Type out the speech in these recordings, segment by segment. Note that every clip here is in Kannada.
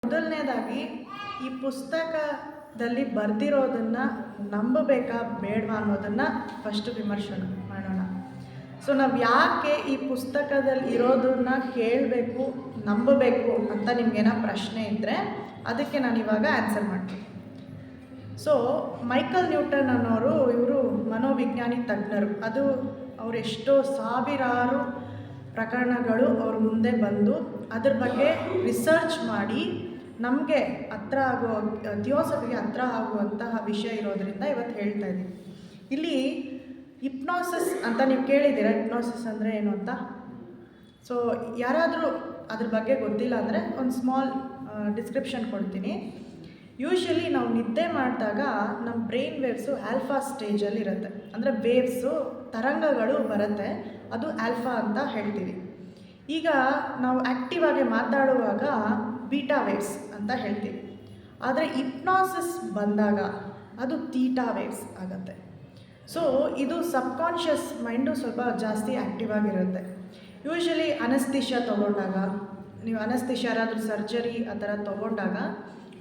ಮೊದಲನೇದಾಗಿ ಈ ಪುಸ್ತಕದಲ್ಲಿ ಬರೆದಿರೋದನ್ನು ನಂಬಬೇಕಾ ಬೇಡವಾ ಅನ್ನೋದನ್ನು ಫಸ್ಟ್ ವಿಮರ್ಶೆ ಮಾಡೋಣ. ಸೊ ನಾವು ಯಾಕೆ ಈ ಪುಸ್ತಕದಲ್ಲಿ ಇರೋದನ್ನ ಕೇಳಬೇಕು, ನಂಬಬೇಕು ಅಂತ ನಿಮಗೇನೋ ಪ್ರಶ್ನೆ ಇದ್ದರೆ ಅದಕ್ಕೆ ನಾನು ಇವಾಗ ಆನ್ಸರ್ ಮಾಡ್ತೀನಿ. ಸೊ ಮೈಕಲ್ ನ್ಯೂಟನ್ ಅನ್ನೋರು, ಇವರು ಮನೋವಿಜ್ಞಾನಿ ತಜ್ಞರು. ಅದು ಅವರೆಷ್ಟೋ ಸಾವಿರಾರು ಪ್ರಕರಣಗಳು ಅವ್ರ ಮುಂದೆ ಬಂದು ಅದ್ರ ಬಗ್ಗೆ ರಿಸರ್ಚ್ ಮಾಡಿ ನಮಗೆ ಹತ್ರ ಆಗೋ ಥಿಯೋಸಫಿಗೆ ಹತ್ರ ಆಗುವಂತಹ ವಿಷಯ ಇರೋದರಿಂದ ಇವತ್ತು ಹೇಳ್ತಾ ಇದ್ದೀವಿ. ಇಲ್ಲಿ ಹಿಪ್ನಾಸಿಸ್ ಅಂತ ನೀವು ಕೇಳಿದ್ದೀರಾ, ಹಿಪ್ನಾಸಿಸ್ ಅಂದರೆ ಏನು ಅಂತ. ಸೊ ಯಾರಾದರೂ ಅದ್ರ ಬಗ್ಗೆ ಗೊತ್ತಿಲ್ಲ ಅಂದರೆ ಒಂದು ಸ್ಮಾಲ್ ಡಿಸ್ಕ್ರಿಪ್ಷನ್ ಕೊಡ್ತೀನಿ. ಯೂಶ್ವಲಿ ನಾವು ನಿದ್ದೆ ಮಾಡಿದಾಗ ನಮ್ಮ ಬ್ರೈನ್ ವೇವ್ಸು ಆಲ್ಫಾ ಸ್ಟೇಜಲ್ಲಿ ಇರುತ್ತೆ. ಅಂದರೆ ವೇವ್ಸು ತರಂಗಗಳು ಬರುತ್ತೆ, ಅದು ಆಲ್ಫಾ ಅಂತ ಹೇಳ್ತೀವಿ. ಈಗ ನಾವು ಆ್ಯಕ್ಟಿವ್ ಆಗಿ ಮಾತಾಡುವಾಗ ಬೀಟಾ ವೇವ್ಸ್ ಅಂತ ಹೇಳ್ತೀವಿ. ಆದರೆ ಹಿಪ್ನಾಸಿಸ್ ಬಂದಾಗ ಅದು ತೀಟಾ ವೇವ್ಸ್ ಆಗುತ್ತೆ. ಸೊ ಇದು ಸಬ್ಕಾನ್ಷಿಯಸ್ ಮೈಂಡು ಸ್ವಲ್ಪ ಜಾಸ್ತಿ ಆ್ಯಕ್ಟಿವ್ ಆಗಿರುತ್ತೆ. ಯೂಶ್ವಲಿ ಅನಸ್ತಿಷ್ಯ ತೊಗೊಂಡಾಗ, ನೀವು ಅನಸ್ತಿಷ್ಯ ಯಾರಾದರೂ ಸರ್ಜರಿ ಆ ಥರ ತೊಗೊಂಡಾಗ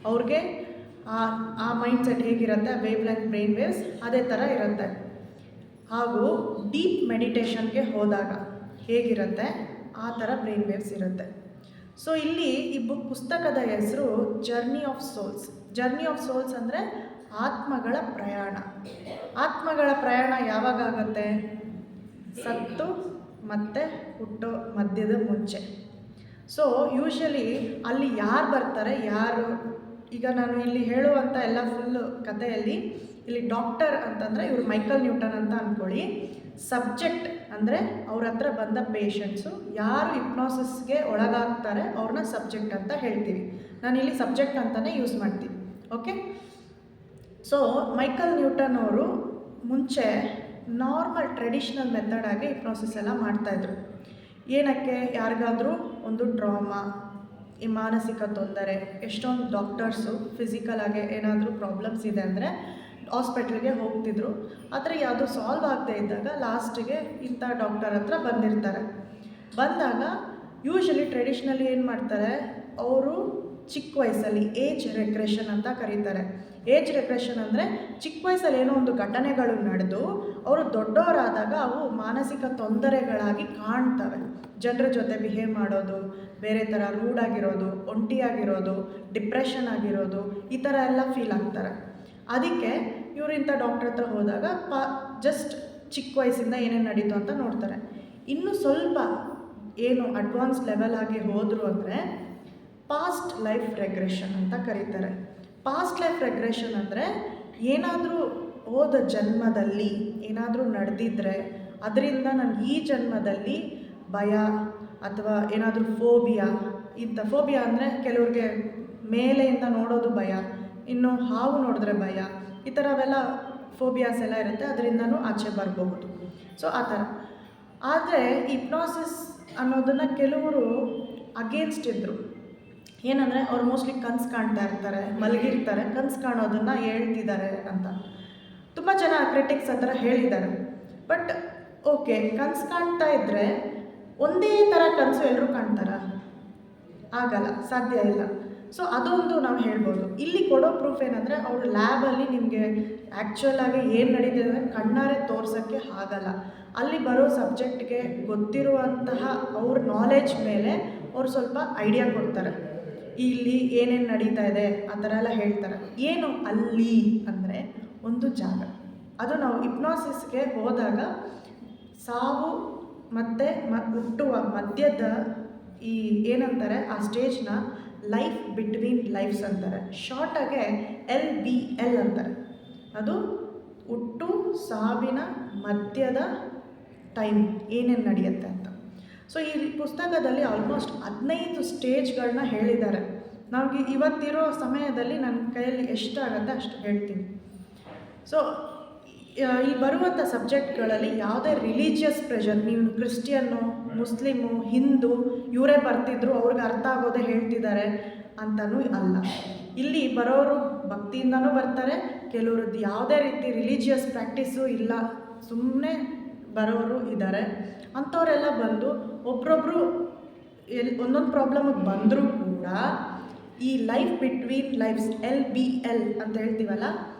ಅವ್ರಿಗೆ ಆ ಮೈಂಡ್ ಸೆಟ್ ಹೇಗಿರುತ್ತೆ, ವೇವ್ ಲೆಂತ್ ಬ್ರೈನ್ ವೇವ್ಸ್ ಅದೇ ಥರ ಇರುತ್ತೆ. ಹಾಗೂ ಡೀಪ್ ಮೆಡಿಟೇಷನ್ಗೆ ಹೋದಾಗ ಹೇಗಿರುತ್ತೆ ಆ ಥರ ಬ್ರೈನ್ ವೇವ್ಸ್ ಇರುತ್ತೆ. ಸೊ ಇಲ್ಲಿ ಈ ಪುಸ್ತಕದ ಹೆಸರು journey of souls. Journey of souls ಅಂದರೆ ಆತ್ಮಗಳ ಪ್ರಯಾಣ. ಆತ್ಮಗಳ ಪ್ರಯಾಣ ಯಾವಾಗ ಆಗುತ್ತೆ? ಸತ್ತು ಮತ್ತು ಹುಟ್ಟೋ ಮಧ್ಯದ ಮುಂಚೆ. ಸೊ ಯೂಶ್ವಲಿ ಅಲ್ಲಿ ಯಾರು ಬರ್ತಾರೆ, ಯಾರು ಈಗ ನಾನು ಇಲ್ಲಿ ಹೇಳುವಂಥ ಎಲ್ಲ ಫುಲ್ಲು ಕಥೆಯಲ್ಲಿ ಇಲ್ಲಿ ಡಾಕ್ಟರ್ ಅಂತಂದರೆ ಇವರು ಮೈಕಲ್ ನ್ಯೂಟನ್ ಅಂತ ಅಂದ್ಕೊಳ್ಳಿ. ಸಬ್ಜೆಕ್ಟ್ ಅಂದರೆ ಅವ್ರ ಹತ್ರ ಬಂದ ಪೇಷಂಟ್ಸು, ಯಾರು ಹಿಪ್ನಾಸಿಸ್ಗೆ ಒಳಗಾಗ್ತಾರೆ ಅವ್ರನ್ನ ಸಬ್ಜೆಕ್ಟ್ ಅಂತ ಹೇಳ್ತೀವಿ. ನಾನಿಲ್ಲಿ ಸಬ್ಜೆಕ್ಟ್ ಅಂತಲೇ ಯೂಸ್ ಮಾಡ್ತೀನಿ. ಓಕೆ. ಸೊ ಮೈಕಲ್ ನ್ಯೂಟನ್ ಅವರು ಮುಂಚೆ ನಾರ್ಮಲ್ ಟ್ರೆಡಿಷ್ನಲ್ ಮೆಥಡಾಗಿ ಹಿಪ್ನಾಸಿಸ್ ಎಲ್ಲ ಮಾಡ್ತಾಯಿದ್ರು. ಏನಕ್ಕೆ? ಯಾರಿಗಾದರೂ ಒಂದು ಟ್ರಾಮಾ, ಈ ಮಾನಸಿಕ ತೊಂದರೆ, ಎಷ್ಟೊಂದು ಡಾಕ್ಟರ್ಸು ಫಿಸಿಕಲ್ ಆಗಿ ಏನಾದರೂ ಪ್ರಾಬ್ಲಮ್ಸ್ ಇದೆ ಅಂದರೆ ಹಾಸ್ಪಿಟ್ಲಿಗೆ ಹೋಗ್ತಿದ್ರು. ಆದರೆ ಯಾವುದು ಸಾಲ್ವ್ ಆಗದೆ ಇದ್ದಾಗ ಲಾಸ್ಟಿಗೆ ಇಂಥ ಡಾಕ್ಟರ್ ಹತ್ರ ಬಂದಿರ್ತಾರೆ. ಬಂದಾಗ ಯೂಶ್ವಲಿ ಟ್ರೆಡಿಷ್ನಲಿ ಏನು ಮಾಡ್ತಾರೆ, ಅವರು ಚಿಕ್ಕ ವಯಸ್ಸಲ್ಲಿ ಏಜ್ ರೆಗ್ರೆಷನ್ ಅಂತ ಕರೀತಾರೆ. ಏಜ್ ರೆಗ್ರೆಷನ್ ಅಂದರೆ ಚಿಕ್ಕ ವಯಸ್ಸಲ್ಲಿ ಏನೋ ಒಂದು ಘಟನೆಗಳು ನಡೆದು ಅವರು ದೊಡ್ಡವರಾದಾಗ ಅವು ಮಾನಸಿಕ ತೊಂದರೆಗಳಾಗಿ ಕಾಣ್ತವೆ. ಜನರ ಜೊತೆ ಬಿಹೇವ್ ಮಾಡೋದು, ಬೇರೆ ಥರ ರೂಢಾಗಿರೋದು, ಒಂಟಿಯಾಗಿರೋದು, ಡಿಪ್ರೆಷನ್ ಆಗಿರೋದು, ಈ ಥರ ಎಲ್ಲ ಫೀಲ್ ಆಗ್ತಾರೆ. ಅದಕ್ಕೆ ಇವರು ಇಂಥ ಡಾಕ್ಟರ್ ಹತ್ರ ಹೋದಾಗ ಜಸ್ಟ್ ಚಿಕ್ಕ ವಯಸ್ಸಿಂದ ಏನೇನು ನಡೀತು ಅಂತ ನೋಡ್ತಾರೆ. ಇನ್ನು ಸ್ವಲ್ಪ ಏನು ಅಡ್ವಾನ್ಸ್ ಲೆವೆಲ್ ಆಗಿ ಹೋದರು ಅಂದರೆ ಪಾಸ್ಟ್ ಲೈಫ್ ರೆಗ್ರೆಷನ್ ಅಂತ ಕರೀತಾರೆ. ಪಾಸ್ಟ್ ಲೈಫ್ ರೆಗ್ರೆಷನ್ ಅಂದರೆ ಏನಾದರೂ ಹೋದ ಜನ್ಮದಲ್ಲಿ ಏನಾದರೂ ನಡೆದಿದ್ದರೆ ಅದರಿಂದ ನಾನು ಈ ಜನ್ಮದಲ್ಲಿ ಭಯ ಅಥವಾ ಏನಾದರೂ ಫೋಬಿಯಾ, ಇಂಥ ಫೋಬಿಯಾ ಅಂದರೆ ಕೆಲವ್ರಿಗೆ ಮೇಲೆಯಿಂದ ನೋಡೋದು ಭಯ, ಇನ್ನು ಹಾವು ನೋಡಿದ್ರೆ ಭಯ, ಈ ಥರವೆಲ್ಲ ಫೋಬಿಯಾಸ್ ಎಲ್ಲ ಇರುತ್ತೆ, ಅದರಿಂದನೂ ಆಚೆ ಬರಬಹುದು. ಸೊ ಆ ಥರ. ಆದರೆ ಹಿಪ್ನಾಸಿಸ್ ಅನ್ನೋದನ್ನು ಕೆಲವರು ಅಗೇನ್ಸ್ಟ್ ಇದ್ದರು. ಏನಂದರೆ ಅವ್ರು ಮೋಸ್ಟ್ಲಿ ಕನಸು ಕಾಣ್ತಾ ಇರ್ತಾರೆ, ಮಲಗಿರ್ತಾರೆ, ಕನಸು ಕಾಣೋದನ್ನು ಹೇಳ್ತಿದ್ದಾರೆ ಅಂತ ತುಂಬ ಜನ ಕ್ರಿಟಿಕ್ಸ್ ಆ ಥರ ಹೇಳಿದ್ದಾರೆ. ಬಟ್ ಓಕೆ, ಕನಸು ಕಾಣ್ತಾ ಇದ್ದರೆ ಒಂದೇ ಥರ ಕನಸು ಎಲ್ಲರೂ ಕಾಣ್ತಾರ? ಆಗಲ್ಲ, ಸಾಧ್ಯ ಇಲ್ಲ. ಸೊ ಅದೊಂದು ನಾವು ಹೇಳ್ಬೋದು. ಇಲ್ಲಿ ಕೊಡೋ ಪ್ರೂಫ್ ಏನಂದರೆ ಅವರು ಲ್ಯಾಬಲ್ಲಿ ನಿಮಗೆ ಆ್ಯಕ್ಚುಲಾಗಿ ಏನು ನಡೀತಿದೆ ಅಂದರೆ ಕಣ್ಣಾರೆ ತೋರ್ಸೋಕ್ಕೆ ಆಗಲ್ಲ. ಅಲ್ಲಿ ಬರೋ ಸಬ್ಜೆಕ್ಟ್ಗೆ ಗೊತ್ತಿರುವಂತಹ ಅವ್ರ ನಾಲೆಜ್ ಮೇಲೆ ಅವ್ರು ಸ್ವಲ್ಪ ಐಡಿಯಾ ಕೊಡ್ತಾರೆ, ಇಲ್ಲಿ ಏನೇನು ನಡೀತಾ ಇದೆ ಆ ಥರ ಎಲ್ಲ ಹೇಳ್ತಾರೆ. ಏನು ಅಲ್ಲಿ ಅಂದರೆ ಒಂದು ಜಾಗ. ಅದು ನಾವು ಹಿಪ್ನಾಸಿಸ್ಗೆ ಹೋದಾಗ ಸಾವು ಮತ್ತು ಹುಟ್ಟುವ ಮಧ್ಯದ ಈ ಏನಂತಾರೆ ಆ ಸ್ಟೇಜ್ನ ಲೈಫ್ ಬಿಟ್ವೀನ್ ಲೈಫ್ಸ್ ಅಂತಾರೆ. ಶಾರ್ಟಾಗೆ LBL ಅಂತಾರೆ. ಅದು ಹುಟ್ಟು ಸಾವಿನ ಮಧ್ಯದ ಟೈಮ್ ಏನೇನು ನಡೆಯುತ್ತೆ ಅಂತ. ಸೊ ಈ ಪುಸ್ತಕದಲ್ಲಿ ಆಲ್ಮೋಸ್ಟ್ 15 ಸ್ಟೇಜ್ಗಳನ್ನ ಹೇಳಿದ್ದಾರೆ. ನಮಗೆ ಇವತ್ತಿರೋ ಸಮಯದಲ್ಲಿ ನನ್ನ ಕೈಯಲ್ಲಿ ಎಷ್ಟಾಗುತ್ತೆ ಅಷ್ಟು ಹೇಳ್ತೀನಿ. ಸೊ ಈ ಬರುವಂಥ ಸಬ್ಜೆಕ್ಟ್ಗಳಲ್ಲಿ ಯಾವುದೇ ರಿಲಿಜಿಯಸ್ ಪ್ರೆಷರ್, ನೀವು ಕ್ರಿಶ್ಚಿಯನ್ನು, ಮುಸ್ಲಿಮು, ಹಿಂದೂ ಇವರೇ ಬರ್ತಿದ್ರು ಅವ್ರಿಗೆ ಅರ್ಥ ಆಗೋದೇ ಹೇಳ್ತಿದ್ದಾರೆ ಅಂತಲೂ ಅಲ್ಲ. ಇಲ್ಲಿ ಬರೋರು ಭಕ್ತಿಯಿಂದನೂ ಬರ್ತಾರೆ, ಕೆಲವ್ರದ್ದು ಯಾವುದೇ ರೀತಿ ರಿಲಿಜಿಯಸ್ ಪ್ರಾಕ್ಟೀಸು ಇಲ್ಲ, ಸುಮ್ಮನೆ ಬರೋರು ಇದ್ದಾರೆ. ಅಂಥವರೆಲ್ಲ ಬಂದು ಒಬ್ರೊಬ್ಬರು ಒಂದೊಂದು ಪ್ರಾಬ್ಲಮಿಗೆ ಬಂದರೂ ಕೂಡ ಈ ಲೈಫ್ ಬಿಟ್ವೀನ್ ಲೈಫ್ಸ್ LBL ಅಂತ ಹೇಳ್ತೀವಲ್ಲ,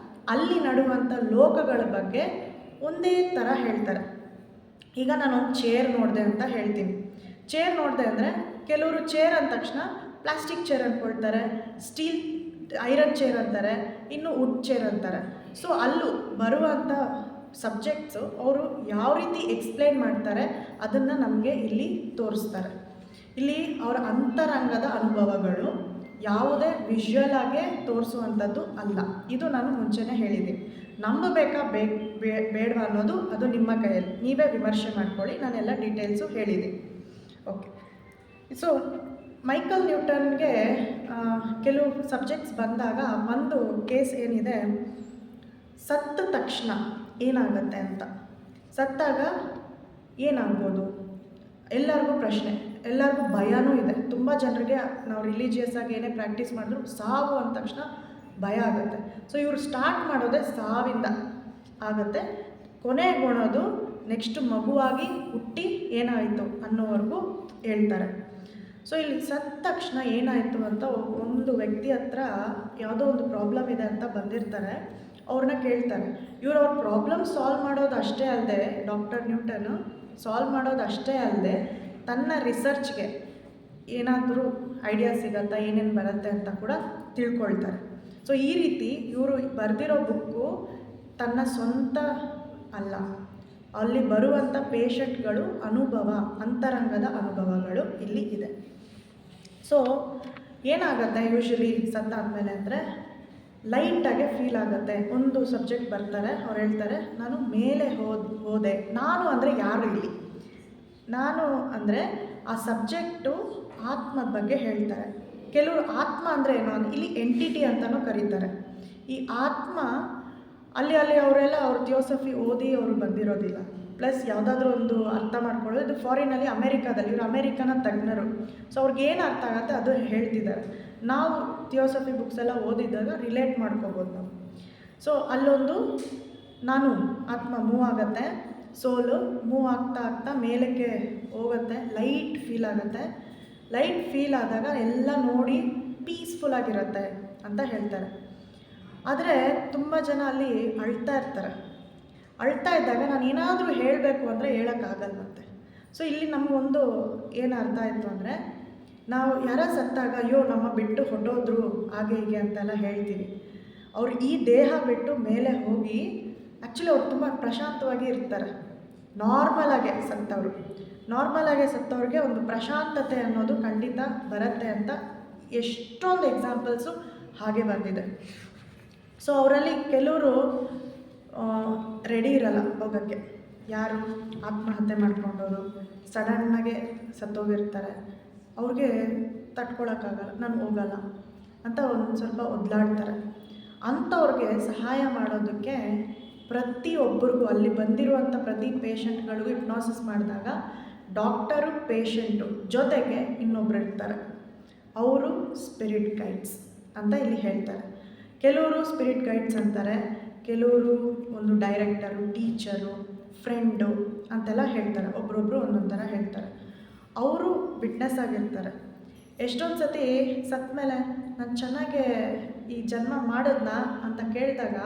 ಅಲ್ಲಿ ನಡುವಂಥ ಲೋಕಗಳ ಬಗ್ಗೆ ಒಂದೇ ಥರ ಹೇಳ್ತಾರೆ. ಈಗ ನಾನೊಂದು ಚೇರ್ ನೋಡಿದೆ ಅಂತ ಹೇಳ್ತೀನಿ. ಚೇರ್ ನೋಡಿದೆ ಅಂದರೆ ಕೆಲವರು ಚೇರ್ ಅಂದ ತಕ್ಷಣ ಪ್ಲಾಸ್ಟಿಕ್ ಚೇರ್ ಅಂದ್ಕೊಳ್ತಾರೆ, ಸ್ಟೀಲ್ ಐರನ್ ಚೇರ್ ಅಂತಾರೆ, ಇನ್ನು ವುಡ್ ಚೇರ್ ಅಂತಾರೆ. ಸೊ ಅಲ್ಲೂ ಬರುವಂಥ ಸಬ್ಜೆಕ್ಟ್ಸು ಅವರು ಯಾವ ರೀತಿ ಎಕ್ಸ್ಪ್ಲೈನ್ ಮಾಡ್ತಾರೆ ಅದನ್ನು ನಮಗೆ ಇಲ್ಲಿ ತೋರಿಸ್ತಾರೆ. ಇಲ್ಲಿ ಅವರ ಅಂತರಂಗದ ಅನುಭವಗಳು, ಯಾವುದೇ ವಿಷುವಲ್ ಆಗೇ ತೋರಿಸುವಂಥದ್ದು ಅಲ್ಲ. ಇದು ನಾನು ಮುಂಚೆನೇ ಹೇಳಿದ್ದೀನಿ. ನಂಬಬೇಕಾ ಬೇಡವಾ ಅನ್ನೋದು ಅದು ನಿಮ್ಮ ಕೈಯಲ್ಲಿ, ನೀವೇ ವಿಮರ್ಶೆ ಮಾಡ್ಕೊಳ್ಳಿ. ನಾನೆಲ್ಲ ಡೀಟೇಲ್ಸು ಹೇಳಿದ್ದೀನಿ. ಓಕೆ. ಸೊ ಮೈಕಲ್ ನ್ಯೂಟನ್ಗೆ ಕೆಲವು ಸಬ್ಜೆಕ್ಟ್ಸ್ ಬಂದಾಗ ಒಂದು ಕೇಸ್ ಏನಿದೆ, ಸತ್ತ ತಕ್ಷಣ ಏನಾಗುತ್ತೆ ಅಂತ. ಸತ್ತಾಗ ಏನಾಗ್ಬೋದು ಎಲ್ಲರಿಗೂ ಪ್ರಶ್ನೆ, ಎಲ್ಲರಿಗೂ ಭಯನೂ ಇದೆ. ತುಂಬ ಜನರಿಗೆ ನಾವು ರಿಲಿಜಿಯಸ್ ಆಗಿ ಏನೇ ಪ್ರಾಕ್ಟೀಸ್ ಮಾಡಿದ್ರು ಸಾವು ಅಂದ ತಕ್ಷಣ ಭಯ ಆಗುತ್ತೆ. ಸೊ ಇವರು ಸ್ಟಾರ್ಟ್ ಮಾಡೋದೇ ಸಾವಿಂದ ಆಗುತ್ತೆ, ಕೊನೆಗೊಳೋದು ನೆಕ್ಸ್ಟ್ ಮಗುವಾಗಿ ಹುಟ್ಟಿ ಏನಾಯಿತು ಅನ್ನೋವರೆಗೂ ಹೇಳ್ತಾರೆ. ಸೊ ಇಲ್ಲಿ ಸತ್ತ ತಕ್ಷಣ ಏನಾಯಿತು ಅಂತ ಒಂದು ವ್ಯಕ್ತಿ ಹತ್ರ ಯಾವುದೋ ಒಂದು ಪ್ರಾಬ್ಲಮ್ ಇದೆ ಅಂತ ಬಂದಿರ್ತಾರೆ. ಅವ್ರನ್ನ ಕೇಳ್ತಾರೆ. ಅವ್ರ ಪ್ರಾಬ್ಲಮ್ ಸಾಲ್ವ್ ಮಾಡೋದು ಅಷ್ಟೇ ಅಲ್ಲದೆ, ಡಾಕ್ಟರ್ ನ್ಯೂಟನು ಸಾಲ್ವ್ ಮಾಡೋದು ಅಷ್ಟೇ ಅಲ್ಲದೆ ತನ್ನ ರಿಸರ್ಚ್ಗೆ ಏನಾದರೂ ಐಡಿಯಾ ಸಿಗತ್ತಾ, ಏನೇನು ಬರುತ್ತೆ ಅಂತ ಕೂಡ ತಿಳ್ಕೊಳ್ತಾರೆ. ಸೊ ಈ ರೀತಿ ಇವರು ಬರೆದಿರೋ ಬುಕ್ಕು ತನ್ನ ಸ್ವಂತ ಅಲ್ಲ, ಅಲ್ಲಿ ಬರುವಂಥ ಪೇಷಂಟ್ಗಳು ಅನುಭವ, ಅಂತರಂಗದ ಅನುಭವಗಳು ಇಲ್ಲಿ ಇದೆ. ಸೊ ಏನಾಗುತ್ತೆ ಯೂಶ್ವಲಿ ಸತ್ತಾದಮೇಲೆ ಅಂದರೆ ಲೈಟಾಗೆ ಫೀಲ್ ಆಗುತ್ತೆ. ಒಂದು ಸಬ್ಜೆಕ್ಟ್ ಬರ್ತಾರೆ, ಅವ್ರು ಹೇಳ್ತಾರೆ ನಾನು ಮೇಲೆ ಹೋದೆ. ನಾನು ಅಂದರೆ ಯಾರು ಇಲ್ಲಿ, ನಾನು ಅಂದರೆ ಆ ಸಬ್ಜೆಕ್ಟು ಆತ್ಮದ ಬಗ್ಗೆ ಹೇಳ್ತಾರೆ. ಕೆಲವರು ಆತ್ಮ ಅಂದರೆ ಏನೋ ಇಲ್ಲಿ ಎಂಟಿಟಿ ಅಂತಲೂ ಕರೀತಾರೆ. ಈ ಆತ್ಮ ಅಲ್ಲಿ ಅವರೆಲ್ಲ ಅವ್ರ ಥಿಯೋಸಫಿ ಓದಿ ಅವರು ಬಂದಿರೋದಿಲ್ಲ, ಪ್ಲಸ್ ಯಾವುದಾದ್ರೂ ಒಂದು ಅರ್ಥ ಮಾಡ್ಕೊಳ್ಳೋದು. ಇದು ಫಾರಿನಲ್ಲಿ ಅಮೇರಿಕಾದಲ್ಲಿ, ಇವರು ಅಮೇರಿಕನ ತಜ್ಞರು. ಸೊ ಅವ್ರಿಗೆ ಏನು ಅರ್ಥ ಆಗುತ್ತೆ ಅದು ಹೇಳ್ತಿದ್ದಾರೆ. ನಾವು ಥಿಯೋಸಫಿ ಬುಕ್ಸ್ ಎಲ್ಲ ಓದಿದ್ದಾಗ ರಿಲೇಟ್ ಮಾಡ್ಕೋಬೋದು ನಾವು. ಸೊ ಅಲ್ಲೊಂದು ನಾನು ಆತ್ಮ ಮೂವ್ ಆಗುತ್ತೆ, ಸೋಲು ಮೂವ್ ಆಗ್ತಾ ಮೇಲಕ್ಕೆ ಹೋಗುತ್ತೆ, ಲೈಟ್ ಫೀಲ್ ಆಗುತ್ತೆ. ಲೈಟ್ ಫೀಲ್ ಆದಾಗ ಎಲ್ಲ ನೋಡಿ ಪೀಸ್ಫುಲ್ ಆಗಿರುತ್ತೆ ಅಂತ ಹೇಳ್ತಾರೆ. ಆದರೆ ತುಂಬ ಜನ ಅಲ್ಲಿ ಅಳ್ತಾ ಇರ್ತಾರೆ. ಅಳ್ತಾ ಇದ್ದಾಗ ನಾನು ಏನಾದರೂ ಹೇಳಬೇಕು ಅಂದರೆ ಹೇಳೋಕ್ಕಾಗಲ್ವಂತೆ. ಸೊ ಇಲ್ಲಿ ನಮಗೊಂದು ಏನು ಅರ್ಥ ಆಯಿತು ಅಂದರೆ, ನಾವು ಯಾರ ಸತ್ತಾಗ ಅಯ್ಯೋ ನಮ್ಮ ಬಿಟ್ಟು ಹೊಟ್ಟೋದ್ರು ಹಾಗೆ ಹೀಗೆ ಅಂತೆಲ್ಲ ಹೇಳ್ತೀವಿ. ಅವ್ರು ಈ ದೇಹ ಬಿಟ್ಟು ಮೇಲೆ ಹೋಗಿ ಆ್ಯಕ್ಚುಲಿ ಅವ್ರು ತುಂಬ ಪ್ರಶಾಂತವಾಗಿ ಇರ್ತಾರೆ. ನಾರ್ಮಲಾಗೆ ಸತ್ತವ್ರಿಗೆ ಒಂದು ಪ್ರಶಾಂತತೆ ಅನ್ನೋದು ಖಂಡಿತ ಬರುತ್ತೆ ಅಂತ ಎಷ್ಟೊಂದು ಎಕ್ಸಾಂಪಲ್ಸು ಹಾಗೆ ಬಂದಿದೆ. ಸೊ ಅವರಲ್ಲಿ ಕೆಲವರು ರೆಡಿ ಇರಲ್ಲ ಹೋಗೋಕ್ಕೆ. ಯಾರು ಆತ್ಮಹತ್ಯೆ ಮಾಡ್ಕೊಂಡವರು, ಸಡನ್ನಾಗೆ ಸತ್ತೋಗಿರ್ತಾರೆ, ಅವ್ರಿಗೆ ತಡ್ಕೊಳಕ್ಕಾಗಲ್ಲ, ನಾನು ಹೋಗಲ್ಲ ಅಂತ ಒಂದು ಸ್ವಲ್ಪ ಒದ್ದಾಡ್ತಾರೆ. ಅಂಥವ್ರಿಗೆ ಸಹಾಯ ಮಾಡೋದಕ್ಕೆ ಪ್ರತಿಯೊಬ್ಬರಿಗೂ ಅಲ್ಲಿ ಬಂದಿರುವಂಥ ಪ್ರತಿ ಪೇಷಂಟ್ಗಳಿಗೂ ಹಿಪ್ನಾಸಿಸ್ ಮಾಡಿದಾಗ ಡಾಕ್ಟರು ಪೇಷಂಟು ಜೊತೆಗೆ ಇನ್ನೊಬ್ರು ಇರ್ತಾರೆ. ಅವರು ಸ್ಪಿರಿಟ್ ಗೈಡ್ಸ್ ಅಂತ ಇಲ್ಲಿ ಹೇಳ್ತಾರೆ. ಕೆಲವರು ಸ್ಪಿರಿಟ್ ಗೈಡ್ಸ್ ಅಂತಾರೆ, ಕೆಲವರು ಒಂದು ಡೈರೆಕ್ಟರು, ಟೀಚರು, ಫ್ರೆಂಡು ಅಂತೆಲ್ಲ ಹೇಳ್ತಾರೆ. ಒಬ್ರೊಬ್ಬರು ಒಂದೊಂದು ಥರ ಹೇಳ್ತಾರೆ. ಅವರು ವಿಟ್ನೆಸ್ ಆಗಿರ್ತಾರೆ. ಎಷ್ಟೊಂದು ಸತಿ ಸತ್ತ ಮೇಲೆ ನಾನು ಚೆನ್ನಾಗೆ ಈ ಜನ್ಮ ಮಾಡಿದ್ನಾ ಅಂತ ಕೇಳಿದಾಗ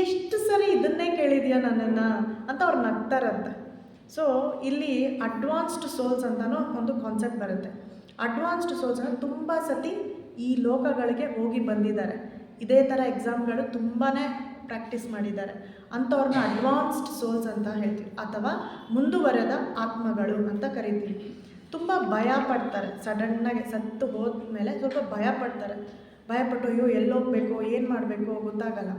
ಎಷ್ಟು ಸರಿ ಇದನ್ನೇ ಕೇಳಿದ್ಯಾ ನನ್ನನ್ನು ಅಂತ ಅವ್ರು ನಗ್ತಾರಂತೆ. ಸೊ ಇಲ್ಲಿ ಅಡ್ವಾನ್ಸ್ಡ್ ಸೋಲ್ಸ್ ಅಂತಲೂ ಒಂದು ಕಾನ್ಸೆಪ್ಟ್ ಬರುತ್ತೆ. ಅಡ್ವಾನ್ಸ್ಡ್ ಸೋಲ್ಸ್ ಅಂದರೆ ತುಂಬ ಸತಿ ಈ ಲೋಕಗಳಿಗೆ ಹೋಗಿ ಬಂದಿದ್ದಾರೆ, ಇದೇ ಥರ ಎಕ್ಸಾಮ್ಗಳು ತುಂಬಾ ಪ್ರಾಕ್ಟೀಸ್ ಮಾಡಿದ್ದಾರೆ. ಅಂಥವ್ರನ್ನ ಅಡ್ವಾನ್ಸ್ಡ್ ಸೋಲ್ಸ್ ಅಂತ ಹೇಳ್ತೀವಿ, ಅಥವಾ ಮುಂದುವರೆದ ಆತ್ಮಗಳು ಅಂತ ಕರಿತೀವಿ. ತುಂಬ ಭಯ ಪಡ್ತಾರೆ, ಸಡನ್ನಾಗಿ ಸತ್ತು ಹೋದ್ಮೇಲೆ ಸ್ವಲ್ಪ ಭಯಪಟ್ಟು ಅಯ್ಯೋ ಎಲ್ಲೋಗ್ಬೇಕು, ಏನು ಮಾಡಬೇಕು ಗೊತ್ತಾಗಲ್ಲ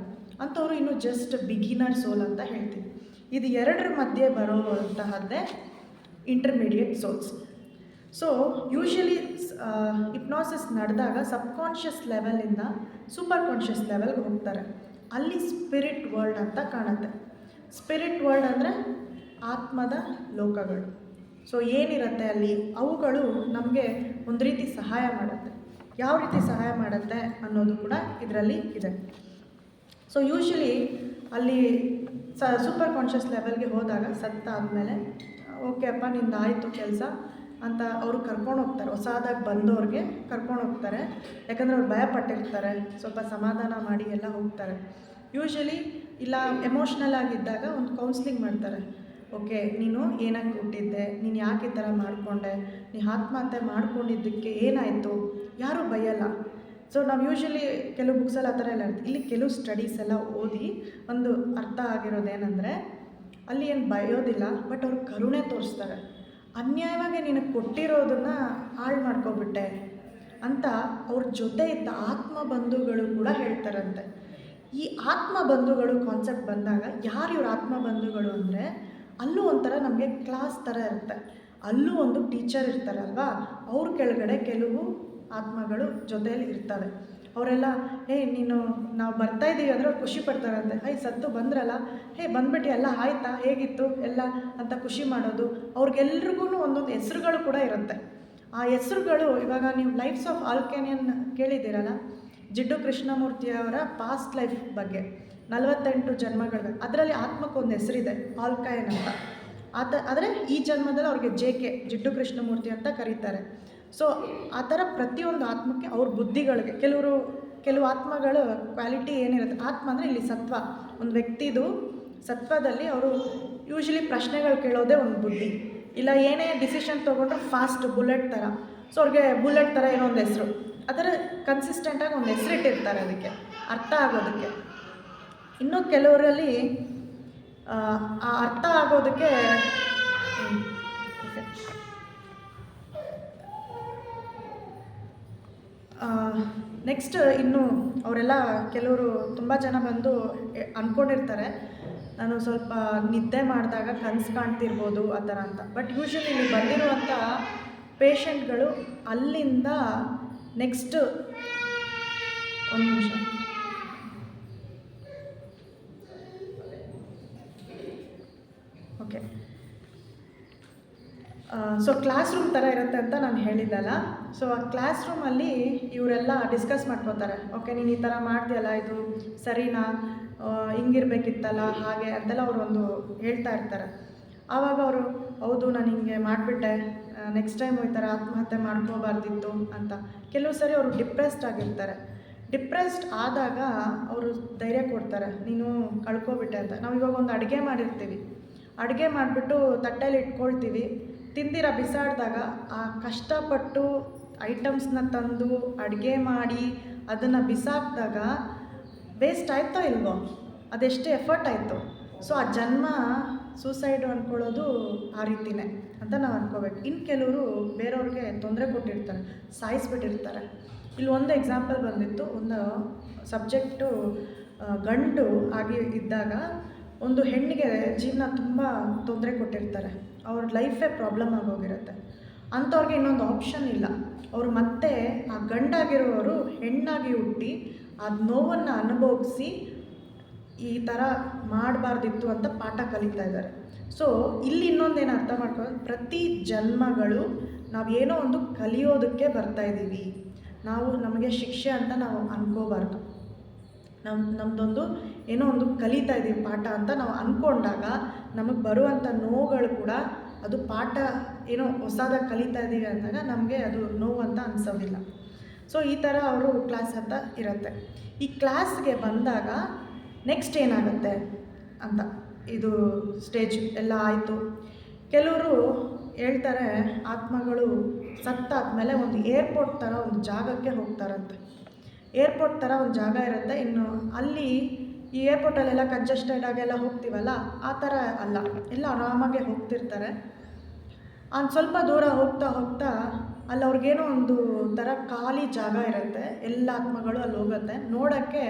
ಅಂಥವ್ರು ಇನ್ನು ಜಸ್ಟ್ ಬಿಗಿನರ್ ಸೋಲ್ ಅಂತ ಹೇಳ್ತೀವಿ. ಇದು ಎರಡರ ಮಧ್ಯೆ ಬರುವಂತಹದ್ದೇ ಇಂಟರ್ಮೀಡಿಯೇಟ್ ಸೋಲ್ಸ್. ಸೊ ಯೂಶ್ವಲಿ ಹಿಪ್ನಾಸಿಸ್ ನಡೆದಾಗ ಸಬ್ಕಾನ್ಷಿಯಸ್ ಲೆವೆಲಿಂದ ಸೂಪರ್ ಕಾನ್ಷಿಯಸ್ ಲೆವೆಲ್ಗೆ ಹೋಗ್ತಾರೆ. ಅಲ್ಲಿ ಸ್ಪಿರಿಟ್ ವರ್ಲ್ಡ್ ಅಂತ ಕಾಣುತ್ತೆ. ಸ್ಪಿರಿಟ್ ವರ್ಲ್ಡ್ ಅಂದರೆ ಆತ್ಮದ ಲೋಕಗಳು. ಸೊ ಏನಿರುತ್ತೆ ಅಲ್ಲಿ, ಅವುಗಳು ನಮಗೆ ಒಂದು ರೀತಿ ಸಹಾಯ ಮಾಡುತ್ತೆ. ಯಾವ ರೀತಿ ಸಹಾಯ ಮಾಡುತ್ತೆ ಅನ್ನೋದು ಕೂಡ ಇದರಲ್ಲಿ ಇದೆ. ಸೊ ಯೂಶ್ವಲಿ ಅಲ್ಲಿ ಸೂಪರ್ ಕಾನ್ಷಿಯಸ್ ಲೆವೆಲ್ಗೆ ಹೋದಾಗ ಸತ್ತ ಆದಮೇಲೆ ಓಕೆ ಅಪ್ಪ ನಿಂದು ಆಯಿತು ಕೆಲಸ, ಅಂತ ಅವರು ಕರ್ಕೊಂಡು ಹೋಗ್ತಾರೆ, ಹೊಸದಾಗಿ ಬಂದವ್ರಿಗೆ ಕರ್ಕೊಂಡು ಹೋಗ್ತಾರೆ. ಯಾಕಂದರೆ ಅವ್ರು ಭಯ ಪಟ್ಟಿರ್ತಾರೆ, ಸ್ವಲ್ಪ ಸಮಾಧಾನ ಮಾಡಿ ಎಲ್ಲ ಹೋಗ್ತಾರೆ. ಯೂಶ್ವಲಿ ಇಲ್ಲ ಎಮೋಷ್ನಲ್ ಆಗಿದ್ದಾಗ ಒಂದು ಕೌನ್ಸ್ಲಿಂಗ್ ಮಾಡ್ತಾರೆ. ಓಕೆ, ನೀನು ಏನಕ್ಕೆ ಹುಟ್ಟಿದ್ದೆ, ನೀನು ಯಾಕೆ ಈ ಥರ ಮಾಡಿಕೊಂಡೆ, ನೀನು ಆತ್ಮಹತ್ಯೆ ಮಾಡ್ಕೊಂಡಿದ್ದಕ್ಕೆ ಏನಾಯಿತು, ಯಾರೂ ಬೈಯಲ್ಲ. ಸೊ ನಾವು ಯೂಶ್ವಲಿ ಕೆಲವು ಬುಕ್ಸಲ್ಲಿ ಆ ಥರ ಎಲ್ಲ ಇರುತ್ತೆ. ಇಲ್ಲಿ ಕೆಲವು ಸ್ಟಡೀಸ್ ಎಲ್ಲ ಓದಿ ಒಂದು ಅರ್ಥ ಆಗಿರೋದೇನೆಂದರೆ, ಅಲ್ಲಿ ಏನು ಬಯೋದಿಲ್ಲ, ಬಟ್ ಅವ್ರು ಕರುಣೆ ತೋರಿಸ್ತಾರೆ. ಅನ್ಯಾಯವಾಗಿ ನಿನಗೆ ಕೊಟ್ಟಿರೋದನ್ನು ಹಾಳು ಮಾಡ್ಕೊಬಿಟ್ಟೆ ಅಂತ ಅವ್ರ ಜೊತೆ ಇದ್ದ ಆತ್ಮ ಬಂಧುಗಳು ಕೂಡ ಹೇಳ್ತಾರಂತೆ. ಈ ಆತ್ಮ ಬಂಧುಗಳು ಕಾನ್ಸೆಪ್ಟ್ ಬಂದಾಗ ಯಾರು ಇವ್ರ ಆತ್ಮ ಬಂಧುಗಳು ಅಂದರೆ, ಅಲ್ಲೂ ಒಂಥರ ನಮಗೆ ಕ್ಲಾಸ್ ಥರ ಇರುತ್ತೆ. ಅಲ್ಲೂ ಒಂದು ಟೀಚರ್ ಇರ್ತಾರಲ್ವಾ, ಅವ್ರ ಕೆಳಗಡೆ ಕೆಲವು ಆತ್ಮಗಳು ಜೊತೆಯಲ್ಲಿ ಇರ್ತವೆ. ಅವರೆಲ್ಲ ನೀನು ನಾವು ಬರ್ತಾಯಿದ್ದೀವಿ ಅಂದರೆ ಅವ್ರು ಖುಷಿ ಪಡ್ತಾರಂತೆ. ಸತ್ತು ಬಂದ್ರಲ್ಲ, ಬಂದ್ಬಿಟ್ಟು ಎಲ್ಲ ಆಯ್ತಾ, ಹೇಗಿತ್ತು ಎಲ್ಲ ಅಂತ ಖುಷಿ ಮಾಡೋದು. ಅವ್ರಿಗೆಲ್ರಿಗೂ ಒಂದೊಂದು ಹೆಸ್ರುಗಳು ಕೂಡ ಇರುತ್ತೆ. ಆ ಹೆಸ್ರುಗಳು ಇವಾಗ ನೀವು ಲೈಫ್ಸ್ ಆಫ್ ಆಲ್ಕೆನಿಯನ್ ಕೇಳಿದ್ದೀರಲ್ಲ, ಜಿಡ್ಡು ಕೃಷ್ಣಮೂರ್ತಿಯವರ ಪಾಸ್ಟ್ ಲೈಫ್ ಬಗ್ಗೆ 48 ಜನ್ಮಗಳ, ಅದರಲ್ಲಿ ಆತ್ಮಕ್ಕೊಂದು ಹೆಸರಿದೆ, ಆಲ್ಕಯನ್ ಅಂತ. ಆದರೆ ಈ ಜನ್ಮದಲ್ಲಿ ಅವ್ರಿಗೆ JK ಜಿಡ್ಡು ಕೃಷ್ಣಮೂರ್ತಿ ಅಂತ ಕರೀತಾರೆ. ಸೊ ಆ ಥರ ಪ್ರತಿಯೊಂದು ಆತ್ಮಕ್ಕೆ ಅವ್ರ ಬುದ್ಧಿಗಳಿಗೆ ಕೆಲವು ಆತ್ಮಗಳು ಕ್ವಾಲಿಟಿ ಏನಿರುತ್ತೆ. ಆತ್ಮ ಅಂದರೆ ಇಲ್ಲಿ ಸತ್ವ, ಒಂದು ವ್ಯಕ್ತಿದು ಸತ್ವದಲ್ಲಿ ಅವರು ಯೂಶ್ವಲಿ ಪ್ರಶ್ನೆಗಳು ಕೇಳೋದೇ ಒಂದು ಬುದ್ಧಿ. ಇಲ್ಲ ಏನೇ ಡಿಸಿಷನ್ ತೊಗೊಂಡ್ರೆ ಫಾಸ್ಟ್ ಬುಲೆಟ್ ಥರ. ಸೊ ಅವ್ರಿಗೆ ಬುಲೆಟ್ ಥರ ಏನೋ ಒಂದು ಹೆಸರು, ಆ ಥರ ಕನ್ಸಿಸ್ಟೆಂಟಾಗಿ ಒಂದು ಹೆಸರಿಟ್ಟಿರ್ತಾರೆ ಅದಕ್ಕೆ ಅರ್ಥ ಆಗೋದಕ್ಕೆ. ಇನ್ನು ಕೆಲವರಲ್ಲಿ ಆ ಅರ್ಥ ಆಗೋದಕ್ಕೆ ನೆಕ್ಸ್ಟ್ ಇನ್ನು ಅವರೆಲ್ಲ ಕೆಲವರು ತುಂಬ ಜನ ಬಂದು ಅಂದ್ಕೊಂಡಿರ್ತಾರೆ, ನಾನು ಸ್ವಲ್ಪ ನಿದ್ದೆ ಮಾಡಿದಾಗ ಕನಸು ಕಾಣ್ತಿರ್ಬೋದು ಆ ಥರ ಅಂತ. ಬಟ್ ಯೂಶ್ವಲಿ ಇಲ್ಲಿ ಬಂದಿರುವಂಥ ಪೇಷಂಟ್ಗಳು ಅಲ್ಲಿಂದ ನೆಕ್ಸ್ಟ್ ಒಂದು ನಿಮಿಷ ಓಕೆ. ಸೊ ಕ್ಲಾಸ್ ರೂಮ್ ಥರ ಇರುತ್ತೆ ಅಂತ ನಾನು ಹೇಳಿದ್ದಲ್ಲ. ಸೊ ಆ ಕ್ಲಾಸ್ ರೂಮಲ್ಲಿ ಇವರೆಲ್ಲ ಡಿಸ್ಕಸ್ ಮಾಡ್ಕೋತಾರೆ. ಓಕೆ, ನೀನು ಈ ಥರ ಮಾಡ್ತೀಯಲ್ಲ, ಇದು ಸರಿನಾ, ಹಿಂಗಿರ್ಬೇಕಿತ್ತಲ್ಲ, ಹಾಗೆ ಅಂತೆಲ್ಲ ಅವರು ಒಂದು ಹೇಳ್ತಾ ಇರ್ತಾರೆ. ಆವಾಗ ಅವರು ಹೌದು ನಾನು ಹಿಂಗೆ ಮಾಡಿಬಿಟ್ಟೆ, ನೆಕ್ಸ್ಟ್ ಟೈಮ್ ಈ ಥರ ಆತ್ಮಹತ್ಯೆ ಮಾಡ್ಕೋಬಾರ್ದಿತ್ತು ಅಂತ. ಕೆಲವು ಸರಿ ಅವರು ಡಿಪ್ರೆಸ್ಡ್ ಆಗಿರ್ತಾರೆ. ಡಿಪ್ರೆಸ್ಡ್ ಆದಾಗ ಅವರು ಧೈರ್ಯ ಕೊಡ್ತಾರೆ, ನೀನು ಕಳ್ಕೊಬಿಟ್ಟೆ ಅಂತ. ನಾವು ಇವಾಗ ಒಂದು ಅಡುಗೆ ಮಾಡಿರ್ತೀವಿ, ಅಡುಗೆ ಮಾಡಿಬಿಟ್ಟು ತಟ್ಟೆಯಲ್ಲಿ ಇಟ್ಕೊಳ್ತೀವಿ, ತಿಂದಿರ ಬಿಸಾಡಿದಾಗ ಆ ಕಷ್ಟಪಟ್ಟು ಐಟಮ್ಸ್ನ ತಂದು ಅಡುಗೆ ಮಾಡಿ ಅದನ್ನು ಬಿಸಾಕಿದಾಗ ವೇಸ್ಟ್ ಆಯ್ತೋ ಇಲ್ವೋ, ಅದೆಷ್ಟು ಎಫರ್ಟ್ ಆಯಿತು. ಸೊ ಆ ಜನ್ಮ ಸೂಸೈಡು ಅಂದ್ಕೊಳ್ಳೋದು ಆ ರೀತಿಯೇ ಅಂತ ನಾವು ಅಂದ್ಕೋಬೇಕು. ಇನ್ನು ಕೆಲವರು ಬೇರೆಯವ್ರಿಗೆ ತೊಂದರೆ ಕೊಟ್ಟಿರ್ತಾರೆ, ಸಾಯಿಸ್ಬಿಟ್ಟಿರ್ತಾರೆ. ಇಲ್ಲಿ ಒಂದು ಎಕ್ಸಾಂಪಲ್ ಬಂದಿತ್ತು. ಒಂದು ಸಬ್ಜೆಕ್ಟು ಗಂಡು ಆಗಿ ಇದ್ದಾಗ ಒಂದು ಹೆಣ್ಣಿಗೆ ಜೀವನ ತುಂಬ ತೊಂದರೆ ಕೊಟ್ಟಿರ್ತಾರೆ, ಅವ್ರ ಲೈಫೇ ಪ್ರಾಬ್ಲಮ್ ಆಗೋಗಿರುತ್ತೆ. ಅಂಥವ್ರಿಗೆ ಇನ್ನೊಂದು ಆಪ್ಷನ್ ಇಲ್ಲ. ಅವರು ಮತ್ತೆ ಆ ಗಂಡಾಗಿರೋರು ಹೆಣ್ಣಾಗಿ ಹುಟ್ಟಿ ಆ ನೋವನ್ನು ಅನುಭವಿಸಿ ಈ ಥರ ಮಾಡಬಾರ್ದಿತ್ತು ಅಂತ ಪಾಠ ಕಲಿತಾ ಇದ್ದಾರೆ. ಸೊ ಇಲ್ಲಿ ಇನ್ನೊಂದೇನು ಅರ್ಥ ಮಾಡ್ಕೊಂಡು, ಪ್ರತಿ ಜನ್ಮಗಳು ನಾವೇನೋ ಒಂದು ಕಲಿಯೋದಕ್ಕೆ ಬರ್ತಾಯಿದ್ದೀವಿ. ನಮಗೆ ಶಿಕ್ಷೆ ಅಂತ ನಾವು ಅಂದ್ಕೋಬಾರ್ದು. ನಮ್ಮದೊಂದು ಏನೋ ಒಂದು ಕಲಿತಾ ಇದ್ದೀವಿ ಪಾಠ ಅಂತ ನಾವು ಅಂದ್ಕೊಂಡಾಗ ನಮಗೆ ಬರುವಂಥ ನೋವುಗಳು ಕೂಡ ಅದು ಪಾಠ, ಏನೋ ಹೊಸದಾಗಿ ಕಲಿತಾ ಇದ್ದೀವಿ ಅಂದಾಗ ನಮಗೆ ಅದು ನೋವು ಅಂತ ಅನಿಸೋದಿಲ್ಲ. ಸೊ ಈ ಥರ ಅವರು ಕ್ಲಾಸ್ ಅಂತ ಇರುತ್ತೆ. ಈ ಕ್ಲಾಸ್ಗೆ ಬಂದಾಗ ನೆಕ್ಸ್ಟ್ ಏನಾಗುತ್ತೆ ಅಂತ, ಇದು ಸ್ಟೇಜ್ ಎಲ್ಲ ಆಯಿತು. ಕೆಲವರು ಹೇಳ್ತಾರೆ, ಆತ್ಮಗಳು ಸತ್ತಾದ್ಮೇಲೆ ಒಂದು ಏರ್ಪೋರ್ಟ್ ಥರ ಒಂದು ಜಾಗಕ್ಕೆ ಹೋಗ್ತಾರಂತೆ. ಏರ್ಪೋರ್ಟ್ ಥರ ಒಂದು ಜಾಗ ಇರುತ್ತೆ. ಇನ್ನು ಅಲ್ಲಿ ಈ ಏರ್ಪೋರ್ಟಲ್ಲೆಲ್ಲ ಕಂಜೆಸ್ಟೆಡ್ ಆಗೆಲ್ಲ ಹೋಗ್ತೀವಲ್ಲ, ಆ ಥರ ಅಲ್ಲ, ಎಲ್ಲ ಆರಾಮಾಗೆ ಹೋಗ್ತಿರ್ತಾರೆ. ಸ್ವಲ್ಪ ದೂರ ಹೋಗ್ತಾ ಹೋಗ್ತಾ ಅಲ್ಲಿ ಅವ್ರಿಗೇನೋ ಒಂದು ಥರ ಖಾಲಿ ಜಾಗ ಇರುತ್ತೆ. ಎಲ್ಲ ಆತ್ಮಗಳು ಅಲ್ಲಿ ಹೋಗುತ್ತೆ. ನೋಡೋಕ್ಕೆ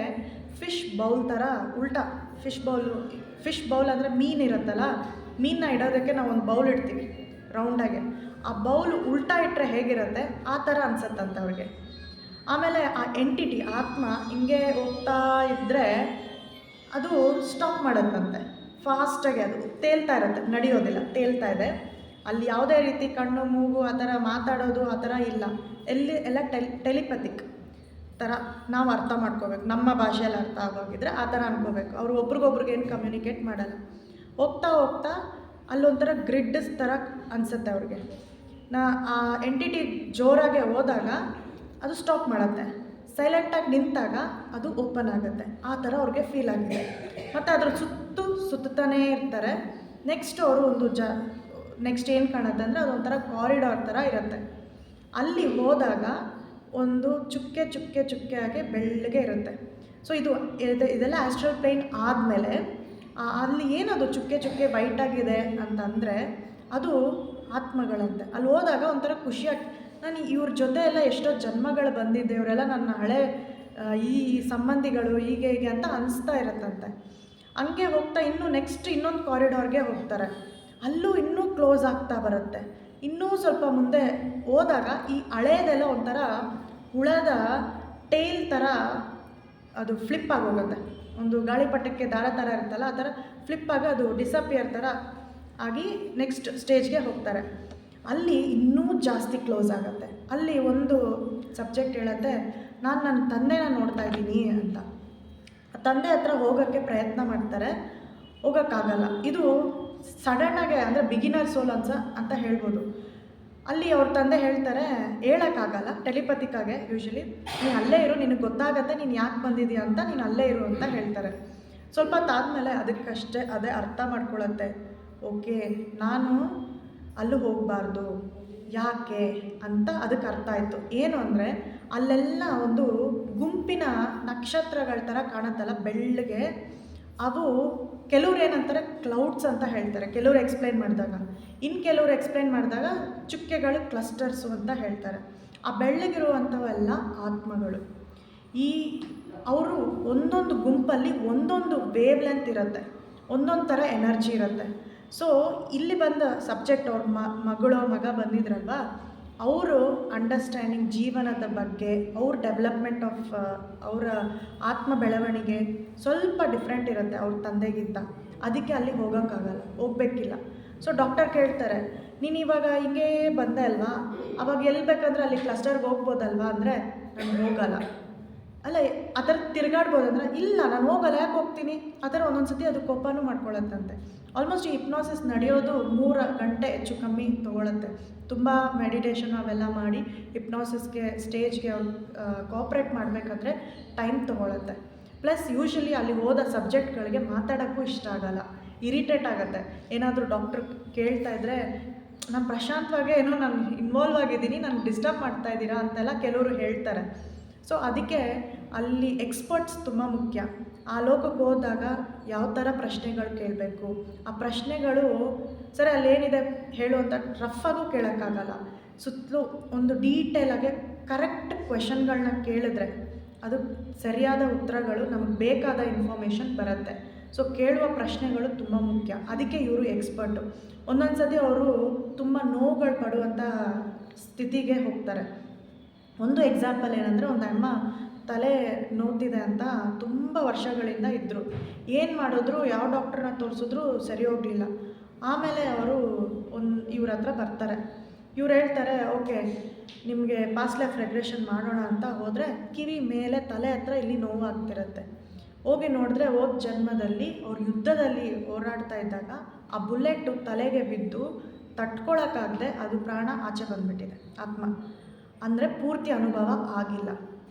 ಫಿಶ್ ಬೌಲ್ ಥರ ಉಲ್ಟಾ, ಫಿಶ್ ಬೌಲ್ ಅಂದರೆ ಮೀನು ಇರುತ್ತಲ್ಲ, ಮೀನನ್ನ ಇಡೋದಕ್ಕೆ ನಾವು ಒಂದು ಬೌಲ್ ಇಡ್ತೀವಿ ರೌಂಡಾಗೆ. ಆ ಬೌಲ್ ಉಲ್ಟಾ ಇಟ್ಟರೆ ಹೇಗಿರುತ್ತೆ ಆ ಥರ ಅನ್ಸತ್ತಂತೆ ಅವ್ರಿಗೆ. ಆಮೇಲೆ ಆ ಎಂಟಿಟಿ ಆತ್ಮ ಹಿಂಗೆ ಹೋಗ್ತಾ ಇದ್ದರೆ ಅದು ಸ್ಟಾಪ್ ಮಾಡೋದಂತೆ. ಫಾಸ್ಟಾಗಿ ಅದು ತೇಲ್ತಾ ಇರುತ್ತೆ, ನಡೆಯೋದಿಲ್ಲ, ತೇಲ್ತಾ ಇದೆ. ಅಲ್ಲಿ ಯಾವುದೇ ರೀತಿ ಕಣ್ಣು ಮೂಗು ಆ ಥರ ಮಾತಾಡೋದು ಆ ಥರ ಇಲ್ಲ. ಎಲ್ಲ ಟೆಲಿಪತಿಕ್ ಥರ ನಾವು ಅರ್ಥ ಮಾಡ್ಕೋಬೇಕು. ನಮ್ಮ ಭಾಷೆಯಲ್ಲಿ ಅರ್ಥ ಆಗೋಗಿದ್ರೆ ಆ ಥರ ಅನ್ಕೋಬೇಕು. ಅವರು ಒಬ್ರಿಗೊಬ್ರಿಗೆ ಏನು ಕಮ್ಯುನಿಕೇಟ್ ಮಾಡಲ್ಲ. ಹೋಗ್ತಾ ಹೋಗ್ತಾ ಅಲ್ಲೊಂಥರ ಗ್ರಿಡ್ ಥರ ಅನಿಸುತ್ತೆ ಅವ್ರಿಗೆ. ಆ ಎಂಟಿಟಿ ಜೋರಾಗೆ ಹೋದಾಗ ಅದು ಸ್ಟಾಪ್ ಮಾಡುತ್ತೆ, ಸೈಲೆಂಟಾಗಿ ನಿಂತಾಗ ಅದು ಓಪನ್ ಆಗುತ್ತೆ. ಆ ಥರ ಅವ್ರಿಗೆ ಫೀಲ್ ಆಗಿದೆ. ಮತ್ತು ಅದ್ರ ಸುತ್ತಾನೇ ಇರ್ತಾರೆ. ನೆಕ್ಸ್ಟ್ ಅವರು ನೆಕ್ಸ್ಟ್ ಏನು ಕಾಣುತ್ತೆ ಅಂದರೆ ಅದೊಂಥರ ಕಾರಿಡಾರ್ ಥರ ಇರುತ್ತೆ. ಅಲ್ಲಿ ಹೋದಾಗ ಒಂದು ಚುಕ್ಕೆ ಆಗಿ ಬೆಳ್ಳಗೆ ಇರುತ್ತೆ. ಸೊ ಇದೆಲ್ಲ ಆಸ್ಟ್ರಲ್ ಪ್ಲೇನ್ ಆದಮೇಲೆ ಅಲ್ಲಿ ಏನದು ಚುಕ್ಕೆ ವೈಟಾಗಿದೆ ಅಂತಂದರೆ ಅದು ಆತ್ಮಗಳಂತೆ. ಅಲ್ಲಿ ಹೋದಾಗ ಒಂಥರ ಖುಷಿಯಾಗಿ, ನಾನು ಇವ್ರ ಜೊತೆ ಎಲ್ಲ ಎಷ್ಟೋ ಜನ್ಮಗಳು ಬಂದಿದ್ದೆ, ಇವರೆಲ್ಲ ನನ್ನ ಹಳೆ ಈ ಸಂಬಂಧಿಗಳು ಹೀಗೆ ಅಂತ ಅನಿಸ್ತಾ ಇರುತ್ತಂತೆ. ಹಂಗೆ ಹೋಗ್ತಾ ಇನ್ನೊಂದು ಕಾರಿಡಾರ್ಗೆ ಹೋಗ್ತಾರೆ. ಅಲ್ಲೂ ಇನ್ನೂ ಕ್ಲೋಸ್ ಆಗ್ತಾ ಬರುತ್ತೆ. ಇನ್ನೂ ಸ್ವಲ್ಪ ಮುಂದೆ ಹೋದಾಗ ಈ ಹಳೇದೆಲ್ಲ ಒಂಥರ ಹುಳದ ಟೇಲ್ ಥರ ಅದು ಫ್ಲಿಪ್ ಆಗೋಗುತ್ತೆ. ಒಂದು ಗಾಳಿಪಟಕ್ಕೆ ದಾರ ಥರ ಇರುತ್ತಲ್ಲ, ಆ ಥರ ಫ್ಲಿಪ್ ಆಗಿ ಅದು ಡಿಸಪಿಯರ್ ಥರ ಆಗಿ ನೆಕ್ಸ್ಟ್ ಸ್ಟೇಜ್ಗೆ ಹೋಗ್ತಾರೆ. ಅಲ್ಲಿ ಇನ್ನೂ ಜಾಸ್ತಿ ಕ್ಲೋಸ್ ಆಗುತ್ತೆ. ಅಲ್ಲಿ ಒಂದು ಸಬ್ಜೆಕ್ಟ್ ಹೇಳುತ್ತೆ, ನಾನು ನನ್ನ ತಂದೆನ ನೋಡ್ತಾ ಇದ್ದೀನಿ ಅಂತ. ತಂದೆ ಹತ್ರ ಹೋಗೋಕ್ಕೆ ಪ್ರಯತ್ನ ಮಾಡ್ತಾರೆ, ಹೋಗೋಕ್ಕಾಗಲ್ಲ. ಇದು ಸಡನ್ನಾಗೆ ಅಂದರೆ ಬಿಗಿನರ್ ಸೋಲ್ ಅಂತ ಹೇಳ್ಬೋದು. ಅಲ್ಲಿ ಅವ್ರ ತಂದೆ ಹೇಳ್ತಾರೆ, ಹೇಳೋಕ್ಕಾಗಲ್ಲ, ಟೆಲಿಪತಿಕ್ಕಾಗೆ ಯೂಶ್ವಲಿ ನೀನು ಅಲ್ಲೇ ಇರು, ನಿನಗೆ ಗೊತ್ತಾಗತ್ತೆ ನೀನು ಯಾಕೆ ಬಂದಿದ್ದೀಯ ಅಂತ, ನೀನು ಅಲ್ಲೇ ಇರು ಅಂತ ಹೇಳ್ತಾರೆ. ಸ್ವಲ್ಪ ಹೊತ್ತಾದಮೇಲೆ ಅದಕ್ಕಷ್ಟೇ ಅದೇ ಅರ್ಥ ಮಾಡ್ಕೊಳ್ಳುತ್ತೆ. ಓಕೆ, ನಾನು ಅಲ್ಲೂ ಹೋಗಬಾರ್ದು, ಯಾಕೆ ಅಂತ ಅದಕ್ಕೆ ಅರ್ಥ ಆಯಿತು. ಏನು ಅಂದರೆ ಅಲ್ಲೆಲ್ಲ ಒಂದು ಗುಂಪಿನ ನಕ್ಷತ್ರಗಳ ಥರ ಕಾಣುತ್ತಲ್ಲ ಬೆಳ್ಳಗೆ, ಅವು ಕೆಲವ್ರು ಏನಂತಾರೆ ಕ್ಲೌಡ್ಸ್ ಅಂತ ಹೇಳ್ತಾರೆ ಕೆಲವ್ರು ಎಕ್ಸ್ಪ್ಲೈನ್ ಮಾಡಿದಾಗ. ಕೆಲವ್ರು ಎಕ್ಸ್ಪ್ಲೈನ್ ಮಾಡಿದಾಗ ಚುಕ್ಕೆಗಳು ಕ್ಲಸ್ಟರ್ಸು ಅಂತ ಹೇಳ್ತಾರೆ. ಆ ಬೆಳ್ಳಗಿರುವಂಥವೆಲ್ಲ ಆತ್ಮಗಳು. ಅವರು ಒಂದೊಂದು ಗುಂಪಲ್ಲಿ ಒಂದೊಂದು ವೇವ್ ಲೆಂತ್ ಇರುತ್ತೆ, ಒಂದೊಂದು ಥರ ಎನರ್ಜಿ ಇರುತ್ತೆ. ಸೊ ಇಲ್ಲಿ ಬಂದ ಸಬ್ಜೆಕ್ಟ್ ಅವ್ರ ಮಗ ಬಂದಿದ್ರಲ್ವ, ಅವರು ಅಂಡರ್ಸ್ಟ್ಯಾಂಡಿಂಗ್ ಜೀವನದ ಬಗ್ಗೆ, ಅವ್ರ ಡೆವಲಪ್ಮೆಂಟ್ ಆಫ್ ಅವರ ಆತ್ಮ ಬೆಳವಣಿಗೆ ಸ್ವಲ್ಪ ಡಿಫ್ರೆಂಟ್ ಇರುತ್ತೆ ಅವ್ರ ತಂದೆಗಿಂತ. ಅದಕ್ಕೆ ಅಲ್ಲಿ ಹೋಗಬೇಕಿಲ್ಲ. ಸೊ ಡಾಕ್ಟರ್ ಕೇಳ್ತಾರೆ, ನೀನು ಇವಾಗ ಹಿಂಗೇ ಬಂದೆ ಅಲ್ವಾ, ಅವಾಗ ಎಲ್ಲಿ ಬೇಕಂದ್ರೆ ಅಲ್ಲಿ ಕ್ಲಸ್ಟರ್ಗೆ ಹೋಗ್ಬೋದಲ್ವಾ ಅಂದರೆ, ನಾನು ಹೋಗಲ್ಲ. ಅಲ್ಲ ಆ ಥರ ತಿರುಗಾಡ್ಬೋದಂದ್ರೆ, ಇಲ್ಲ ನಾನು ಹೋಗಲ್ಲ, ಯಾಕೆ ಹೋಗ್ತೀನಿ ಆ ಥರ ಒಂದೊಂದು ಸತಿ ಅದು ಕೋಪನೂ ಮಾಡ್ಕೊಳ್ಳುತ್ತಂತೆ. ಆಲ್ಮೋಸ್ಟ್ ಈ ಹಿಪ್ನೋಸಿಸ್ ನಡೆಯೋದು 3 ಗಂಟೆ ಹೆಚ್ಚು ಕಮ್ಮಿ ತೊಗೊಳುತ್ತೆ. ತುಂಬ ಮೆಡಿಟೇಷನ್ ಅವೆಲ್ಲ ಮಾಡಿ ಹಿಪ್ನೋಸಿಸ್ಗೆ ಸ್ಟೇಜ್ಗೆ ಅವ್ರು ಕೋಆಪ್ರೇಟ್ ಮಾಡಬೇಕಾದ್ರೆ ಟೈಮ್ ತೊಗೊಳುತ್ತೆ. ಪ್ಲಸ್ ಯೂಶ್ವಲಿ ಅಲ್ಲಿ ಹೋದ ಸಬ್ಜೆಕ್ಟ್ಗಳಿಗೆ ಮಾತಾಡೋಕ್ಕೂ ಇಷ್ಟ ಆಗಲ್ಲ, ಇರಿಟೇಟ್ ಆಗುತ್ತೆ. ಏನಾದರೂ ಡಾಕ್ಟ್ರ್ ಕೇಳ್ತಾ ಇದ್ದರೆ, ನಾನು ಪ್ರಶಾಂತವಾಗೇ ಏನೋ ನಾನು ಇನ್ವಾಲ್ವ್ ಆಗಿದ್ದೀನಿ, ನಾನು ಡಿಸ್ಟರ್ಬ್ ಮಾಡ್ತಾಯಿದ್ದೀರಾ ಅಂತೆಲ್ಲ ಕೆಲವರು ಹೇಳ್ತಾರೆ. ಸೊ ಅದಕ್ಕೆ ಅಲ್ಲಿ ಎಕ್ಸ್ಪರ್ಟ್ಸ್ ತುಂಬ ಮುಖ್ಯ. ಆ ಲೋಕಕ್ಕೆ ಹೋದಾಗ ಯಾವ ಥರ ಪ್ರಶ್ನೆಗಳು ಕೇಳಬೇಕು, ಆ ಪ್ರಶ್ನೆಗಳು ಸರಿ ಅಲ್ಲೇನಿದೆ ಹೇಳು ಅಂತ ರಫಾಗೂ ಕೇಳೋಕ್ಕಾಗಲ್ಲ. ಸುತ್ತಲೂ ಒಂದು ಡೀಟೇಲಾಗಿ ಕರೆಕ್ಟ್ ಕ್ವೆಶನ್ಗಳನ್ನ ಕೇಳಿದ್ರೆ ಅದು ಸರಿಯಾದ ಉತ್ತರಗಳು, ನಮಗೆ ಬೇಕಾದ ಇನ್ಫಾರ್ಮೇಷನ್ ಬರುತ್ತೆ. ಸೊ ಕೇಳುವ ಪ್ರಶ್ನೆಗಳು ತುಂಬ ಮುಖ್ಯ. ಅದಕ್ಕೆ ಇವರು ಎಕ್ಸ್ಪರ್ಟು. ಒಂದೊಂದು ಸತಿ ಅವರು ತುಂಬ ನೋವುಗಳು ಪಡುವಂಥ ಸ್ಥಿತಿಗೆ ಹೋಗ್ತಾರೆ. ಒಂದು ಎಕ್ಸಾಂಪಲ್ ಏನಂದರೆ, ಒಂದು ಅಮ್ಮ ತಲೆ ನೋವ್ತಿದೆ ಅಂತ ತುಂಬ ವರ್ಷಗಳಿಂದ ಇದ್ದರು. ಏನು ಮಾಡಿದ್ರು, ಯಾವ ಡಾಕ್ಟ್ರನ್ನ ತೋರಿಸಿದ್ರು ಸರಿ ಹೋಗಲಿಲ್ಲ. ಆಮೇಲೆ ಅವರು ಇವ್ರ ಹತ್ರ ಬರ್ತಾರೆ. ಇವ್ರು ಹೇಳ್ತಾರೆ, ಓಕೆ ನಿಮಗೆ ಪಾಸ್ಟ್ ಲೈಫ್ ರೆಗ್ರೆಷನ್ ಮಾಡೋಣ ಅಂತ ಹೋದರೆ ಕಿವಿ ಮೇಲೆ ತಲೆ ಹತ್ರ ಇಲ್ಲಿ ನೋವು ಆಗ್ತಿರುತ್ತೆ. ಹೋಗಿ ನೋಡಿದ್ರೆ ಹೋದ ಜನ್ಮದಲ್ಲಿ ಅವ್ರು ಯುದ್ಧದಲ್ಲಿ ಹೋರಾಡ್ತಾ ಇದ್ದಾಗ ಆ ಬುಲೆಟು ತಲೆಗೆ ಬಿದ್ದು ತಟ್ಕೊಳಕ್ಕಾಗದೆ ಅದು ಪ್ರಾಣ ಆಚೆ ಬಂದುಬಿಟ್ಟಿದೆ, ಆತ್ಮ. ಅಂದರೆ ಪೂರ್ತಿ ಅನುಭವ ಆಗಿಲ್ಲ.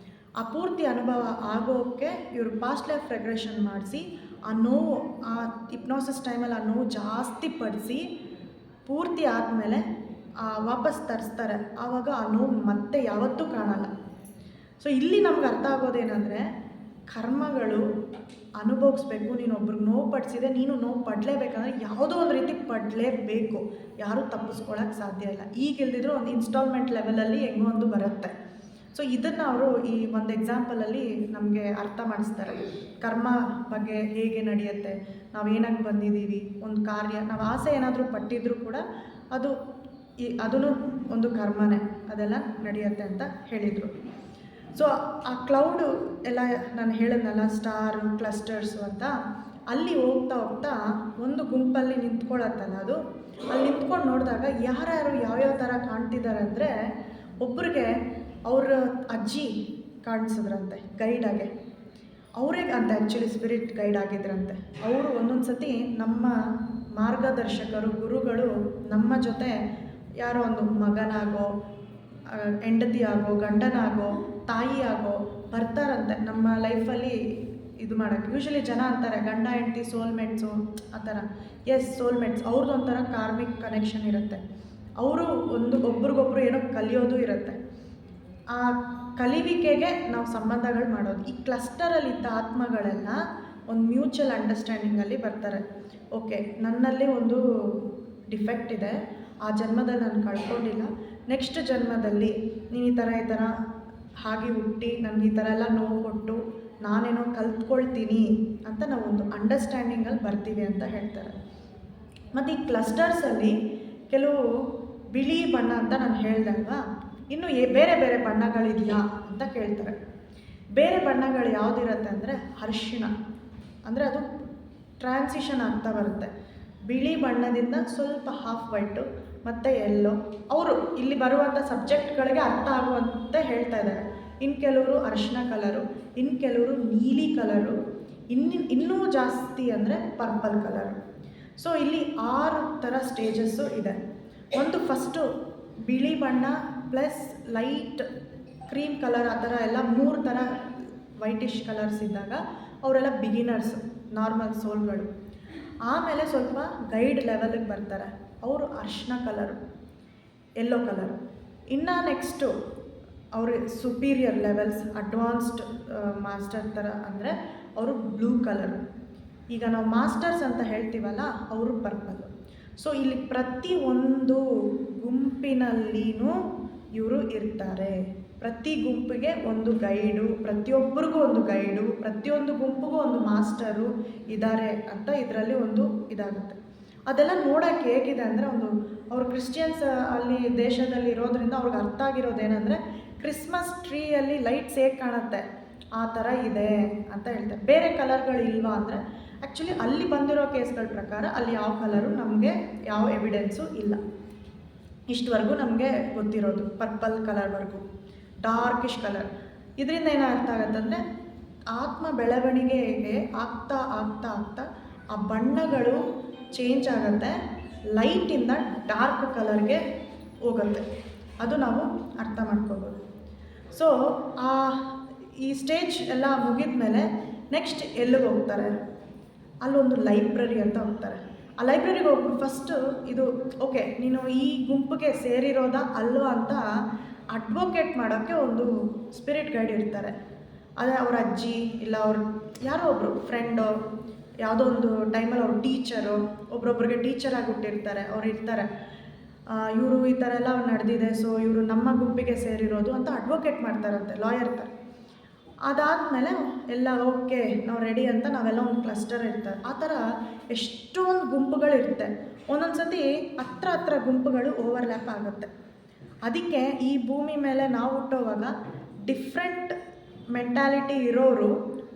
ಆ ಪೂರ್ತಿ ಅನುಭವ ಆಗೋಕ್ಕೆ ಇವರು ಪಾಸ್ಟ್ ಲೈಫ್ ರೆಗ್ರೆಷನ್ ಮಾಡಿಸಿ ಆ ನೋವು, ಆ ಹಿಪ್ನೋಸಿಸ್ ಟೈಮಲ್ಲಿ ಆ ನೋವು ಜಾಸ್ತಿ ಪಡಿಸಿ ಪೂರ್ತಿ ಆದಮೇಲೆ ವಾಪಸ್ ತರಿಸ್ತಾರೆ. ಆವಾಗ ಆ ನೋವು ಮತ್ತೆ ಯಾವತ್ತೂ ಕಾಣಲ್ಲ. ಸೊ ಇಲ್ಲಿ ನಮ್ಗೆ ಅರ್ಥ ಆಗೋದೇನೆಂದರೆ, ಕರ್ಮಗಳು ಅನುಭವಿಸ್ಬೇಕು. ನೀನು ಒಬ್ರಿಗೆ ನೋವು ಪಡಿಸಿದೆ, ನೀನು ನೋವು ಪಡಲೇಬೇಕಂದ್ರೆ ಯಾವುದೋ ಒಂದು ರೀತಿ ಪಡಲೇಬೇಕು, ಯಾರೂ ತಪ್ಪಿಸ್ಕೊಳ್ಳೋಕ್ಕೆ ಸಾಧ್ಯ ಇಲ್ಲ. ಈಗ ಇಲ್ದಿದ್ರು ಒಂದು ಇನ್ಸ್ಟಾಲ್ಮೆಂಟ್ ಲೆವೆಲಲ್ಲಿ ಹೆಂಗೋ ಒಂದು ಬರುತ್ತೆ. ಸೊ ಇದನ್ನು ಅವರು ಈ ಒಂದು ಎಕ್ಸಾಂಪಲಲ್ಲಿ ನಮಗೆ ಅರ್ಥ ಮಾಡಿಸ್ತಾರೆ. ಕರ್ಮ ಬಗ್ಗೆ ಹೇಗೆ ನಡೆಯುತ್ತೆ, ನಾವು ಏನಕ್ಕೆ ಬಂದಿದ್ದೀವಿ, ಒಂದು ಕಾರ್ಯ ನಾವು ಆಸೆ ಏನಾದರೂ ಪಟ್ಟಿದ್ರೂ ಕೂಡ ಅದೂ ಒಂದು ಕರ್ಮನೇ, ಅದೆಲ್ಲ ನಡೆಯುತ್ತೆ ಅಂತ ಹೇಳಿದರು. ಸೊ ಆ ಕ್ಲೌಡು ಎಲ್ಲ ನಾನು ಹೇಳಿದ್ನಲ್ಲ, ಸ್ಟಾರು ಕ್ಲಸ್ಟರ್ಸು ಅಂತ, ಅಲ್ಲಿ ಹೋಗ್ತಾ ಒಂದು ಗುಂಪಲ್ಲಿ ನಿಂತ್ಕೊಳ್ಳುತ್ತಲ್ಲ, ಅದು ಅಲ್ಲಿ ನಿಂತ್ಕೊಂಡು ನೋಡಿದಾಗ ಯಾರ್ಯಾರು ಯಾವ್ಯಾವ ಥರ ಕಾಣ್ತಿದ್ದಾರೆ ಅಂದರೆ, ಒಬ್ರಿಗೆ ಅವ್ರ ಅಜ್ಜಿ ಕಾಣಿಸಿದ್ರಂತೆ ಗೈಡಾಗೆ, ಅವ್ರಿಗೆ ಅಂತ ಆ್ಯಕ್ಚುಲಿ ಸ್ಪಿರಿಟ್ ಗೈಡ್ ಆಗಿದ್ರಂತೆ. ಅವರು ಒಂದೊಂದು ಸತಿ ನಮ್ಮ ಮಾರ್ಗದರ್ಶಕರು, ಗುರುಗಳು ನಮ್ಮ ಜೊತೆ ಯಾರೋ ಒಂದು ಮಗನಾಗೋ, ಹೆಂಡತಿಯಾಗೋ, ಗಂಡನಾಗೋ, ತಾಯಿಯಾಗೋ ಬರ್ತಾರಂತೆ ನಮ್ಮ ಲೈಫಲ್ಲಿ ಇದು ಮಾಡೋಕ್ಕೆ. ಯೂಶ್ವಲಿ ಜನ ಅಂತಾರೆ ಗಂಡ ಹೆಂಡತಿ ಸೋಲ್ಮೇಟ್ಸು ಆ ಥರ. S, soulmates. ಅವ್ರದ್ದು ಒಂಥರ ಕಾರ್ಮಿಕ್ ಕನೆಕ್ಷನ್ ಇರುತ್ತೆ. ಅವರು ಒಬ್ರಿಗೊಬ್ರು ಏನೋ ಕಲಿಯೋದು ಇರುತ್ತೆ. ಆ ಕಲಿವಿಕೆಗೆ ನಾವು ಸಂಬಂಧಗಳು ಮಾಡೋದು. ಈ ಕ್ಲಸ್ಟರಲ್ಲಿದ್ದ ಆತ್ಮಗಳೆಲ್ಲ ಒಂದು ಮ್ಯೂಚುವಲ್ ಅಂಡರ್ಸ್ಟ್ಯಾಂಡಿಂಗಲ್ಲಿ ಬರ್ತಾರೆ. ಓಕೆ, ನನ್ನಲ್ಲಿ ಒಂದು ಡಿಫೆಕ್ಟ್ ಇದೆ, ಆ ಜನ್ಮದಲ್ಲಿ ನಾನು ಕಳ್ಕೊಂಡಿಲ್ಲ, ನೆಕ್ಸ್ಟ್ ಜನ್ಮದಲ್ಲಿ ನೀನು ಈ ಥರ ಹಾಗೆ ಹುಟ್ಟಿ ನನಗೆ ಈ ಥರ ಎಲ್ಲ ನೋವು ಕೊಟ್ಟು ನಾನೇನೋ ಕಲ್ತ್ಕೊಳ್ತೀನಿ ಅಂತ ನಾವು ಒಂದು ಅಂಡರ್ಸ್ಟ್ಯಾಂಡಿಂಗಲ್ಲಿ ಬರ್ತೀವಿ ಅಂತ ಹೇಳ್ತಾರೆ. ಮತ್ತು ಈ ಕ್ಲಸ್ಟರ್ಸಲ್ಲಿ ಕೆಲವು ಬಿಳಿ ಬಣ್ಣ ಅಂತ ನಾನು ಹೇಳ್ದೆ ಅಲ್ವಾ, ಇನ್ನು ಬೇರೆ ಬೇರೆ ಬಣ್ಣಗಳಿದೆಯಾ ಅಂತ ಕೇಳ್ತಾರೆ. ಬೇರೆ ಬಣ್ಣಗಳು ಯಾವುದಿರುತ್ತೆ ಅಂದರೆ ಅರಿಶಿಣ, ಅಂದರೆ ಅದು ಟ್ರಾನ್ಸಿಷನ್ ಆಗ್ತಾ ಬರುತ್ತೆ. ಬಿಳಿ ಬಣ್ಣದಿಂದ ಸ್ವಲ್ಪ ಹಾಫ್ ವೈಟು ಮತ್ತು ಎಲ್ಲೋ. ಅವರು ಇಲ್ಲಿ ಬರುವಂಥ ಸಬ್ಜೆಕ್ಟ್ಗಳಿಗೆ ಅರ್ಥ ಆಗುವಂತೆ ಹೇಳ್ತಾ ಇದ್ದಾರೆ. ಇನ್ನು ಕೆಲವರು ಅರಿಶಿಣ ಕಲರು, ಇನ್ನು ಕೆಲವರು ನೀಲಿ ಕಲರು, ಇನ್ನೂ ಜಾಸ್ತಿ ಅಂದರೆ ಪರ್ಪಲ್ ಕಲರು. ಸೊ ಇಲ್ಲಿ 6 ಥರ ಸ್ಟೇಜಸ್ಸು ಇದೆ. ಒಂದು ಫಸ್ಟು ಬಿಳಿ ಬಣ್ಣ ಪ್ಲಸ್ ಲೈಟ್ ಕ್ರೀಮ್ ಕಲರ್, ಆ ಥರ ಎಲ್ಲ 3 ಥರ ವೈಟಿಶ್ ಕಲರ್ಸ್ ಇದ್ದಾಗ ಅವರೆಲ್ಲ ಬಿಗಿನರ್ಸು, ನಾರ್ಮಲ್ ಸೋಲ್ಗಳು. ಆಮೇಲೆ ಸ್ವಲ್ಪ ಗೈಡ್ ಲೆವೆಲಿಗೆ ಬರ್ತಾರೆ, ಅವರು ಅರಿಶಿಣ ಕಲರು, ಯೆಲ್ಲೋ ಕಲರು. ಇನ್ನು ನೆಕ್ಸ್ಟು ಅವರು ಸುಪೀರಿಯರ್ ಲೆವೆಲ್ಸ್, ಅಡ್ವಾನ್ಸ್ಡ್ ಮಾಸ್ಟರ್ ಥರ ಅಂದರೆ ಅವರು ಬ್ಲೂ ಕಲರು. ಈಗ ನಾವು ಮಾಸ್ಟರ್ಸ್ ಅಂತ ಹೇಳ್ತೀವಲ್ಲ, ಅವರು ಪರ್ಪಲ್ಲು. ಸೊ ಇಲ್ಲಿ ಪ್ರತಿಯೊಂದು ಗುಂಪಿನಲ್ಲಿನೂ ಇವರು ಇರ್ತಾರೆ. ಪ್ರತಿ ಗುಂಪಿಗೆ ಒಂದು ಗೈಡು, ಪ್ರತಿಯೊಬ್ಬರಿಗೂ ಒಂದು ಗೈಡು, ಪ್ರತಿಯೊಂದು ಗುಂಪಿಗೂ ಒಂದು ಮಾಸ್ಟರು ಇದ್ದಾರೆ ಅಂತ ಇದರಲ್ಲಿ ಒಂದು ಇದಾಗುತ್ತೆ. ಅದೆಲ್ಲ ನೋಡೋಕ್ಕೆ ಹೇಗಿದೆ ಅಂದರೆ, ಅವರು ಕ್ರಿಶ್ಚಿಯನ್ಸ್ ಅಲ್ಲಿ ದೇಶದಲ್ಲಿ ಇರೋದ್ರಿಂದ ಅವ್ರಿಗೆ ಅರ್ಥ ಆಗಿರೋದೇನೆಂದರೆ, ಕ್ರಿಸ್ಮಸ್ ಟ್ರೀಯಲ್ಲಿ ಲೈಟ್ಸ್ ಹೇಗೆ ಕಾಣುತ್ತೆ ಆ ಥರ ಇದೆ ಅಂತ ಹೇಳ್ತಾರೆ. ಬೇರೆ ಕಲರ್ಗಳು ಇಲ್ವಾ ಅಂದರೆ, ಆ್ಯಕ್ಚುಲಿ ಅಲ್ಲಿ ಬಂದಿರೋ ಕೇಸ್ಗಳ ಪ್ರಕಾರ ಅಲ್ಲಿ ಯಾವ ಕಲರು ನಮಗೆ ಯಾವ ಎವಿಡೆನ್ಸು ಇಲ್ಲ. ಇಷ್ಟವರೆಗೂ ನಮಗೆ ಗೊತ್ತಿರೋದು ಪರ್ಪಲ್ ಕಲರ್ವರೆಗೂ, ಡಾರ್ಕಿಶ್ ಕಲರ್. ಇದರಿಂದ ಏನು ಅರ್ಥ ಆಗುತ್ತಂದರೆ, ಆತ್ಮ ಬೆಳವಣಿಗೆಗೆ ಆಗ್ತಾ ಆಗ್ತಾ ಆಗ್ತಾ ಆ ಬಣ್ಣಗಳು ಚೇಂಜ್ ಆಗುತ್ತೆ, ಲೈಟಿಂದ ಡಾರ್ಕ್ ಕಲರ್ಗೆ ಹೋಗುತ್ತೆ. ಅದು ನಾವು ಅರ್ಥ ಮಾಡ್ಕೋಬೋದು. ಸೊ ಈ ಸ್ಟೇಜ್ ಎಲ್ಲ ಮುಗಿದ ಮೇಲೆ ನೆಕ್ಸ್ಟ್ ಎಲ್ಲಿಗೆ ಹೋಗ್ತಾರೆ, ಅಲ್ಲೊಂದು ಲೈಬ್ರರಿ ಅಂತ ಹೋಗ್ತಾರೆ. ಆ ಲೈಬ್ರರಿಗೆ ಹೋಗ್ಬಿಟ್ಟು ಫಸ್ಟು ಇದು ಓಕೆ ನೀನು ಈ ಗುಂಪಿಗೆ ಸೇರಿರೋದಾ ಅಲ್ವಾ ಅಂತ ಅಡ್ವೊಕೇಟ್ ಮಾಡೋಕ್ಕೆ ಒಂದು ಸ್ಪಿರಿಟ್ ಗೈಡ್ ಇರ್ತಾರೆ. ಅದೇ ಅವ್ರ ಅಜ್ಜಿ ಇಲ್ಲ ಅವ್ರ ಯಾರೋ ಒಬ್ಬರು ಫ್ರೆಂಡು, ಯಾವುದೋ ಒಂದು ಟೈಮಲ್ಲಿ ಅವ್ರ ಟೀಚರು, ಒಬ್ರೊಬ್ರಿಗೆ ಟೀಚರ್ ಆಗಿಬಿಟ್ಟಿರ್ತಾರೆ, ಅವ್ರು ಇರ್ತಾರೆ. ಇವರು ಈ ಥರ ಎಲ್ಲ ನಡೆದಿದೆ, ಸೊ ಇವರು ನಮ್ಮ ಗುಂಪಿಗೆ ಸೇರಿರೋದು ಅಂತ ಅಡ್ವೊಕೇಟ್ ಮಾಡ್ತಾರಂತೆ, ಲಾಯರ್ ಥರ. ಅದಾದಮೇಲೆ ಎಲ್ಲ ಓಕೆ ನಾವು ರೆಡಿ ಅಂತ ನಾವೆಲ್ಲ ಒಂದು ಕ್ಲಸ್ಟರ್ ಇರ್ತಾರೆ. ಆ ಥರ ಎಷ್ಟೊಂದು ಗುಂಪುಗಳಿರುತ್ತೆ. ಒಂದೊಂದು ಸತಿ ಹತ್ರ ಗುಂಪುಗಳು ಓವರ್ಲ್ಯಾಪ್ ಆಗುತ್ತೆ. ಅದಕ್ಕೆ ಈ ಭೂಮಿ ಮೇಲೆ ನಾವು ಹುಟ್ಟೋವಾಗ ಡಿಫ್ರೆಂಟ್ ಮೆಂಟಾಲಿಟಿ ಇರೋರು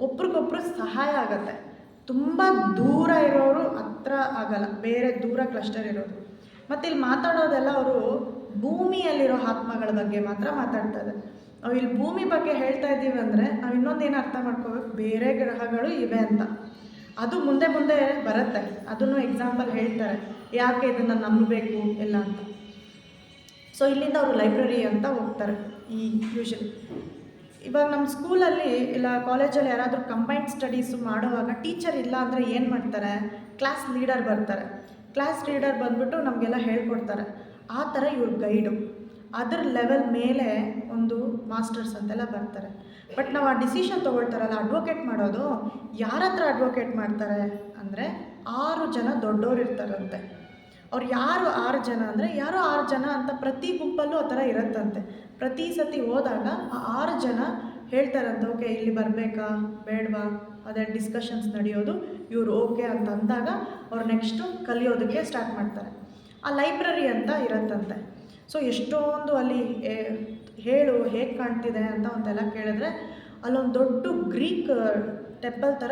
ಒಬ್ರಿಗೊಬ್ರು ಸಹಾಯ ಆಗುತ್ತೆ. ತುಂಬ ದೂರ ಇರೋರು ಹತ್ರ ಆಗಲ್ಲ, ಬೇರೆ ದೂರ ಕ್ಲಸ್ಟರ್ ಇರೋದು. ಮತ್ತು ಇಲ್ಲಿ ಮಾತಾಡೋದೆಲ್ಲ ಅವರು ಭೂಮಿಯಲ್ಲಿರೋ ಆತ್ಮಗಳ ಬಗ್ಗೆ ಮಾತ್ರ ಮಾತಾಡ್ತಾ ಇದ್ದಾರೆ. ನಾವು ಇಲ್ಲಿ ಭೂಮಿ ಬಗ್ಗೆ ಹೇಳ್ತಾ ಇದ್ದೀವಿ ಅಂದರೆ ನಾವು ಇನ್ನೊಂದೇನು ಅರ್ಥ ಮಾಡ್ಕೋಬೇಕು, ಬೇರೆ ಗ್ರಹಗಳು ಇವೆ ಅಂತ. ಅದು ಮುಂದೆ ಬರುತ್ತೆ. ಅದನ್ನು ಎಕ್ಸಾಂಪಲ್ ಹೇಳ್ತಾರೆ, ಯಾಕೆ ಇದನ್ನು ನಂಬಬೇಕು ಎಲ್ಲ ಅಂತ. ಸೊ ಇಲ್ಲಿಂದ ಅವರು ಲೈಬ್ರರಿ ಅಂತ ಹೋಗ್ತಾರೆ. ಈ ಯೂಶಲಿ ಇವಾಗ ನಮ್ಮ ಸ್ಕೂಲಲ್ಲಿ ಇಲ್ಲ ಕಾಲೇಜಲ್ಲಿ ಯಾರಾದರೂ ಕಂಬೈನ್ಡ್ ಸ್ಟಡೀಸು ಮಾಡುವಾಗ ಟೀಚರ್ ಇಲ್ಲ ಅಂದರೆ ಏನು ಮಾಡ್ತಾರೆ, ಕ್ಲಾಸ್ ಲೀಡರ್ ಬರ್ತಾರೆ. ಕ್ಲಾಸ್ ಲೀಡರ್ ಬಂದುಬಿಟ್ಟು ನಮಗೆಲ್ಲ ಹೇಳ್ಕೊಡ್ತಾರೆ. ಆ ಥರ ಇವ್ರ ಗೈಡು, ಅದರ ಲೆವೆಲ್ ಮೇಲೆ ಒಂದು ಮಾಸ್ಟರ್ಸ್ ಅಂತೆಲ್ಲ ಬರ್ತಾರೆ. ಬಟ್ ನಾವು ಆ ಡಿಸಿಷನ್ ತೊಗೊಳ್ತಾರಲ್ಲ, ಅಡ್ವೊಕೇಟ್ ಮಾಡೋದು ಯಾರ ಹತ್ರ ಅಡ್ವೊಕೇಟ್ ಮಾಡ್ತಾರೆ ಅಂದರೆ 6 ಜನ ದೊಡ್ಡೋರು ಇರ್ತಾರಂತೆ. ಅವ್ರು ಯಾರು 6 ಜನ ಅಂದರೆ, ಯಾರೋ 6 ಜನ ಅಂತ ಪ್ರತಿ ಗುಂಪಲ್ಲೂ ಆ ಥರ ಇರುತ್ತಂತೆ. ಪ್ರತಿ ಸತಿ ಹೋದಾಗ ಆ 6 ಜನ ಹೇಳ್ತಾರಂತೆ, ಓಕೆ ಇಲ್ಲಿ ಬರಬೇಕಾ ಬೇಡವಾ, ಅದೇ ಡಿಸ್ಕಷನ್ಸ್ ನಡೆಯೋದು. ಇವರು ಓಕೆ ಅಂತ ಅಂದಾಗ ಅವ್ರು ನೆಕ್ಸ್ಟು ಕಲಿಯೋದಕ್ಕೆ ಸ್ಟಾರ್ಟ್ ಮಾಡ್ತಾರೆ. ಆ ಲೈಬ್ರರಿ ಅಂತ ಇರುತ್ತಂತೆ. ಸೊ ಎಷ್ಟೊಂದು ಅಲ್ಲಿ ಹೇಗೆ ಕಾಣ್ತಿದೆ ಅಂತ ಒಂದೆಲ್ಲ ಕೇಳಿದ್ರೆ, ಅಲ್ಲೊಂದು ದೊಡ್ಡ ಗ್ರೀಕ್ ಟೆಂಪಲ್ ಥರ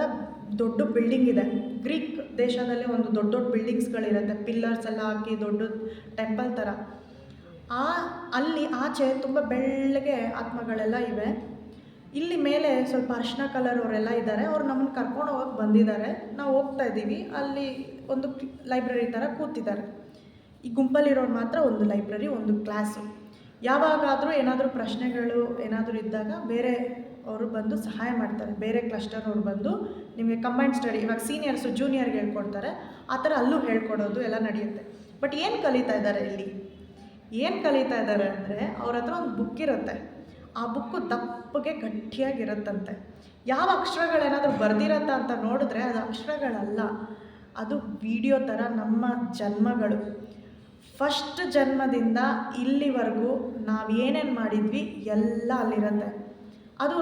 ದೊಡ್ಡ ಬಿಲ್ಡಿಂಗ್ ಇದೆ. ಗ್ರೀಕ್ ದೇಶದಲ್ಲಿ ಒಂದು ದೊಡ್ಡ ಬಿಲ್ಡಿಂಗ್ಸ್ಗಳಿರುತ್ತೆ, ಪಿಲ್ಲರ್ಸ್ ಎಲ್ಲ ಹಾಕಿ ದೊಡ್ಡ ಟೆಂಪಲ್ ಥರ. ಅಲ್ಲಿ ಆಚೆ ತುಂಬ ಬೆಳ್ಳಗೆ ಆತ್ಮಗಳೆಲ್ಲ ಇವೆ. ಇಲ್ಲಿ ಮೇಲೆ ಸ್ವಲ್ಪ ಅರಿಶಿನ ಕಲರ್ ಅವರೆಲ್ಲ ಇದ್ದಾರೆ. ಅವ್ರು ನಮ್ಮನ್ನು ಕರ್ಕೊಂಡು ಹೋಗಕ್ಕೆ ಬಂದಿದ್ದಾರೆ. ನಾವು ಹೋಗ್ತಾ ಇದ್ದೀವಿ. ಅಲ್ಲಿ ಒಂದು ಲೈಬ್ರರಿ ಥರ ಕೂತಿದ್ದಾರೆ. ಈ ಗುಂಪಲ್ಲಿರೋರು ಮಾತ್ರ ಒಂದು ಲೈಬ್ರರಿ, ಒಂದು ಕ್ಲಾಸು. ಯಾವಾಗಾದರೂ ಏನಾದರೂ ಪ್ರಶ್ನೆಗಳು ಏನಾದರೂ ಇದ್ದಾಗ ಬೇರೆ ಅವರು ಬಂದು ಸಹಾಯ ಮಾಡ್ತಾರೆ. ಬೇರೆ ಕ್ಲಸ್ಟರ್ ಅವ್ರು ಬಂದು ನಿಮಗೆ ಕಂಬೈನ್ಡ್ ಸ್ಟಡಿ, ಇವಾಗ ಸೀನಿಯರ್ಸು ಜೂನಿಯರ್ಗೆ ಹೇಳ್ಕೊಡ್ತಾರೆ, ಆ ಥರ ಅಲ್ಲೂ ಹೇಳ್ಕೊಡೋದು ಎಲ್ಲ ನಡೆಯುತ್ತೆ. ಬಟ್ ಏನು ಕಲಿತಾ ಇದ್ದಾರೆ ಇಲ್ಲಿ? ಏನು ಕಲಿತಾ ಇದ್ದಾರೆ ಅಂದರೆ ಅವ್ರ ಹತ್ರ ಒಂದು ಬುಕ್ ಇರುತ್ತೆ. ಆ ಬುಕ್ಕು ದಪ್ಪಗೆ ಗಟ್ಟಿಯಾಗಿರುತ್ತಂತೆ. ಯಾವ ಅಕ್ಷರಗಳೇನಾದರೂ ಬರ್ದಿರತ್ತ ಅಂತ ನೋಡಿದ್ರೆ ಅದು ಅಕ್ಷರಗಳಲ್ಲ, ಅದು ವಿಡಿಯೋ ಥರ ನಮ್ಮ ಜನ್ಮಗಳು. ಫಸ್ಟ್ ಜನ್ಮದಿಂದ ಇಲ್ಲಿವರೆಗೂ ನಾವು ಏನೇನು ಮಾಡಿದ್ವಿ ಎಲ್ಲ ಅಲ್ಲಿರುತ್ತೆ. ಅದು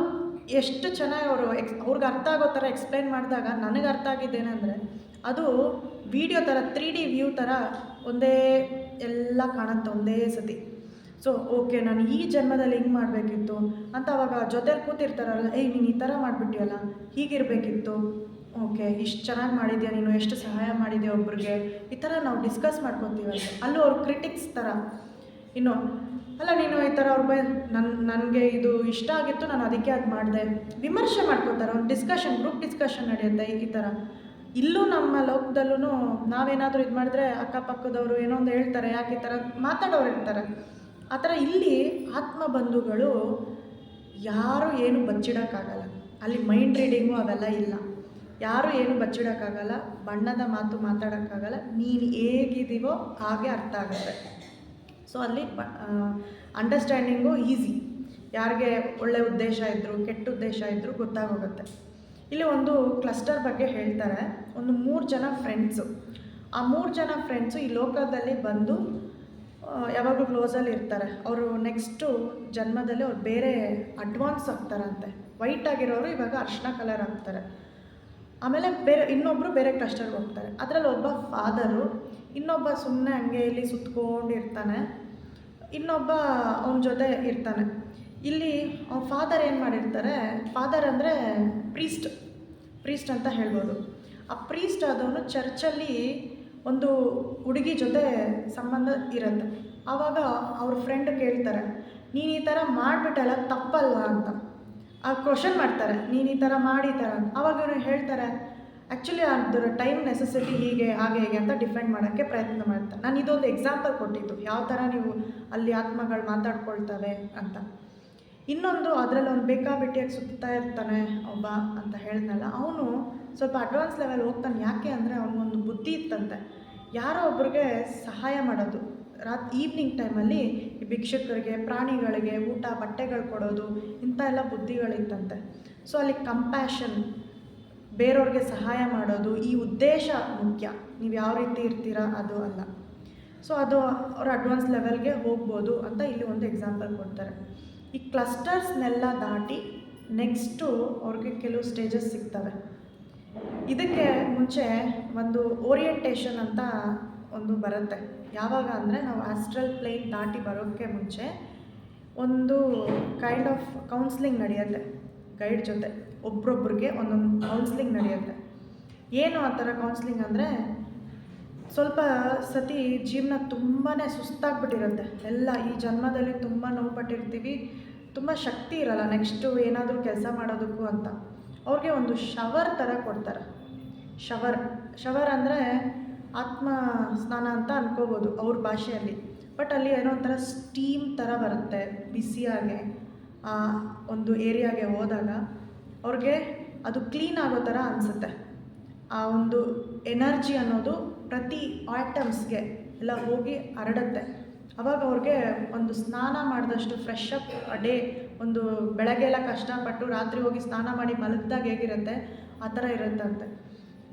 ಎಷ್ಟು ಚೆನ್ನಾಗಿ ಅವ್ರಿಗೆ ಅರ್ಥ ಆಗೋ ಥರ ಎಕ್ಸ್ಪ್ಲೈನ್ ಮಾಡಿದಾಗ ನನಗೆ ಅರ್ಥ ಆಗಿದ್ದೇನೆಂದರೆ, ಅದು ವಿಡಿಯೋ ಥರ 3D ವ್ಯೂ ಥರ ಒಂದೇ ಎಲ್ಲ ಕಾಣುತ್ತೆ ಒಂದೇ ಸತಿ. ಸೊ ಓಕೆ, ನಾನು ಈ ಜನ್ಮದಲ್ಲಿ ಹಿಂಗೆ ಮಾಡಬೇಕಿತ್ತು ಅಂತ ಅವಾಗ ಜೊತೆಲಿ ಕೂತಿರ್ತಾರಲ್ಲ, ನೀನು ಈ ಥರ ಮಾಡಿಬಿಟ್ಟಿಯಲ್ಲ, ಹೀಗಿರಬೇಕಿತ್ತು, ಓಕೆ ಇಷ್ಟು ಚೆನ್ನಾಗಿ ಮಾಡಿದ್ಯಾ ನೀನು, ಎಷ್ಟು ಸಹಾಯ ಮಾಡಿದ್ಯಾ ಒಬ್ರಿಗೆ, ಈ ಥರ ನಾವು ಡಿಸ್ಕಸ್ ಮಾಡ್ಕೊತೀವಲ್ಲ. ಅಲ್ಲೂ ಅವ್ರು ಕ್ರಿಟಿಕ್ಸ್ ಥರ, ಇನ್ನು ಅಲ್ಲ ನೀನು ಈ ಥರ ಅವ್ರ ನನಗೆ ಇದು ಇಷ್ಟ ಆಗಿತ್ತು, ನಾನು ಅದಕ್ಕೆ ಅದು ಮಾಡಿದೆ, ವಿಮರ್ಶೆ ಮಾಡ್ಕೋತಾರೆ. ಒಂದು ಡಿಸ್ಕಷನ್, ಗ್ರೂಪ್ ಡಿಸ್ಕಷನ್ ನಡೆಯುತ್ತೆ ಈ ಥರ. ಇಲ್ಲೂ ನಮ್ಮ ಲೋಕದಲ್ಲೂ ನಾವೇನಾದರೂ ಇದು ಮಾಡಿದ್ರೆ ಅಕ್ಕಪಕ್ಕದವರು ಏನೋ ಒಂದು ಹೇಳ್ತಾರೆ, ಯಾಕೆ ಈ ಥರ ಮಾತಾಡೋರು ಇರ್ತಾರೆ. ಆ ಥರ ಇಲ್ಲಿ ಆತ್ಮಬಂಧುಗಳು ಯಾರು ಏನು ಬಚ್ಚಿಡೋಕ್ಕಾಗಲ್ಲ. ಅಲ್ಲಿ ಮೈಂಡ್ ರೀಡಿಂಗು ಅವೆಲ್ಲ ಇಲ್ಲ. ಯಾರು ಏನು ಬಚ್ಚಿಡೋಕ್ಕಾಗಲ್ಲ, ಬಣ್ಣದ ಮಾತು ಮಾತಾಡೋಕ್ಕಾಗಲ್ಲ. ನೀನು ಹೇಗಿದ್ದೀವೋ ಹಾಗೆ ಅರ್ಥ ಆಗುತ್ತೆ. ಸೊ ಅಲ್ಲಿ ಅಂಡರ್ಸ್ಟ್ಯಾಂಡಿಂಗು ಈಸಿ. ಯಾರಿಗೆ ಒಳ್ಳೆ ಉದ್ದೇಶ ಇದ್ದರೂ ಕೆಟ್ಟ ಉದ್ದೇಶ ಇದ್ದರೂ ಗೊತ್ತಾಗೋಗುತ್ತೆ. ಇಲ್ಲಿ ಒಂದು ಕ್ಲಸ್ಟರ್ ಬಗ್ಗೆ ಹೇಳ್ತಾರೆ. ಒಂದು 3 ಜನ ಫ್ರೆಂಡ್ಸು. ಆ 3 ಜನ ಫ್ರೆಂಡ್ಸು ಈ ಲೋಕದಲ್ಲಿ ಬಂದು ಯಾವಾಗಲೂ ಕ್ಲೋಸಲ್ಲಿ ಇರ್ತಾರೆ. ಅವರು ನೆಕ್ಸ್ಟು ಜನ್ಮದಲ್ಲಿ ಅವ್ರು ಬೇರೆ ಅಡ್ವಾನ್ಸ್ ಆಗ್ತಾರಂತೆ. ವೈಟ್ ಆಗಿರೋರು ಇವಾಗ ಅರ್ಶಿನ ಕಲರ್ ಆಗ್ತಾರೆ. ಆಮೇಲೆ ಇನ್ನೊಬ್ಬರು ಬೇರೆ ಕ್ಲಸ್ಟರ್ಗೆ ಹೋಗ್ತಾರೆ. ಅದರಲ್ಲಿ ಒಬ್ಬ ಫಾದರು, ಇನ್ನೊಬ್ಬ ಸುಮ್ಮನೆ ಹಂಗೆ ಇಲ್ಲಿ ಸುತ್ಕೊಂಡಿರ್ತಾನೆ, ಇನ್ನೊಬ್ಬ ಅವನ ಜೊತೆ ಇರ್ತಾನೆ. ಇಲ್ಲಿ ಅವ್ನ ಫಾದರ್ ಏನು ಮಾಡಿರ್ತಾರೆ, ಫಾದರ್ ಅಂದರೆ ಪ್ರೀಸ್ಟ್ ಅಂತ ಹೇಳ್ಬೋದು. ಆ ಪ್ರೀಸ್ಟ್ ಆದವನು ಚರ್ಚಲ್ಲಿ ಒಂದು ಹುಡುಗಿ ಜೊತೆ ಸಂಬಂಧ ಇರುತ್ತೆ. ಆವಾಗ ಅವ್ರ ಫ್ರೆಂಡ್ ಕೇಳ್ತಾರೆ, ನೀನು ಈ ಥರ ಮಾಡಿಬಿಟ್ಟಲ್ಲ ತಪ್ಪಲ್ಲ ಅಂತ. ಆ ಕ್ವಶನ್ ಮಾಡ್ತಾರೆ, ನೀನು ಈ ಥರ ಮಾಡಿ ಈ ಥರ ಅಂತ. ಆವಾಗ ಇವರು ಹೇಳ್ತಾರೆ, ಆ್ಯಕ್ಚುಲಿ ಅದರ ಟೈಮ್ ನೆಸೆಸಿಟಿ ಹೀಗೆ ಹಾಗೆ ಹೇಗೆ ಅಂತ ಡಿಫೆಂಡ್ ಮಾಡೋಕ್ಕೆ ಪ್ರಯತ್ನ ಮಾಡ್ತಾರೆ. ನಾನು ಇದೊಂದು ಎಕ್ಸಾಂಪಲ್ ಕೊಟ್ಟಿದ್ದು, ಯಾವ ಥರ ನೀವು ಅಲ್ಲಿ ಆತ್ಮಗಳು ಮಾತಾಡ್ಕೊಳ್ತವೆ ಅಂತ. ಇನ್ನೊಂದು ಅದರಲ್ಲಿ ಅವ್ನು ಬೇಕಾಬಿಟ್ಟಿಯಾಗಿ ಸುತ್ತಾ ಇರ್ತಾನೆ ಒಬ್ಬ ಅಂತ ಹೇಳಿದ್ನಲ್ಲ, ಅವನು ಸ್ವಲ್ಪ ಅಡ್ವಾನ್ಸ್ ಲೆವೆಲ್ ಹೋಗ್ತಾನೆ. ಯಾಕೆ ಅಂದರೆ ಅವನಿಗೊಂದು ಬುದ್ಧಿ ಇತ್ತಂತೆ, ಯಾರೋ ಒಬ್ರಿಗೆ ಸಹಾಯ ಮಾಡೋದು. ಈವ್ನಿಂಗ್ ಟೈಮಲ್ಲಿ ಈ ಭಿಕ್ಷುಕರಿಗೆ, ಪ್ರಾಣಿಗಳಿಗೆ ಊಟ ಬಟ್ಟೆಗಳು ಕೊಡೋದು, ಇಂಥ ಎಲ್ಲ ಬುದ್ಧಿಗಳಿತ್ತಂತೆ. ಸೊ ಅಲ್ಲಿ ಕಂಪ್ಯಾಷನ್, ಬೇರೆಯವ್ರಿಗೆ ಸಹಾಯ ಮಾಡೋದು, ಈ ಉದ್ದೇಶ ಮುಖ್ಯ. ನೀವು ಯಾವ ರೀತಿ ಇರ್ತೀರಾ ಅದು ಅಲ್ಲ. ಸೊ ಅದು ಅವ್ರ ಅಡ್ವಾನ್ಸ್ ಲೆವೆಲ್ಗೆ ಹೋಗ್ಬೋದು ಅಂತ ಇಲ್ಲಿ ಒಂದು ಎಕ್ಸಾಂಪಲ್ ಕೊಡ್ತಾರೆ. ಈ ಕ್ಲಸ್ಟರ್ಸ್ನೆಲ್ಲ ದಾಟಿ ನೆಕ್ಸ್ಟು ಅವ್ರಿಗೆ ಕೆಲವು ಸ್ಟೇಜಸ್ ಸಿಗ್ತವೆ. ಇದಕ್ಕೆ ಮುಂಚೆ ಒಂದು ಓರಿಯೆಂಟೇಷನ್ ಅಂತ ಒಂದು ಬರುತ್ತೆ. ಯಾವಾಗ ಅಂದರೆ ನಾವು ಆಸ್ಟ್ರಲ್ ಪ್ಲೇನ್ ದಾಟಿ ಬರೋಕ್ಕೆ ಮುಂಚೆ ಒಂದು ಕೈಂಡ್ ಆಫ್ ಕೌನ್ಸ್ಲಿಂಗ್ ನಡೆಯುತ್ತೆ. ಗೈಡ್ ಜೊತೆ ಒಬ್ರೊಬ್ರಿಗೆ ಒಂದೊಂದು ಕೌನ್ಸ್ಲಿಂಗ್ ನಡೆಯುತ್ತೆ. ಏನು ಆ ಥರ ಕೌನ್ಸ್ಲಿಂಗ್ ಅಂದರೆ, ಸ್ವಲ್ಪ ಸತಿ ಜೀವನ ತುಂಬಾ ಸುಸ್ತಾಗ್ಬಿಟ್ಟಿರುತ್ತೆ. ಎಲ್ಲ ಈ ಜನ್ಮದಲ್ಲಿ ತುಂಬ ನೋವು ಪಟ್ಟಿರ್ತೀವಿ, ತುಂಬ ಶಕ್ತಿ ಇರಲ್ಲ ನೆಕ್ಸ್ಟು ಏನಾದರೂ ಕೆಲಸ ಮಾಡೋದಕ್ಕೂ ಅಂತ. ಅವ್ರಿಗೆ ಒಂದು ಶವರ್ ಥರ ಕೊಡ್ತಾರೆ. ಶವರ್ ಅಂದರೆ ಆತ್ಮ ಸ್ನಾನ ಅಂತ ಅನ್ಕೋಬೋದು ಅವ್ರ ಭಾಷೆಯಲ್ಲಿ. ಬಟ್ ಅಲ್ಲಿ ಏನೋ ಒಂಥರ ಸ್ಟೀಮ್ ಥರ ಬರುತ್ತೆ ಬಿಸಿಯಾಗೆ. ಒಂದು ಏರಿಯಾಗೆ ಹೋದಾಗ ಅವ್ರಿಗೆ ಅದು ಕ್ಲೀನ್ ಆಗೋ ಥರ ಅನಿಸುತ್ತೆ. ಆ ಒಂದು ಎನರ್ಜಿ ಅನ್ನೋದು ಪ್ರತಿ ಆಟಮ್ಸ್ಗೆ ಎಲ್ಲ ಹೋಗಿ ಹರಡುತ್ತೆ. ಅವಾಗ ಅವ್ರಿಗೆ ಒಂದು ಸ್ನಾನ ಮಾಡಿದಷ್ಟು ಫ್ರೆಶ್ ಅಪ್ ಡೇ, ಒಂದು ಬೆಳಗ್ಗೆಲ್ಲ ಕಷ್ಟಪಟ್ಟು ರಾತ್ರಿ ಹೋಗಿ ಸ್ನಾನ ಮಾಡಿ ಮಲಗಿದಾಗ ಹೇಗಿರುತ್ತೆ ಆ ಥರ ಇರುತ್ತಂತೆ.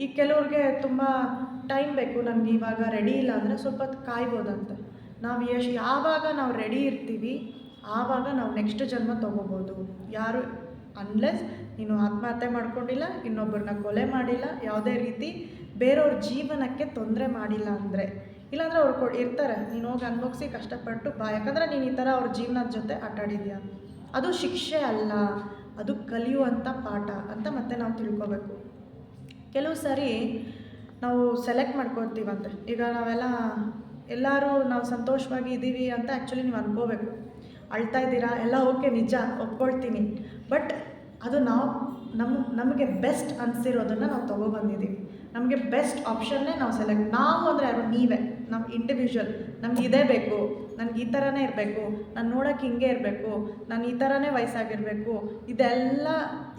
ಈ ಕೆಲವ್ರಿಗೆ ತುಂಬ ಟೈಮ್ ಬೇಕು, ನನಗೆ ಇವಾಗ ರೆಡಿ ಇಲ್ಲ ಅಂದರೆ ಸ್ವಲ್ಪ ಕಾಯ್ಬೋದಂತೆ. ನಾವು ಯಾವಾಗ ನಾವು ರೆಡಿ ಇರ್ತೀವಿ ಆವಾಗ ನಾವು ನೆಕ್ಸ್ಟ್ ಜನ್ಮ ತೊಗೋಬೋದು. ಯಾರು ಅನ್ಲೆಸ್ ನೀನು ಆತ್ಮಹತ್ಯೆ ಮಾಡ್ಕೊಂಡಿಲ್ಲ, ಇನ್ನೊಬ್ಬರನ್ನ ಕೊಲೆ ಮಾಡಿಲ್ಲ, ಯಾವುದೇ ರೀತಿ ಬೇರೆಯವ್ರ ಜೀವನಕ್ಕೆ ತೊಂದರೆ ಮಾಡಿಲ್ಲ ಅಂದರೆ, ಇಲ್ಲಾಂದರೆ ಅವ್ರು ಇರ್ತಾರೆ, ನೀನು ಹೋಗಿ ಅನ್ಭವಿಸಿ ಕಷ್ಟಪಟ್ಟು ಬಾ, ಯಾಕಂದರೆ ನೀನು ಈ ಥರ ಅವ್ರ ಜೀವನದ ಜೊತೆ ಆಟಾಡಿದ್ಯಾ. ಅದು ಶಿಕ್ಷೆ ಅಲ್ಲ, ಅದು ಕಲಿಯುವಂಥ ಪಾಠ ಅಂತ ಮತ್ತೆ ನಾವು ತಿಳ್ಕೊಬೇಕು. ಕೆಲವು ಸಾರಿ ನಾವು ಸೆಲೆಕ್ಟ್ ಮಾಡ್ಕೊಳ್ತೀವಂತೆ. ಈಗ ಎಲ್ಲರೂ ನಾವು ಸಂತೋಷವಾಗಿ ಇದ್ದೀವಿ ಅಂತ ಆ್ಯಕ್ಚುಲಿ ನೀವು ಅನ್ಕೋಬೇಕು. ಅಳ್ತಾ ಇದ್ದೀರಾ ಎಲ್ಲ ಓಕೆ, ನಿಜ ಒಪ್ಕೊಳ್ತೀನಿ. ಬಟ್ ಅದು ನಮಗೆ ಬೆಸ್ಟ್ ಅನಿಸಿರೋದನ್ನು ನಾವು ತೊಗೊಬಂದಿದ್ದೀವಿ. ನಮಗೆ ಬೆಸ್ಟ್ ಆಪ್ಷನ್ನೇ ನಾವು ಸೆಲೆಕ್ಟ್. ನಾವು ಅಂದರೆ ಯಾರು? ನಮ್ಮ ಇಂಡಿವಿಜುವಲ್ ನಮ್ಗೆ ಇದೇ ಬೇಕು, ನನಗೆ ಈ ಥರನೇ ಇರಬೇಕು, ನಾನು ನೋಡೋಕೆ ಹಿಂಗೆ ಇರಬೇಕು, ನಾನು ಈ ಥರನೇ ವಯಸ್ಸಾಗಿರಬೇಕು, ಇದೆಲ್ಲ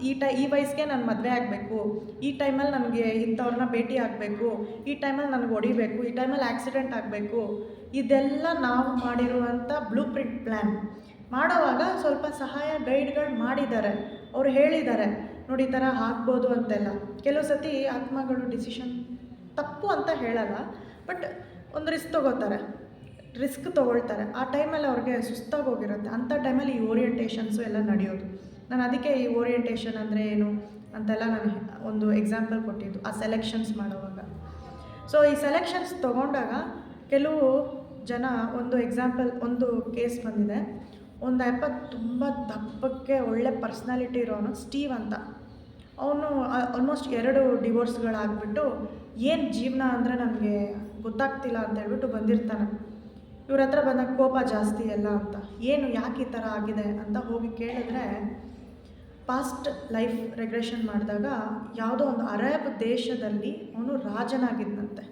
ಈ ವಯಸ್ಸಿಗೆ ನಾನು ಮದುವೆ ಆಗಬೇಕು, ಈ ಟೈಮಲ್ಲಿ ನನಗೆ ಇಂಥವ್ರನ್ನ ಭೇಟಿ ಆಗಬೇಕು, ಈ ಟೈಮಲ್ಲಿ ನನಗೆ ಹೊಡಿಬೇಕು, ಈ ಟೈಮಲ್ಲಿ ಆಕ್ಸಿಡೆಂಟ್ ಆಗಬೇಕು, ಇದೆಲ್ಲ ನಾವು ಮಾಡಿರುವಂಥ ಬ್ಲೂ ಪ್ರಿಂಟ್ ಪ್ಲ್ಯಾನ್. ಮಾಡೋವಾಗ ಸ್ವಲ್ಪ ಸಹಾಯ ಗೈಡ್ಗಳು ಮಾಡಿದ್ದಾರೆ, ಅವ್ರು ಹೇಳಿದ್ದಾರೆ ನೋಡಿ ಈ ಥರ ಆಗ್ಬೋದು ಅಂತೆಲ್ಲ. ಕೆಲವು ಸತಿ ಆತ್ಮಗಳು ಡಿಸಿಷನ್ ತಪ್ಪು ಅಂತ ಹೇಳಲ್ಲ, ಬಟ್ ಒಂದು ರಿಸ್ಕ್ ತೊಗೊಳ್ತಾರೆ. ಆ ಟೈಮಲ್ಲಿ ಅವ್ರಿಗೆ ಸುಸ್ತಾಗಿ ಹೋಗಿರುತ್ತೆ. ಅಂಥ ಟೈಮಲ್ಲಿ ಈ ಓರಿಯೆಂಟೇಷನ್ಸು ಎಲ್ಲ ನಡೆಯೋದು. ನಾನು ಅದಕ್ಕೆ ಈ ಓರಿಯೆಂಟೇಷನ್ ಅಂದರೆ ಏನು ಅಂತೆಲ್ಲ ನಾನು ಒಂದು ಎಕ್ಸಾಂಪಲ್ ಕೊಟ್ಟಿದ್ದು ಆ ಸೆಲೆಕ್ಷನ್ಸ್ ಮಾಡೋವಾಗ. ಸೊ ಈ ಸೆಲೆಕ್ಷನ್ಸ್ ತೊಗೊಂಡಾಗ ಕೆಲವು ಜನ ಒಂದು ಕೇಸ್ ಬಂದಿದೆ. ಒಂದು ಅಪ್ಪ ತುಂಬ ದಪ್ಪಕ್ಕೆ ಒಳ್ಳೆ ಪರ್ಸ್ನಾಲಿಟಿ ಇರೋನು ಸ್ಟೀವ್ ಅಂತ. ಅವನು ಆಲ್ಮೋಸ್ಟ್ 2 ಡಿವೋರ್ಸ್ಗಳಾಗ್ಬಿಟ್ಟು ಏನು ಜೀವನ ಅಂದರೆ ನನಗೆ ಗೊತ್ತಾಗ್ತಿಲ್ಲ ಅಂತ ಹೇಳ್ಬಿಟ್ಟು ಬಂದಿರ್ತಾನೆ. ಇವ್ರ ಹತ್ರ ಬಂದಾಗ ಕೋಪ ಜಾಸ್ತಿ ಎಲ್ಲ ಅಂತ, ಏನು ಯಾಕೆ ಈ ಥರ ಆಗಿದೆ ಅಂತ ಹೋಗಿ ಕೇಳಿದ್ರೆ, ಪಾಸ್ಟ್ ಲೈಫ್ ರೆಗ್ರೆಷನ್ ಮಾಡಿದಾಗ ಯಾವುದೋ ಒಂದು ಅರಬ್ ದೇಶದಲ್ಲಿ ಅವನು ರಾಜನಾಗಿದ್ದಂತೆ.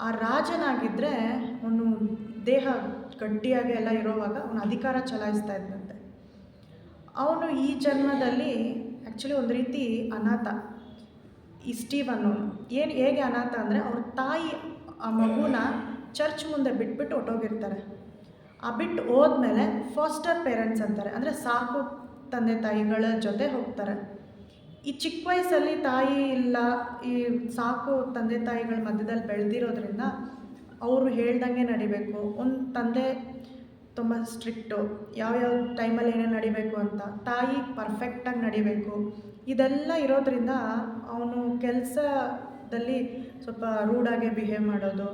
ಆ ರಾಜನಾಗಿದ್ದರೆ ಅವನು ದೇಹ ಗಟ್ಟಿಯಾಗಿ ಎಲ್ಲ ಇರೋವಾಗ ಅವನು ಅಧಿಕಾರ ಚಲಾಯಿಸ್ತಾ ಇದ್ದಂತೆ. ಅವನು ಈ ಜನ್ಮದಲ್ಲಿ ಆ್ಯಕ್ಚುಲಿ ಒಂದು ರೀತಿ ಅನಾಥ. ಈ ಸ್ಟೀವ್ ಅನ್ನೋನು ಹೇಗೆ ಅನಾಥ ಅಂದರೆ, ಅವ್ರ ತಾಯಿ ಆ ಮಗುನ ಚರ್ಚ್ ಮುಂದೆ ಬಿಟ್ಬಿಟ್ಟು ಹೊಟ್ಟೋಗಿರ್ತಾರೆ. ಆ ಬಿಟ್ಟು ಹೋದ್ಮೇಲೆ ಫಾಸ್ಟರ್ ಪೇರೆಂಟ್ಸ್ ಅಂತಾರೆ, ಅಂದರೆ ಸಾಕು ತಂದೆ ತಾಯಿಗಳ ಜೊತೆ ಹೋಗ್ತಾರೆ. ಈ ಚಿಕ್ಕ ವಯಸ್ಸಲ್ಲಿ ತಾಯಿ ಇಲ್ಲ, ಈ ಸಾಕು ತಂದೆ ತಾಯಿಗಳ ಮಧ್ಯದಲ್ಲಿ ಬೆಳೆದಿರೋದ್ರಿಂದ ಅವರು ಹೇಳ್ದಂಗೆ ನಡಿಬೇಕು. ಒಂದು ತಂದೆ ತುಂಬ ಸ್ಟ್ರಿಕ್ಟು, ಯಾವ್ಯಾವ ಟೈಮಲ್ಲಿ ಏನೇನು ನಡಿಬೇಕು ಅಂತ, ತಾಯಿ ಪರ್ಫೆಕ್ಟಾಗಿ ನಡಿಬೇಕು. ಇದೆಲ್ಲ ಇರೋದ್ರಿಂದ ಅವನು ಕೆಲಸದಲ್ಲಿ ಸ್ವಲ್ಪ ರೂಡಾಗೆ ಬಿಹೇವ್ ಮಾಡೋದು,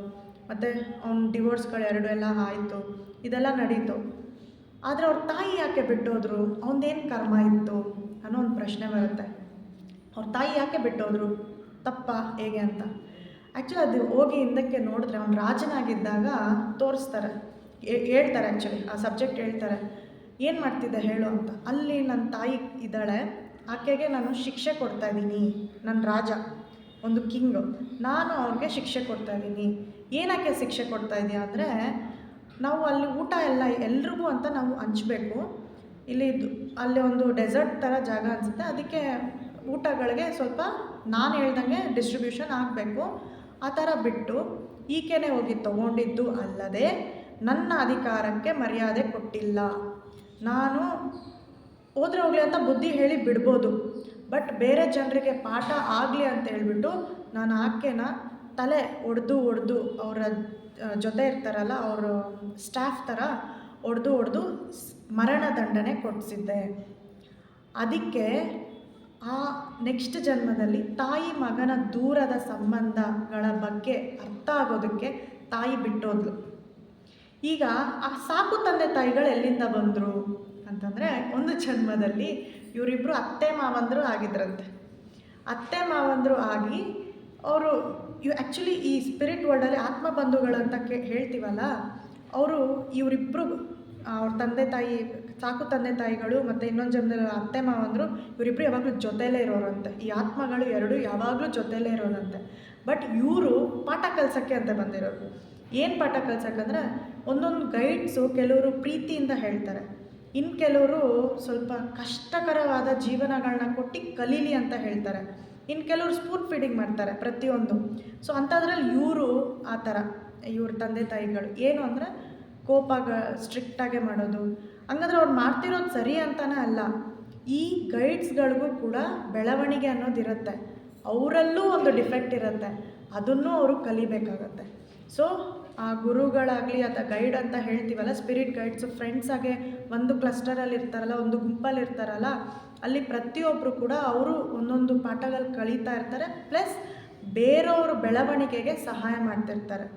ಮತ್ತು ಅವ್ನ ಡಿವೋರ್ಸ್ಗಳು 2 ಎಲ್ಲ ಆಯಿತು, ಇದೆಲ್ಲ ನಡೀತು. ಆದರೆ ಅವ್ರ ತಾಯಿ ಯಾಕೆ ಬಿಟ್ಟೋದ್ರು, ಅವನದೇನು ಕರ್ಮ ಇತ್ತು ಅನ್ನೋ ಒಂದು ಪ್ರಶ್ನೆ ಬರುತ್ತೆ. ಅವ್ರ ತಾಯಿ ಯಾಕೆ ಬಿಟ್ಟೋದ್ರು, ತಪ್ಪ ಹೇಗೆ ಅಂತ. ಆ್ಯಕ್ಚುಲಿ ಅದು ಹೋಗಿ ಹಿಂದಕ್ಕೆ ನೋಡಿದ್ರೆ ಅವ್ನು ರಾಜನಾಗಿದ್ದಾಗ ತೋರಿಸ್ತಾರೆ, ಹೇಳ್ತಾರೆ. ಆ್ಯಕ್ಚುಲಿ ಆ ಸಬ್ಜೆಕ್ಟ್ ಹೇಳ್ತಾರೆ, ಏನು ಮಾಡ್ತಿದ್ದೆ ಹೇಳು ಅಂತ. ಅಲ್ಲಿ ನನ್ನ ತಾಯಿ ಇದ್ದಾಳೆ, ಆಕೆಗೆ ನಾನು ಶಿಕ್ಷೆ ಕೊಡ್ತಾಯಿದ್ದೀನಿ, ನನ್ನ ರಾಜ ಒಂದು ಕಿಂಗು, ನಾನು ಅವ್ರಿಗೆ ಶಿಕ್ಷೆ ಕೊಡ್ತಾಯಿದ್ದೀನಿ. ಏನಕ್ಕೆ ಶಿಕ್ಷೆ ಕೊಡ್ತಾಯಿದ್ದೀಯ ಅಂದರೆ, ನಾವು ಅಲ್ಲಿ ಊಟ ಎಲ್ಲ ಎಲ್ರಿಗೂ ಅಂತ ನಾವು ಹಂಚಬೇಕು. ಅಲ್ಲಿ ಒಂದು ಡೆಸರ್ಟ್ ಥರ ಜಾಗ ಅನಿಸುತ್ತೆ, ಅದಕ್ಕೆ ಊಟಗಳಿಗೆ ಸ್ವಲ್ಪ ನಾನು ಹೇಳ್ದಂಗೆ ಡಿಸ್ಟ್ರಿಬ್ಯೂಷನ್ ಆಗಬೇಕು. ಆ ಥರ ಬಿಟ್ಟು ಈಕೆನೇ ಹೋಗಿ ತೊಗೊಂಡಿದ್ದು ಅಲ್ಲದೆ ನನ್ನ ಅಧಿಕಾರಕ್ಕೆ ಮರ್ಯಾದೆ ಕೊಟ್ಟಿಲ್ಲ. ನಾನು ಹೋದರೆ ಹೋಗಲಿ ಅಂತ ಬುದ್ಧಿ ಹೇಳಿ ಬಿಡ್ಬೋದು, ಬಟ್ ಬೇರೆ ಜನರಿಗೆ ಪಾಠ ಆಗಲಿ ಅಂತ ಹೇಳ್ಬಿಟ್ಟು ನಾನು ಆಕೆನ ತಲೆ ಒಡೆದು ಅವರ ಜೊತೆ ಇರ್ತಾರಲ್ಲ ಅವ್ರ ಸ್ಟಾಫ್ ಥರ ಹೊಡೆದು ಮರಣ ದಂಡನೆ ಕೊಡಿಸಿದ್ದೆ. ಅದಕ್ಕೆ ಆ ನೆಕ್ಸ್ಟ್ ಜನ್ಮದಲ್ಲಿ ತಾಯಿ ಮಗನ ದೂರದ ಸಂಬಂಧಗಳ ಬಗ್ಗೆ ಅರ್ಥ ಆಗೋದಕ್ಕೆ ತಾಯಿ ಬಿಟ್ಟೋದ್ಲು. ಈಗ ಆ ಸಾಕು ತಂದೆ ತಾಯಿಗಳು ಎಲ್ಲಿಂದ ಬಂದರು ಅಂತಂದರೆ, ಒಂದು ಜನ್ಮದಲ್ಲಿ ಇವರಿಬ್ಬರು ಅತ್ತೆ ಮಾವಂದರು ಆಗಿದ್ರಂತೆ. ಅತ್ತೆ ಮಾವಂದರು ಆಗಿ ಅವರು ಆ್ಯಕ್ಚುಲಿ ಈ ಸ್ಪಿರಿಟ್ ವರ್ಲ್ಡಲ್ಲಿ ಆತ್ಮ ಬಂಧುಗಳು ಅಂತ ಹೇಳ್ತೀವಲ್ಲ, ಅವರು ಇವರಿಬ್ಬರು ಅವ್ರ ತಂದೆ ತಾಯಿ ಸಾಕು ತಂದೆ ತಾಯಿಗಳು ಮತ್ತು ಇನ್ನೊಂದು ಜನ್ಮದಲ್ಲಿ ಅತ್ತೆ ಮಾವಂದರು ಇವರಿಬ್ಬರು ಯಾವಾಗಲೂ ಜೊತೆಯಲ್ಲೇ ಇರೋರಂತೆ. ಈ ಆತ್ಮಗಳು 2 ಯಾವಾಗಲೂ ಜೊತೆಯಲ್ಲೇ ಇರೋರಂತೆ. ಬಟ್ ಇವರು ಪಾಠ ಕಲಿಸೋಕ್ಕೆ ಅಂತ ಬಂದಿರೋರು. ಏನು ಪಾಠ ಕಲಿಸೋಕ್ಕಂದ್ರೆ, ಒಂದೊಂದು ಗೈಡ್ಸು ಕೆಲವರು ಪ್ರೀತಿಯಿಂದ ಹೇಳ್ತಾರೆ, ಇನ್ನು ಕೆಲವರು ಸ್ವಲ್ಪ ಕಷ್ಟಕರವಾದ ಜೀವನಗಳನ್ನ ಕೊಟ್ಟು ಕಲೀಲಿ ಅಂತ ಹೇಳ್ತಾರೆ, ಇನ್ನು ಕೆಲವರು ಸ್ಪೂನ್ ಫೀಡಿಂಗ್ ಮಾಡ್ತಾರೆ ಪ್ರತಿಯೊಂದು. ಸೊ ಅಂಥದ್ರಲ್ಲಿ ಇವರು ಆ ಥರ ಇವ್ರ ತಂದೆ ತಾಯಿಗಳು ಏನು ಅಂದರೆ ಸ್ಟ್ರಿಕ್ಟಾಗೆ ಮಾಡೋದು. ಹಂಗಂದ್ರೆ ಅವ್ರು ಮಾಡ್ತಿರೋದು ಸರಿ ಅಂತಲೇ ಅಲ್ಲ. ಈ ಗೈಡ್ಸ್ಗಳಿಗೂ ಕೂಡ ಬೆಳವಣಿಗೆ ಅನ್ನೋದಿರುತ್ತೆ, ಅವರಲ್ಲೂ ಒಂದು ಡಿಫೆಕ್ಟ್ ಇರುತ್ತೆ, ಅದನ್ನು ಅವರು ಕಲಿಬೇಕಾಗತ್ತೆ. ಸೊ ಆ ಗುರುಗಳಾಗಲಿ ಅಥವಾ ಗೈಡ್ ಅಂತ ಹೇಳ್ತೀವಲ್ಲ, ಸ್ಪಿರಿಟ್ ಗೈಡ್ಸು ಫ್ರೆಂಡ್ಸಾಗೆ ಒಂದು ಕ್ಲಸ್ಟರಲ್ಲಿ ಇರ್ತಾರಲ್ಲ, ಒಂದು ಗುಂಪಲ್ಲಿ ಇರ್ತಾರಲ್ಲ, ಅಲ್ಲಿ ಪ್ರತಿಯೊಬ್ಬರು ಕೂಡ ಅವರು ಒಂದೊಂದು ಪಾಠಗಳು ಕಳೀತಾ ಇರ್ತಾರೆ, ಪ್ಲಸ್ ಬೇರೆಯವ್ರ ಬೆಳವಣಿಗೆಗೆ ಸಹಾಯ ಮಾಡ್ತಿರ್ತಾರೆ.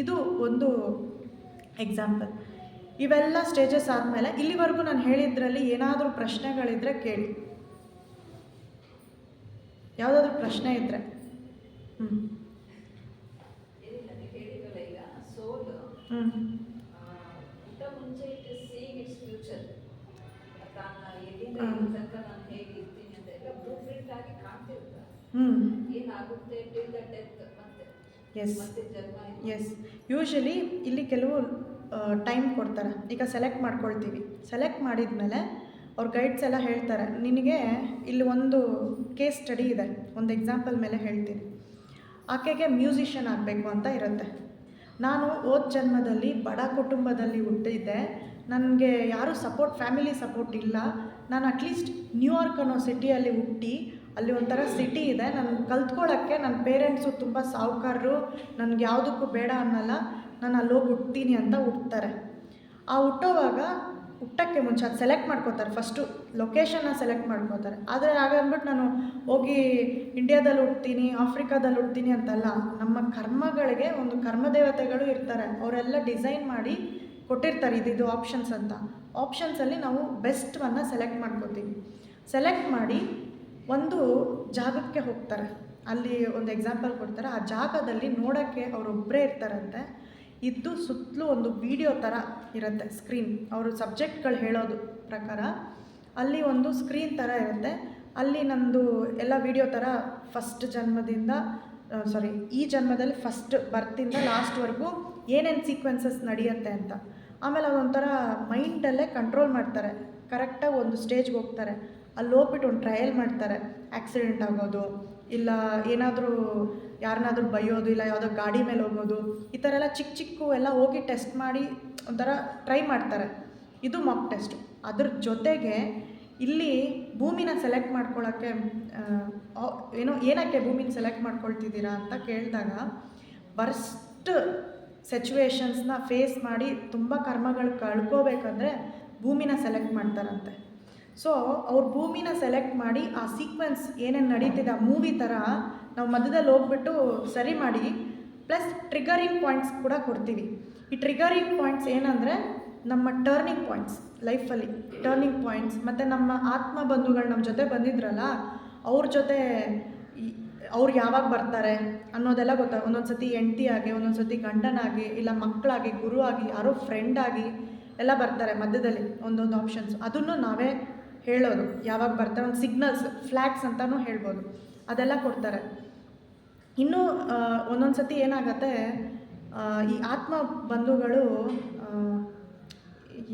ಇದು ಒಂದು ಎಕ್ಸಾಂಪಲ್. ಇವೆಲ್ಲ ಸ್ಟೇಜಸ್ ಆದಮೇಲೆ ಇಲ್ಲಿವರೆಗೂ ನಾನು ಹೇಳಿದ್ರಲ್ಲಿ ಏನಾದರೂ ಪ್ರಶ್ನೆಗಳಿದ್ದರೆ ಕೇಳಿ, ಯಾವುದಾದ್ರೂ ಪ್ರಶ್ನೆ ಇದ್ದರೆ. ಎಸ್ ಎಸ್ ಯೂಶಲಿ ಇಲ್ಲಿ ಕೆಲವು ಟೈಮ್ ಕೊಡ್ತಾರೆ. ಈಗ ಸೆಲೆಕ್ಟ್ ಮಾಡ್ಕೊಳ್ತೀವಿ, ಸೆಲೆಕ್ಟ್ ಮಾಡಿದ್ಮೇಲೆ ಅವ್ರ ಗೈಡ್ಸ್ ಎಲ್ಲ ಹೇಳ್ತಾರೆ, ನಿನಗೆ ಇಲ್ಲಿ ಒಂದು ಕೇಸ್ ಸ್ಟಡಿ ಇದೆ, ಒಂದು ಎಕ್ಸಾಂಪಲ್ ಮೇಲೆ ಹೇಳ್ತೀನಿ. ಆಕೆಗೆ ಮ್ಯೂಸಿಷಿಯನ್ ಆಗಬೇಕು ಅಂತ ಇರುತ್ತೆ. ನಾನು ಹೋದ ಜನ್ಮದಲ್ಲಿ ಬಡ ಕುಟುಂಬದಲ್ಲಿ ಹುಟ್ಟಿದ್ದೆ, ನನಗೆ ಯಾರೂ ಫ್ಯಾಮಿಲಿ ಸಪೋರ್ಟ್ ಇಲ್ಲ. ನಾನು ಅಟ್ಲೀಸ್ಟ್ ನ್ಯೂಯಾರ್ಕ್ ಅನ್ನೋ ಸಿಟಿಯಲ್ಲಿ ಹುಟ್ಟಿ, ಅಲ್ಲಿ ಒಂಥರ ಸಿಟಿ ಇದೆ, ನಾನು ಕಲ್ತ್ಕೊಳ್ಳೋಕ್ಕೆ ನನ್ನ ಪೇರೆಂಟ್ಸು ತುಂಬ ಸಾಹುಕಾರರು, ನನಗೆ ಯಾವುದಕ್ಕೂ ಬೇಡ ಅನ್ನಲ್ಲ, ನಾನು ಅಲ್ಲೋಗಿ ಹುಟ್ತೀನಿ ಅಂತ ಹುಟ್ತಾರೆ. ಆ ಹುಟ್ಟೋವಾಗ ಹುಟ್ಟೋಕ್ಕೆ ಮುಂಚೆ ಅದು ಸೆಲೆಕ್ಟ್ ಮಾಡ್ಕೋತಾರೆ, ಫಸ್ಟು ಲೊಕೇಶನ್ನ ಸೆಲೆಕ್ಟ್ ಮಾಡ್ಕೋತಾರೆ. ಆದರೆ ಹಾಗಂದ್ಬಿಟ್ಟು ನಾನು ಹೋಗಿ ಇಂಡಿಯಾದಲ್ಲಿ ಹುಟ್ತೀನಿ, ಆಫ್ರಿಕಾದಲ್ಲಿ ಹುಟ್ತೀನಿ ಅಂತಲ್ಲ. ನಮ್ಮ ಕರ್ಮಗಳಿಗೆ ಒಂದು ಕರ್ಮದೇವತೆಗಳು ಇರ್ತಾರೆ, ಅವರೆಲ್ಲ ಡಿಸೈನ್ ಮಾಡಿ ಕೊಟ್ಟಿರ್ತಾರೆ, ಇದು ಆಪ್ಷನ್ಸ್ ಅಂತ. ಆಪ್ಷನ್ಸಲ್ಲಿ ನಾವು ಬೆಸ್ಟನ್ನು ಸೆಲೆಕ್ಟ್ ಮಾಡ್ಕೋತೀವಿ. ಸೆಲೆಕ್ಟ್ ಮಾಡಿ ಒಂದು ಜಾಗಕ್ಕೆ ಹೋಗ್ತಾರೆ, ಅಲ್ಲಿ ಒಂದು ಎಕ್ಸಾಂಪಲ್ ಕೊಡ್ತಾರೆ. ಆ ಜಾಗದಲ್ಲಿ ನೋಡೋಕ್ಕೆ ಅವರೊಬ್ಬರೇ ಇರ್ತಾರಂತೆ. ಇದ್ದು ಸುತ್ತಲೂ ಒಂದು ವಿಡಿಯೋ ಥರ ಇರುತ್ತೆ ಸ್ಕ್ರೀನ್, ಅವರು ಸಬ್ಜೆಕ್ಟ್ಗಳು ಹೇಳೋದು ಪ್ರಕಾರ ಅಲ್ಲಿ ಒಂದು ಸ್ಕ್ರೀನ್ ಥರ ಇರುತ್ತೆ. ಅಲ್ಲಿ ನಂದು ಎಲ್ಲ ವಿಡಿಯೋ ಥರ ಫಸ್ಟ್ ಜನ್ಮದಿಂದ ಈ ಜನ್ಮದಲ್ಲಿ ಫಸ್ಟ್ ಬರ್ತಿಂದ ಲಾಸ್ಟ್ವರೆಗೂ ಏನೇನು ಸೀಕ್ವೆನ್ಸಸ್ ನಡೆಯುತ್ತೆ ಅಂತ. ಆಮೇಲೆ ಅದೊಂಥರ ಮೈಂಡಲ್ಲೇ ಕಂಟ್ರೋಲ್ ಮಾಡ್ತಾರೆ. ಕರೆಕ್ಟಾಗಿ ಒಂದು ಸ್ಟೇಜ್ಗೆ ಹೋಗ್ತಾರೆ, ಅಲ್ಲಿ ಹೋಗ್ಬಿಟ್ಟು ಒಂದು ಟ್ರಯಲ್ ಮಾಡ್ತಾರೆ. ಆಕ್ಸಿಡೆಂಟ್ ಆಗೋದು, ಇಲ್ಲ ಏನಾದರೂ ಯಾರನ್ನಾದ್ರೂ ಬೈಯೋದು, ಇಲ್ಲ ಯಾವುದೋ ಗಾಡಿ ಮೇಲೆ ಹೋಗೋದು, ಈ ಥರ ಎಲ್ಲ ಚಿಕ್ಕ ಚಿಕ್ಕ ಎಲ್ಲ ಹೋಗಿ ಟೆಸ್ಟ್ ಮಾಡಿ ಒಂಥರ ಟ್ರೈ ಮಾಡ್ತಾರೆ. ಇದು ಮಾಕ್ ಟೆಸ್ಟು. ಅದ್ರ ಜೊತೆಗೆ ಇಲ್ಲಿ ಭೂಮಿನ ಸೆಲೆಕ್ಟ್ ಮಾಡ್ಕೊಳ್ಳೋಕ್ಕೆ ಏನಕ್ಕೆ ಭೂಮಿನ ಸೆಲೆಕ್ಟ್ ಮಾಡ್ಕೊಳ್ತಿದ್ದೀರಾ ಅಂತ ಕೇಳಿದಾಗ, ವರ್ಸ್ಟ್ ಸಿಚುವೇಶನ್ಸ್ನ ಫೇಸ್ ಮಾಡಿ ತುಂಬ ಕರ್ಮಗಳು ಕಳ್ಕೋಬೇಕಂದ್ರೆ ಭೂಮಿನ ಸೆಲೆಕ್ಟ್ ಮಾಡ್ತಾರಂತೆ. ಸೊ ಅವ್ರು ಭೂಮಿನ ಸೆಲೆಕ್ಟ್ ಮಾಡಿ ಆ ಸೀಕ್ವೆನ್ಸ್ ಏನೇನು ನಡೀತಿದೆ ಆ ಮೂವಿ ಥರ ನಾವು ಮಧ್ಯದಲ್ಲಿ ಹೋಗ್ಬಿಟ್ಟು ಸರಿ ಮಾಡಿ, ಪ್ಲಸ್ ಟ್ರಿಗರಿಂಗ್ ಪಾಯಿಂಟ್ಸ್ ಕೂಡ ಕೊಡ್ತೀವಿ. ಈ ಟ್ರಿಗರಿಂಗ್ ಪಾಯಿಂಟ್ಸ್ ಏನಂದರೆ ನಮ್ಮ ಟರ್ನಿಂಗ್ ಪಾಯಿಂಟ್ಸ್, ಲೈಫಲ್ಲಿ ಟರ್ನಿಂಗ್ ಪಾಯಿಂಟ್ಸ್. ಮತ್ತು ನಮ್ಮ ಆತ್ಮ ಬಂಧುಗಳು ನಮ್ಮ ಜೊತೆ ಬಂದಿದ್ರಲ್ಲ, ಅವ್ರ ಜೊತೆ ಅವ್ರು ಯಾವಾಗ ಬರ್ತಾರೆ ಅನ್ನೋದೆಲ್ಲ ಗೊತ್ತಾಗ. ಒಂದೊಂದು ಸತಿ ಹೆಂಡ್ತಿಯಾಗಿ, ಒಂದೊಂದು ಸತಿ ಗಂಡನಾಗಿ, ಇಲ್ಲ ಮಕ್ಕಳಾಗಿ, ಗುರುವಾಗಿ, ಯಾರೋ ಫ್ರೆಂಡಾಗಿ ಎಲ್ಲ ಬರ್ತಾರೆ ಮಧ್ಯದಲ್ಲಿ ಒಂದೊಂದು ಆಪ್ಷನ್ಸ್. ಅದನ್ನು ನಾವೇ ಹೇಳೋದು ಯಾವಾಗ ಬರ್ತಾರೆ, ಒಂದು ಸಿಗ್ನಲ್ಸ್, ಫ್ಲ್ಯಾಗ್ಸ್ ಅಂತಲೂ ಹೇಳ್ಬೋದು, ಅದೆಲ್ಲ ಕೊಡ್ತಾರೆ. ಇನ್ನೂ ಒಂದೊಂದು ಸತಿ ಏನಾಗುತ್ತೆ, ಈ ಆತ್ಮ ಬಂಧುಗಳು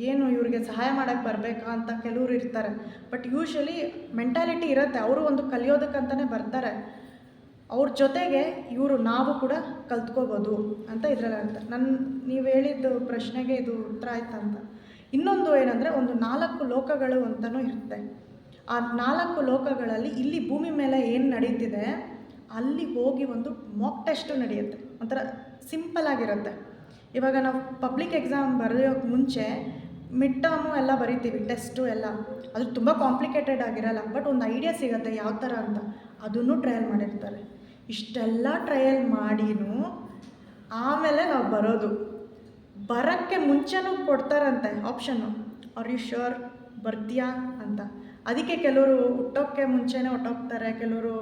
ಏನು ಇವ್ರಿಗೆ ಸಹಾಯ ಮಾಡೋಕ್ಕೆ ಬರಬೇಕಾ ಅಂತ ಕೆಲವರು ಇರ್ತಾರೆ. ಬಟ್ ಯೂಶ್ವಲಿ ಮೆಂಟಾಲಿಟಿ ಇರುತ್ತೆ, ಅವರು ಒಂದು ಕಲಿಯೋದಕ್ಕಂತಲೇ ಬರ್ತಾರೆ. ಅವ್ರ ಜೊತೆಗೆ ನಾವು ಕೂಡ ಕಲ್ತ್ಕೋಬೋದು ಅಂತ ಇದರಲ್ಲಿ ಹೇಳ್ತಾರೆ. ನೀವು ಹೇಳಿದ್ದು ಪ್ರಶ್ನೆಗೆ ಇದು ಉತ್ತರ ಆಯ್ತಂತ. ಇನ್ನೊಂದು ಏನಂದರೆ, ಒಂದು 4 ಲೋಕಗಳು ಅಂತಲೂ ಇರುತ್ತೆ. ಆ 4 ಲೋಕಗಳಲ್ಲಿ ಇಲ್ಲಿ ಭೂಮಿ ಮೇಲೆ ಏನು ನಡೀತಿದೆ ಅಲ್ಲಿ ಹೋಗಿ ಒಂದು ಮಾಕ್ ಟೆಸ್ಟು ನಡೆಯುತ್ತೆ. ಒಂಥರ ಸಿಂಪಲ್ ಆಗಿರುತ್ತೆ. ಇವಾಗ ನಾವು ಪಬ್ಲಿಕ್ ಎಕ್ಸಾಮ್ ಬರೆಯೋಕ್ಕೆ ಮುಂಚೆ ಮಿಡ್ ಟರ್ಮು ಎಲ್ಲ ಬರಿತೀವಿ, ಟೆಸ್ಟು ಎಲ್ಲ. ಅದು ತುಂಬ ಕಾಂಪ್ಲಿಕೇಟೆಡ್ ಆಗಿರಲ್ಲ, ಬಟ್ ಒಂದು ಐಡಿಯಾ ಸಿಗುತ್ತೆ ಯಾವ ಥರ ಅಂತ. ಅದನ್ನು ಟ್ರಯಲ್ ಮಾಡಿರ್ತಾರೆ. ಇಷ್ಟೆಲ್ಲ ಟ್ರಯಲ್ ಮಾಡಿನೂ ಆಮೇಲೆ ನಾವು ಬರೋಕ್ಕೆ ಮುಂಚೆನೂ ಕೊಡ್ತಾರಂತೆ ಆಪ್ಷನ್ನು, ಆರ್ ಯು ಶ್ಯೂರ್ ಬರ್ತೀಯಾ ಅಂತ. ಅದಕ್ಕೆ ಕೆಲವರು ಹುಟ್ಟೋಕ್ಕೆ ಮುಂಚೆನೇ ಹೊಟ್ಟೋಗ್ತಾರೆ, ಕೆಲವರು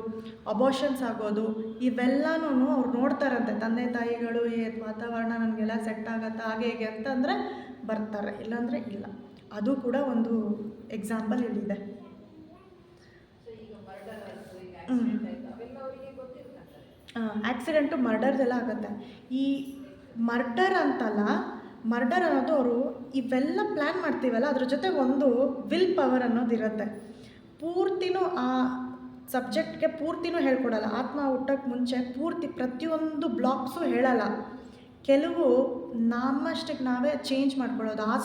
ಅಬೋಷನ್ಸ್ ಆಗೋದು, ಇವೆಲ್ಲನೂ ಅವ್ರು ನೋಡ್ತಾರಂತೆ. ತಂದೆ ತಾಯಿಗಳು ವಾತಾವರಣ ನನಗೆಲ್ಲ ಸೆಟ್ ಆಗುತ್ತಾ ಹಾಗೆ ಹೇಗೆ ಅಂತಂದರೆ ಬರ್ತಾರೆ, ಇಲ್ಲಾಂದರೆ ಇಲ್ಲ. ಅದು ಕೂಡ ಒಂದು ಎಕ್ಸಾಂಪಲ್ ಇಲ್ಲಿದೆ. ಆಕ್ಸಿಡೆಂಟು, ಮರ್ಡರ್ದೆಲ್ಲ ಆಗುತ್ತೆ. ಈ ಮರ್ಡರ್ ಅಂತಲ್ಲ, ಮರ್ಡರ್ ಅನ್ನೋದು ಅವರು ಇವೆಲ್ಲ ಪ್ಲ್ಯಾನ್ ಮಾಡ್ತೀವಲ್ಲ, ಅದ್ರ ಜೊತೆಗೆ ಒಂದು ವಿಲ್ ಪವರ್ ಅನ್ನೋದಿರುತ್ತೆ. ಪೂರ್ತಿನೂ ಆ ಸಬ್ಜೆಕ್ಟ್ಗೆ ಪೂರ್ತಿನೂ ಹೇಳ್ಕೊಡಲ್ಲ. ಆತ್ಮ ಹುಟ್ಟೋಕ್ಕೆ ಮುಂಚೆ ಪೂರ್ತಿ ಪ್ರತಿಯೊಂದು ಬ್ಲಾಕ್ಸು ಹೇಳಲ್ಲ. ಕೆಲವು ನಮ್ಮಷ್ಟಕ್ಕೆ ನಾವೇ ಚೇಂಜ್ ಮಾಡ್ಕೊಳ್ಳೋದು ಆ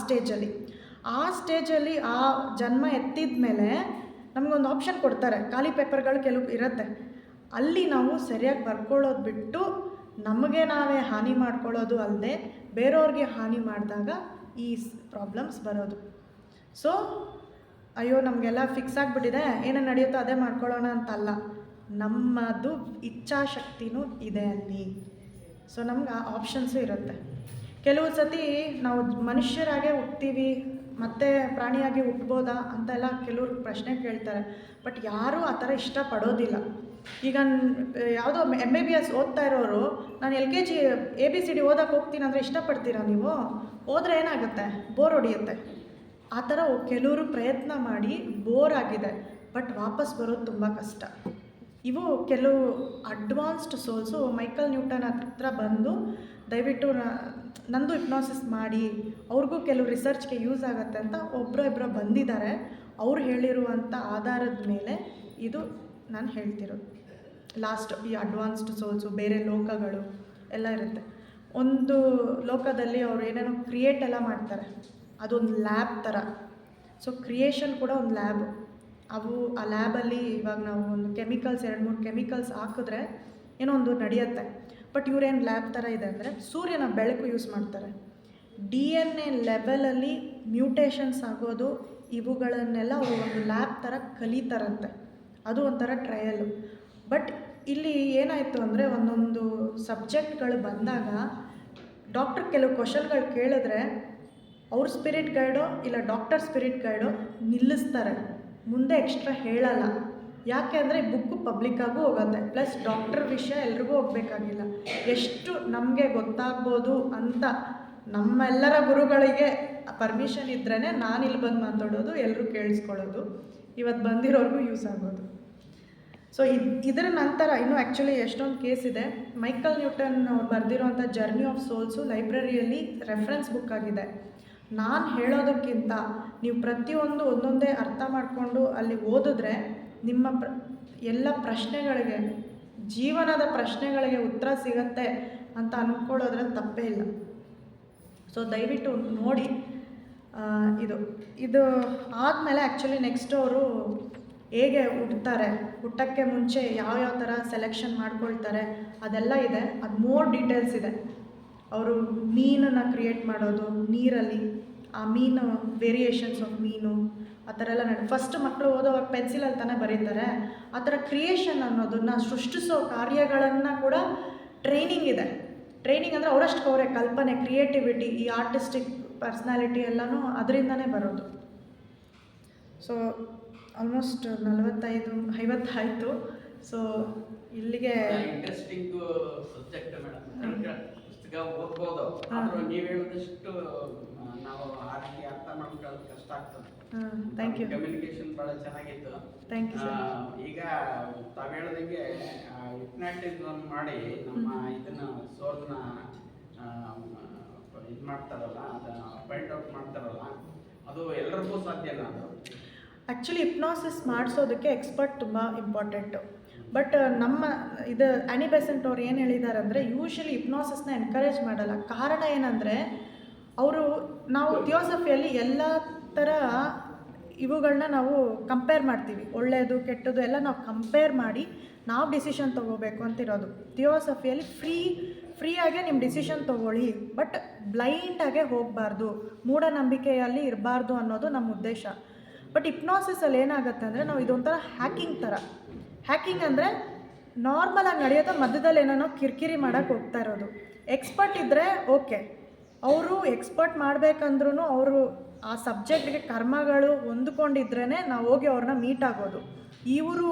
ಸ್ಟೇಜಲ್ಲಿ ಆ ಜನ್ಮ ಎತ್ತಿದ ಮೇಲೆ ನಮಗೊಂದು ಆಪ್ಷನ್ ಕೊಡ್ತಾರೆ. ಖಾಲಿ ಪೇಪರ್ಗಳು ಕೆಲವು ಇರುತ್ತೆ, ಅಲ್ಲಿ ನಾವು ಸರಿಯಾಗಿ ಬರ್ಕೊಳ್ಳೋದು ಬಿಟ್ಟು ನಮಗೆ ನಾವೇ ಹಾನಿ ಮಾಡ್ಕೊಳ್ಳೋದು ಅಲ್ಲದೆ ಬೇರೆಯವ್ರಿಗೆ ಹಾನಿ ಮಾಡಿದಾಗ ಈ ಪ್ರಾಬ್ಲಮ್ಸ್ ಬರೋದು. ಸೊ ಅಯ್ಯೋ ನಮಗೆಲ್ಲ ಫಿಕ್ಸ್ ಆಗಿಬಿಟ್ಟಿದೆ, ಏನೇನು ನಡೆಯುತ್ತೋ ಅದೇ ಮಾಡ್ಕೊಳ್ಳೋಣ ಅಂತಲ್ಲ, ನಮ್ಮದು ಇಚ್ಛಾಶಕ್ತಿನೂ ಇದೆ ಅಲ್ಲಿ. ಸೊ ನಮ್ಗೆ ಆ ಆಪ್ಷನ್ಸು ಇರುತ್ತೆ. ಕೆಲವು ಸತಿ ನಾವು ಮನುಷ್ಯರಾಗೇ ಹುಟ್ತೀವಿ, ಮತ್ತೆ ಪ್ರಾಣಿಯಾಗಿ ಹುಟ್ಬೋದಾ ಅಂತೆಲ್ಲ ಕೆಲವ್ರು ಪ್ರಶ್ನೆ ಕೇಳ್ತಾರೆ. ಬಟ್ ಯಾರೂ ಆ ಥರ ಇಷ್ಟಪಡೋದಿಲ್ಲ. ಈಗ ಯಾವುದೋ MBBS ಓದ್ತಾ ಇರೋರು, ನಾನು LKG ABCD ಓದಕ್ಕೆ ಹೋಗ್ತೀನಿ ಅಂದರೆ ಇಷ್ಟಪಡ್ತೀರಾ ನೀವು? ಹೋದರೆ ಏನಾಗುತ್ತೆ, ಬೋರ್ ಹೊಡಿಯುತ್ತೆ. ಆ ಥರ ಕೆಲವರು ಪ್ರಯತ್ನ ಮಾಡಿ ಬೋರ್ ಆಗಿದೆ, ಬಟ್ ವಾಪಸ್ ಬರೋದು ತುಂಬ ಕಷ್ಟ. ಇವು ಕೆಲವು ಅಡ್ವಾನ್ಸ್ಡ್ ಸೋಲ್ಸು ಮೈಕಲ್ ನ್ಯೂಟನ್ ಹತ್ರ ಬಂದು ದಯವಿಟ್ಟು ನಂದು ಹಿಪ್ನಾಸಿಸ್ ಮಾಡಿ, ಅವ್ರಿಗೂ ಕೆಲವು ರಿಸರ್ಚ್ಗೆ ಯೂಸ್ ಆಗುತ್ತೆ ಅಂತ ಇಬ್ಬರು ಬಂದಿದ್ದಾರೆ. ಅವ್ರು ಹೇಳಿರುವಂಥ ಆಧಾರದ ಮೇಲೆ ಇದು ನಾನು ಹೇಳ್ತಿರೋದು. ಲಾಸ್ಟ್ ಈ ಅಡ್ವಾನ್ಸ್ಡ್ ಸೋಲ್ಸು, ಬೇರೆ ಲೋಕಗಳು ಎಲ್ಲ ಇರುತ್ತೆ. ಒಂದು ಲೋಕದಲ್ಲಿ ಅವ್ರು ಏನೇನೋ ಕ್ರಿಯೇಟ್ ಎಲ್ಲ ಮಾಡ್ತಾರೆ, ಅದೊಂದು ಲ್ಯಾಬ್ ಥರ. ಸೊ ಕ್ರಿಯೇಷನ್ ಕೂಡ ಒಂದು ಲ್ಯಾಬ್. ಆ ಲ್ಯಾಬಲ್ಲಿ ಇವಾಗ ನಾವು ಒಂದು ಕೆಮಿಕಲ್ಸ್ 2-3 ಕೆಮಿಕಲ್ಸ್ ಹಾಕಿದ್ರೆ ಏನೋ ಒಂದು ನಡೆಯುತ್ತೆ. ಬಟ್ ಇವ್ರೇನು ಲ್ಯಾಬ್ ಥರ ಇದೆ ಅಂದರೆ ಸೂರ್ಯನ ಬೆಳಕು ಯೂಸ್ ಮಾಡ್ತಾರೆ. DNA ಲೆವೆಲಲ್ಲಿ ಮ್ಯೂಟೇಷನ್ಸ್ ಆಗೋದು ಇವುಗಳನ್ನೆಲ್ಲ ಅವರು ಒಂದು ಲ್ಯಾಬ್ ಥರ ಕಲಿತಾರಂತೆ. ಅದು ಒಂಥರ ಟ್ರಯಲು. ಬಟ್ ಇಲ್ಲಿ ಏನಾಯಿತು ಅಂದರೆ ಒಂದೊಂದು ಸಬ್ಜೆಕ್ಟ್ಗಳು ಬಂದಾಗ ಡಾಕ್ಟ್ರ್ ಕೆಲವು ಕ್ವಶನ್ಗಳು ಕೇಳಿದ್ರೆ ಅವ್ರ ಸ್ಪಿರಿಟ್ ಗೈಡೋ ಇಲ್ಲ ಡಾಕ್ಟರ್ ಸ್ಪಿರಿಟ್ ಗೈಡೋ ನಿಲ್ಲಿಸ್ತಾರೆ, ಮುಂದೆ ಎಕ್ಸ್ಟ್ರಾ ಹೇಳಲ್ಲ. ಯಾಕೆ ಅಂದರೆ ಬುಕ್ಕು ಪಬ್ಲಿಕ್ಕಾಗೂ ಹೋಗುತ್ತೆ, ಪ್ಲಸ್ ಡಾಕ್ಟರ್ ವಿಷಯ ಎಲ್ರಿಗೂ ಹೋಗಬೇಕಾಗಿಲ್ಲ. ಎಷ್ಟು ನಮಗೆ ಗೊತ್ತಾಗ್ಬೋದು ಅಂತ ನಮ್ಮೆಲ್ಲರ ಗುರುಗಳಿಗೆ ಪರ್ಮಿಷನ್ ಇದ್ರೇ ನಾನು ಇಲ್ಲಿ ಬಂದು ಮಾತಾಡೋದು, ಎಲ್ಲರೂ ಕೇಳಿಸ್ಕೊಳ್ಳೋದು, ಇವತ್ತು ಬಂದಿರೋರ್ಗೂ ಯೂಸ್ ಆಗೋದು. ಸೊ ಇದರ ನಂತರ ಇನ್ನೂ ಆ್ಯಕ್ಚುಲಿ ಎಷ್ಟೊಂದು ಕೇಸ್ ಇದೆ. ಮೈಕಲ್ ನ್ಯೂಟನ್ ಅವ್ರು ಬರೆದಿರೋಂಥ journey of souls ಲೈಬ್ರರಿಯಲ್ಲಿ reference book ಆಗಿದೆ. ನಾನು ಹೇಳೋದಕ್ಕಿಂತ ನೀವು ಪ್ರತಿಯೊಂದು ಒಂದೊಂದೇ ಅರ್ಥ ಮಾಡಿಕೊಂಡು ಅಲ್ಲಿ ಓದಿದ್ರೆ ನಿಮ್ಮ ಎಲ್ಲ ಪ್ರಶ್ನೆಗಳಿಗೆ, ಜೀವನದ ಪ್ರಶ್ನೆಗಳಿಗೆ ಉತ್ತರ ಸಿಗತ್ತೆ ಅಂತ ಅಂದ್ಕೊಳ್ಳೋದ್ರಲ್ಲಿ ತಪ್ಪೇ ಇಲ್ಲ. ಸೊ ದಯವಿಟ್ಟು ನೋಡಿ. ಇದು ಆದಮೇಲೆ ಆ್ಯಕ್ಚುಲಿ ನೆಕ್ಸ್ಟ್ ಅವರು ಹೇಗೆ ಹುಟ್ಟುತ್ತಾರೆ, ಹುಟ್ಟೋಕ್ಕೆ ಮುಂಚೆ ಯಾವ ಥರ ಸೆಲೆಕ್ಷನ್ ಮಾಡ್ಕೊಳ್ತಾರೆ ಅದೆಲ್ಲ ಇದೆ. ಅದು ಮೋರ್ ಡೀಟೇಲ್ಸ್ ಇದೆ. ಅವರು ಮೀನನ್ನು ಕ್ರಿಯೇಟ್ ಮಾಡೋದು ನೀರಲ್ಲಿ, ಆ ಮೀನು ವೇರಿಯೇಷನ್ಸ್ ಆಫ್ ಮೀನು ಆ ಥರ ಎಲ್ಲ ಫಸ್ಟ್ ಮಕ್ಕಳು ಓದೋವಾಗ ಪೆನ್ಸಿಲಲ್ಲಿ ತಾನೇ ಬರೀತಾರೆ. ಆ ಥರ ಕ್ರಿಯೇಷನ್ ಅನ್ನೋದನ್ನು ಸೃಷ್ಟಿಸೋ ಕಾರ್ಯಗಳನ್ನು ಕೂಡ ಟ್ರೈನಿಂಗ್ ಇದೆ. ಟ್ರೈನಿಂಗ್ ಅಂದರೆ ಅವರಷ್ಟು ಅವರೇ ಕಲ್ಪನೆ, ಕ್ರಿಯೇಟಿವಿಟಿ, ಈ ಆರ್ಟಿಸ್ಟಿಕ್ ಪರ್ಸ್ನಾಲಿಟಿ ಎಲ್ಲನೂ ಅದರಿಂದನೇ ಬರೋದು. ಸೊ ಆಲ್ಮೋಸ್ಟ್ 45-50 ಆಯಿತು. ಸೊ ಇಲ್ಲಿಗೆ ಇಂಟ್ರೆಸ್ಟಿಂಗ್ ಸಬ್ಜೆಕ್ಟ್ ಮೇಡಮ್. ಪುಸ್ತಕ ಓದ್ಬೋದು, ಆದರೂ ನೀವು ಹೇಳಿದಷ್ಟು ನಾವು ಆ ರೀತಿ ಅರ್ಥ ಮಾಡ್ಕೊಳ್ಳೋದು ಕಷ್ಟ ಆಗ್ತದೆ. Thank you. ಕಮ್ಯುನಿಕೇಶನ್ ಭಾಳ ಚೆನ್ನಾಗಿತ್ತು. Thank you sir. ಈಗ ತಾವು ಹೇಳ್ದಂಗೆ ಹಿಪ್ನಾಟಿಸಮ್ ಮಾಡಿ ನಮ್ಮ ಇದನ್ನ ಸೋಲ್ನ ಇದು ಮಾಡ್ತಾರಲ್ಲ, ಅದನ್ನು ಪಾಯಿಂಟ್ ಔಟ್ ಮಾಡ್ತಾರಲ್ಲ, ಅದು ಎಲ್ಲರಿಗೂ ಸಾಧ್ಯನಾ? ಅದು ಆ್ಯಕ್ಚುಲಿ ಹಿಪ್ನಾಸಿಸ್ ಮಾಡಿಸೋದಕ್ಕೆ ಎಕ್ಸ್ಪರ್ಟ್ ತುಂಬ ಇಂಪಾರ್ಟೆಂಟು. ಬಟ್ ನಮ್ಮ ಇದು ಆ್ಯನಿ ಬೆಸೆಂಟ್ ಅವ್ರು ಏನು ಹೇಳಿದ್ದಾರೆ ಅಂದರೆ ಯೂಶ್ವಲಿ ಹಿಪ್ನಾಸಿಸ್ನ ಎನ್ಕರೇಜ್ ಮಾಡಲ್ಲ. ಕಾರಣ ಏನಂದರೆ ನಾವು ಥಿಯೋಸಫಿಯಲ್ಲಿ ಎಲ್ಲ ಥರ ಇವುಗಳನ್ನ ನಾವು ಕಂಪೇರ್ ಮಾಡ್ತೀವಿ, ಒಳ್ಳೆಯದು ಕೆಟ್ಟದ್ದು ಎಲ್ಲ ನಾವು ಕಂಪೇರ್ ಮಾಡಿ ನಾವು ಡಿಸಿಷನ್ ತೊಗೋಬೇಕು ಅಂತಿರೋದು. ಥಿಯೋಸಫಿಯಲ್ಲಿ ಫ್ರೀಯಾಗೆ ನಿಮ್ಮ ಡಿಸಿಷನ್ ತೊಗೊಳ್ಳಿ, ಬಟ್ ಬ್ಲೈಂಡಾಗೆ ಹೋಗಬಾರ್ದು, ಮೂಢನಂಬಿಕೆಯಲ್ಲಿ ಇರಬಾರ್ದು ಅನ್ನೋದು ನಮ್ಮ ಉದ್ದೇಶ. ಬಟ್ ಹಿಪ್ನಾಸಿಸಲ್ಲಿ ಏನಾಗುತ್ತೆ ಅಂದರೆ ನಾವು ಇದೊಂಥರ ಹ್ಯಾಕಿಂಗ್ ಥರ. ಹ್ಯಾಕಿಂಗ್ ಅಂದರೆ ನಾರ್ಮಲಾಗಿ ನಡೆಯೋದು, ಮಧ್ಯದಲ್ಲಿ ಏನೇನೋ ಕಿರಿಕಿರಿ ಮಾಡೋಕ್ಕೆ ಹೋಗ್ತಾ ಇರೋದು. ಎಕ್ಸ್ಪರ್ಟ್ ಇದ್ದರೆ ಓಕೆ, ಅವರು ಎಕ್ಸ್ಪರ್ಟ್ ಮಾಡಬೇಕಂದ್ರೂ ಅವರು ಆ ಸಬ್ಜೆಕ್ಟ್ಗೆ ಕರ್ಮಗಳು ಹೊಂದ್ಕೊಂಡಿದ್ರೇ ನಾವು ಹೋಗಿ ಅವ್ರನ್ನ ಮೀಟ್ ಆಗೋದು. ಇವರು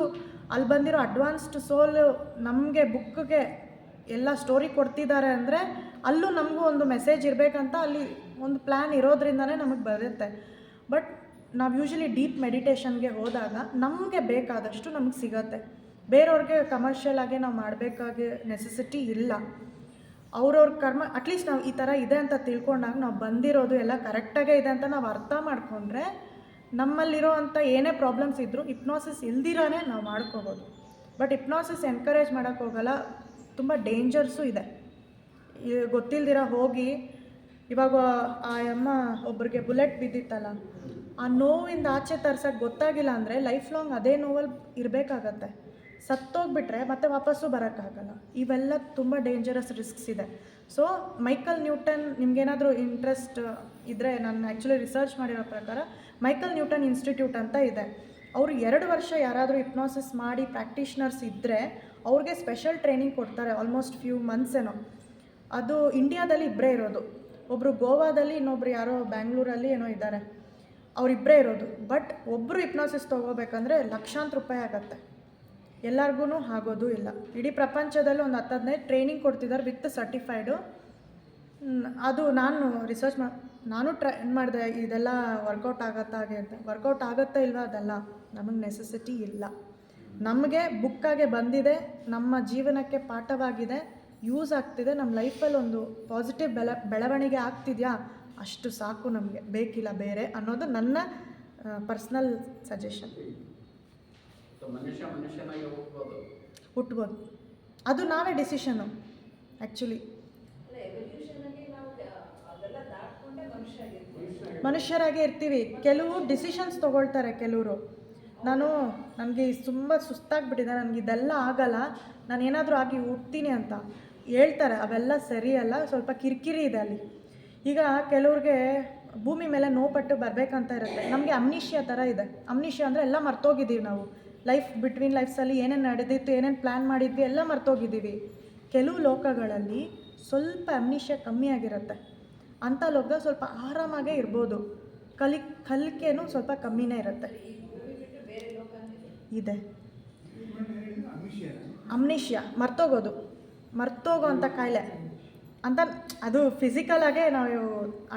ಅಲ್ಲಿ ಬಂದಿರೋ ಅಡ್ವಾನ್ಸ್ಡ್ ಸೋಲ್ ನಮಗೆ ಬುಕ್ಗೆ ಎಲ್ಲ ಸ್ಟೋರಿ ಕೊಡ್ತಿದ್ದಾರೆ ಅಂದರೆ ಅಲ್ಲೂ ನಮಗೂ ಒಂದು ಮೆಸೇಜ್ ಇರಬೇಕಂತ ಅಲ್ಲಿ ಒಂದು ಪ್ಲ್ಯಾನ್ ಇರೋದ್ರಿಂದನೇ ನಮಗೆ ಬರುತ್ತೆ. ಬಟ್ ನಾವು ಯೂಶ್ವಲಿ ಡೀಪ್ ಮೆಡಿಟೇಷನ್ಗೆ ಹೋದಾಗ ನಮಗೆ ಬೇಕಾದಷ್ಟು ನಮಗೆ ಸಿಗತ್ತೆ. ಬೇರೆಯವ್ರಿಗೆ ಕಮರ್ಷಿಯಲ್ ಆಗಿ ನಾವು ಮಾಡಬೇಕಾಗಿ ನೆಸೆಸಿಟಿ ಇಲ್ಲ. ಅವ್ರವ್ರ ಕರ್ಮ ಅಟ್ಲೀಸ್ಟ್ ನಾವು ಈ ಥರ ಇದೆ ಅಂತ ತಿಳ್ಕೊಂಡಾಗ ನಾವು ಬಂದಿರೋದು ಎಲ್ಲ ಕರೆಕ್ಟಾಗೇ ಇದೆ ಅಂತ ನಾವು ಅರ್ಥ ಮಾಡಿಕೊಂಡ್ರೆ ನಮ್ಮಲ್ಲಿರೋ ಅಂಥ ಏನೇ ಪ್ರಾಬ್ಲಮ್ಸ್ ಇದ್ದರೂ ಹಿಪ್ನಾಸಿಸ್ ಇಲ್ದಿರಾನೇ ನಾವು ಮಾಡ್ಕೋಬೋದು. ಬಟ್ ಹಿಪ್ನಾಸಿಸ್ ಎನ್ಕರೇಜ್ ಮಾಡೋಕ್ಕೆ ಹೋಗಲ್ಲ, ತುಂಬ ಡೇಂಜರ್ಸು ಇದೆ. ಗೊತ್ತಿಲ್ದಿರ ಹೋಗಿ ಇವಾಗ ಆ ಅಮ್ಮ ಒಬ್ರಿಗೆ ಬುಲೆಟ್ ಬಿದ್ದಿತ್ತಲ್ಲ, ಆ ನೋವಿಂದ ಆಚೆ ತರ್ಸೋಕ್ಕೆ ಗೊತ್ತಾಗಿಲ್ಲ ಅಂದರೆ ಲೈಫ್ ಲಾಂಗ್ ಅದೇ ನೋವಲ್ಲಿ ಇರಬೇಕಾಗತ್ತೆ. ಸತ್ತೋಗ್ಬಿಟ್ರೆ ಮತ್ತೆ ವಾಪಸ್ಸು ಬರೋಕ್ಕಾಗಲ್ಲ. ಇವೆಲ್ಲ ತುಂಬ ಡೇಂಜರಸ್ ರಿಸ್ಕ್ಸ್ ಇದೆ. ಸೊ ಮೈಕಲ್ ನ್ಯೂಟನ್, ನಿಮಗೇನಾದರೂ ಇಂಟ್ರೆಸ್ಟ್ ಇದ್ದರೆ, ನಾನು ಆ್ಯಕ್ಚುಲಿ ರಿಸರ್ಚ್ ಮಾಡಿರೋ ಪ್ರಕಾರ ಮೈಕಲ್ ನ್ಯೂಟನ್ ಇನ್ಸ್ಟಿಟ್ಯೂಟ್ ಅಂತ ಇದೆ. ಅವರು 2 ವರ್ಷ ಯಾರಾದರೂ ಹಿಪ್ನಾಸಿಸ್ ಮಾಡಿ ಪ್ರಾಕ್ಟೀಷ್ನರ್ಸ್ ಇದ್ದರೆ ಅವ್ರಿಗೆ ಸ್ಪೆಷಲ್ ಟ್ರೈನಿಂಗ್ ಕೊಡ್ತಾರೆ, ಆಲ್ಮೋಸ್ಟ್ ಫ್ಯೂ ಮಂತ್ಸ್ ಏನೋ. ಅದು ಇಂಡಿಯಾದಲ್ಲಿ ಇಬ್ಬರೇ ಇರೋದು, ಒಬ್ಬರು ಗೋವಾದಲ್ಲಿ, ಇನ್ನೊಬ್ರು ಯಾರೋ ಬ್ಯಾಂಗ್ಳೂರಲ್ಲಿ ಏನೋ ಇದ್ದಾರೆ, ಅವರಿಬ್ಬರೇ ಇರೋದು. ಬಟ್ ಒಬ್ಬರು ಹಿಪ್ನಾಸಿಸ್ ತೊಗೋಬೇಕಂದ್ರೆ ಲಕ್ಷಾಂತರ ರೂಪಾಯಿ ಆಗುತ್ತೆ. ಎಲ್ಲರಿಗೂ ಆಗೋದು ಇಲ್ಲ. ಇಡೀ ಪ್ರಪಂಚದಲ್ಲಿ ಒಂದು 10-15 ಟ್ರೈನಿಂಗ್ ಕೊಡ್ತಿದ್ದಾರೆ ವಿತ್ ಸರ್ಟಿಫೈಡು. ಅದು ನಾನು ರಿಸರ್ಚ್ ನಾನು ಟ್ರೈ ಮಾಡಿದೆ, ಇದೆಲ್ಲ ವರ್ಕೌಟ್ ಆಗುತ್ತಾ ಹಾಗೆ ಅಂತ. ವರ್ಕೌಟ್ ಆಗುತ್ತಾ ಇಲ್ವಾ ಅದೆಲ್ಲ ನಮಗೆ ನೆಸೆಸಿಟಿ ಇಲ್ಲ. ನಮಗೆ ಬುಕ್ಕಾಗೆ ಬಂದಿದೆ, ನಮ್ಮ ಜೀವನಕ್ಕೆ ಪಾಠವಾಗಿದೆ, ಯೂಸ್ ಆಗ್ತಿದೆ, ನಮ್ಮ ಲೈಫಲ್ಲಿ ಒಂದು ಪಾಸಿಟಿವ್ ಬೆಳವಣಿಗೆ ಆಗ್ತಿದೆಯಾ, ಅಷ್ಟು ಸಾಕು, ನಮಗೆ ಬೇಕಿಲ್ಲ ಬೇರೆ ಅನ್ನೋದು ನನ್ನ ಪರ್ಸ್ನಲ್ ಸಜೆಷನ್. ಮನುಷ್ಯನಾಗಿ ಹುಟ್ಬೋದು, ಅದು ನಾವೇ ಡಿಸಿಷನು ಆ್ಯಕ್ಚುಲಿ. ಮನುಷ್ಯರಾಗೇ ಇರ್ತೀವಿ. ಕೆಲವು ಡಿಸಿಷನ್ಸ್ ತೊಗೊಳ್ತಾರೆ ಕೆಲವರು. ನನಗೆ ತುಂಬ ಸುಸ್ತಾಗ್ಬಿಟ್ಟಿದೆ, ನನಗೆ ಇದೆಲ್ಲ ಆಗಲ್ಲ, ನಾನು ಏನಾದರೂ ಆಗಿ ಹುಡ್ತೀನಿ ಅಂತ ಹೇಳ್ತಾರೆ. ಅವೆಲ್ಲ ಸರಿಯಲ್ಲ, ಸ್ವಲ್ಪ ಕಿರಿಕಿರಿ ಇದೆ ಅಲ್ಲಿ. ಈಗ ಕೆಲವ್ರಿಗೆ ಭೂಮಿ ಮೇಲೆ ನೋಪಟ್ಟು ಬರಬೇಕಂತ ಇರುತ್ತೆ. ನಮಗೆ ಅಮ್ನಿಷಿಯಾ ಥರ ಇದೆ. ಅಮ್ನಿಷಿಯಾ ಅಂದರೆ ಎಲ್ಲ ಮರ್ತೋಗಿದ್ದೀವಿ ನಾವು. ಬಿಟ್ವೀನ್ ಲೈಫ್ಸಲ್ಲಿ ಏನೇನು ನಡೆದಿತ್ತು, ಏನೇನು ಪ್ಲ್ಯಾನ್ ಮಾಡಿದ್ವಿ ಎಲ್ಲ ಮರ್ತೋಗಿದ್ದೀವಿ. ಕೆಲವು ಲೋಕಗಳಲ್ಲಿ ಸ್ವಲ್ಪ ಅಮ್ನಿಷಿಯಾ ಕಮ್ಮಿ ಆಗಿರುತ್ತೆ. ಅಂಥ ಲೋಕದಲ್ಲಿ ಸ್ವಲ್ಪ ಆರಾಮಾಗೇ ಇರ್ಬೋದು. ಕಲಿಕೆನೂ ಸ್ವಲ್ಪ ಕಮ್ಮಿನೇ ಇರುತ್ತೆ. ಇದೆ ಅಮ್ನಿಷಿಯಾ, ಮರ್ತೋಗೋ ಅಂಥ ಕಾಯಿಲೆ ಅಂತ. ಅದು ಫಿಸಿಕಲಾಗೇ ನಾವು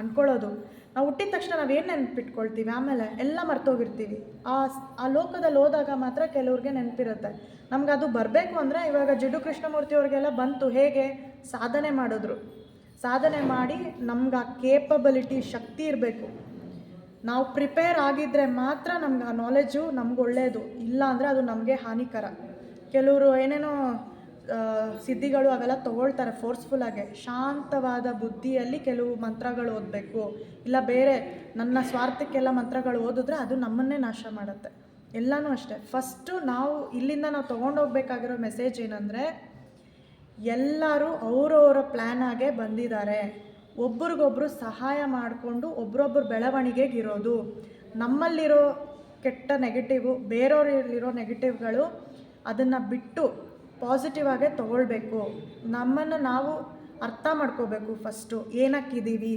ಅಂದ್ಕೊಳ್ಳೋದು. ನಾವು ಹುಟ್ಟಿದ ತಕ್ಷಣ ನಾವೇನು ನೆನಪಿಟ್ಕೊಳ್ತೀವಿ, ಆಮೇಲೆ ಎಲ್ಲ ಮರ್ತೋಗಿರ್ತೀವಿ. ಆ ಲೋಕದಲ್ಲಿ ಹೋದಾಗ ಮಾತ್ರ ಕೆಲವ್ರಿಗೆ ನೆನಪಿರುತ್ತೆ. ನಮ್ಗೆ ಅದು ಬರಬೇಕು ಅಂದರೆ, ಇವಾಗ ಜಿಡ್ಡು ಕೃಷ್ಣಮೂರ್ತಿ ಅವ್ರಿಗೆಲ್ಲ ಬಂತು. ಹೇಗೆ? ಸಾಧನೆ ಮಾಡಿದ್ರು. ಸಾಧನೆ ಮಾಡಿ ನಮ್ಗೆ ಆ ಕೇಪಬಿಲಿಟಿ, ಶಕ್ತಿ ಇರಬೇಕು. ನಾವು ಪ್ರಿಪೇರ್ ಆಗಿದ್ದರೆ ಮಾತ್ರ ನಮ್ಗೆ ಆ ನಾಲೆಜು ನಮ್ಗೆ ಒಳ್ಳೆಯದು. ಇಲ್ಲ ಅಂದರೆ ಅದು ನಮಗೆ ಹಾನಿಕರ. ಕೆಲವರು ಏನೇನೋ ಸಿದ್ಧಿಗಳು ಅವೆಲ್ಲ ತೊಗೊಳ್ತಾರೆ ಫೋರ್ಸ್ಫುಲ್ಲಾಗೆ. ಶಾಂತವಾದ ಬುದ್ಧಿಯಲ್ಲಿ ಕೆಲವು ಮಂತ್ರಗಳು ಓದಬೇಕು, ಇಲ್ಲ ಬೇರೆ ನನ್ನ ಸ್ವಾರ್ಥಕ್ಕೆಲ್ಲ ಮಂತ್ರಗಳು ಓದಿದ್ರೆ ಅದು ನಮ್ಮನ್ನೇ ನಾಶ ಮಾಡುತ್ತೆ. ಎಲ್ಲನೂ ಅಷ್ಟೇ. ಫಸ್ಟು ಇಲ್ಲಿಂದ ನಾವು ತೊಗೊಂಡೋಗ್ಬೇಕಾಗಿರೋ ಮೆಸೇಜ್ ಏನಂದರೆ, ಎಲ್ಲರೂ ಅವರವರ ಪ್ಲ್ಯಾನಾಗೆ ಬಂದಿದ್ದಾರೆ. ಒಬ್ರಿಗೊಬ್ರು ಸಹಾಯ ಮಾಡಿಕೊಂಡು ಒಬ್ರೊಬ್ಬರು ಬೆಳವಣಿಗೆಗಿರೋದು. ನಮ್ಮಲ್ಲಿರೋ ಕೆಟ್ಟ ನೆಗೆಟಿವು, ಬೇರೆಯವರಲ್ಲಿರೋ ನೆಗೆಟಿವ್ಗಳು, ಅದನ್ನು ಬಿಟ್ಟು ಪಾಸಿಟಿವ್ ಆಗೇ ತೊಗೊಳ್ಬೇಕು. ನಮ್ಮನ್ನು ನಾವು ಅರ್ಥ ಮಾಡ್ಕೋಬೇಕು. ಫಸ್ಟು ಏನಕ್ಕಿದ್ದೀವಿ,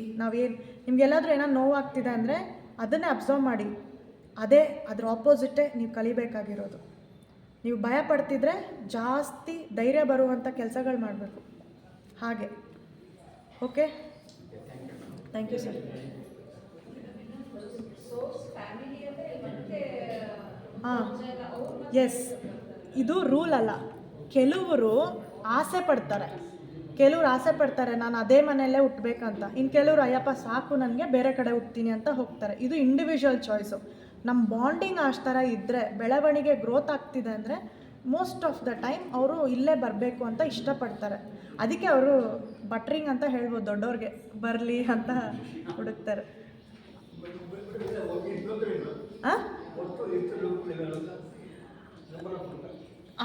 ನಿಮಗೆಲ್ಲಾದರೂ ಏನೋ ನೋವಾಗ್ತಿದೆ ಅಂದರೆ ಅದನ್ನೇ ಅಬ್ಸರ್ವ್ ಮಾಡಿ. ಅದ್ರ ಆಪೋಸಿಟೇ ನೀವು ಕಲಿಬೇಕಾಗಿರೋದು. ನೀವು ಭಯ ಪಡ್ತಿದ್ರೆ ಜಾಸ್ತಿ ಧೈರ್ಯ ಬರುವಂಥ ಕೆಲಸಗಳು ಮಾಡಬೇಕು. ಹಾಗೆ. Okay, thank you sir. ಹಾಂ, ಎಸ್, ಇದು ರೂಲ್ ಅಲ್ಲ. ಕೆಲವರು ಆಸೆ ಪಡ್ತಾರೆ, ನಾನು ಅದೇ ಮನೆಯಲ್ಲೇ ಹುಟ್ಟಬೇಕಂತ. ಇನ್ನು ಕೆಲವರು ಅಯ್ಯಪ್ಪ ಸಾಕು ನನಗೆ ಬೇರೆ ಕಡೆ ಹುಟ್ತೀನಿ ಅಂತ ಹೋಗ್ತಾರೆ. ಇದು ಇಂಡಿವಿಜುವಲ್ ಚಾಯ್ಸು. ನಮ್ಮ ಬಾಂಡಿಂಗ್ ಅಷ್ಟು ಥರ ಇದ್ದರೆ, ಬೆಳವಣಿಗೆ ಗ್ರೋತ್ ಆಗ್ತಿದೆ ಅಂದರೆ ಮೋಸ್ಟ್ ಆಫ್ ದ ಟೈಮ್ ಅವರು ಇಲ್ಲೇ ಬರಬೇಕು ಅಂತ ಇಷ್ಟಪಡ್ತಾರೆ. ಅದಕ್ಕೆ ಅವರು ಬಟ್ರಿಂಗ್ ಅಂತ ಹೇಳ್ಬೋದು, ದೊಡ್ಡವ್ರಿಗೆ ಬರಲಿ ಅಂತ ಹುಡುಕ್ತಾರೆ.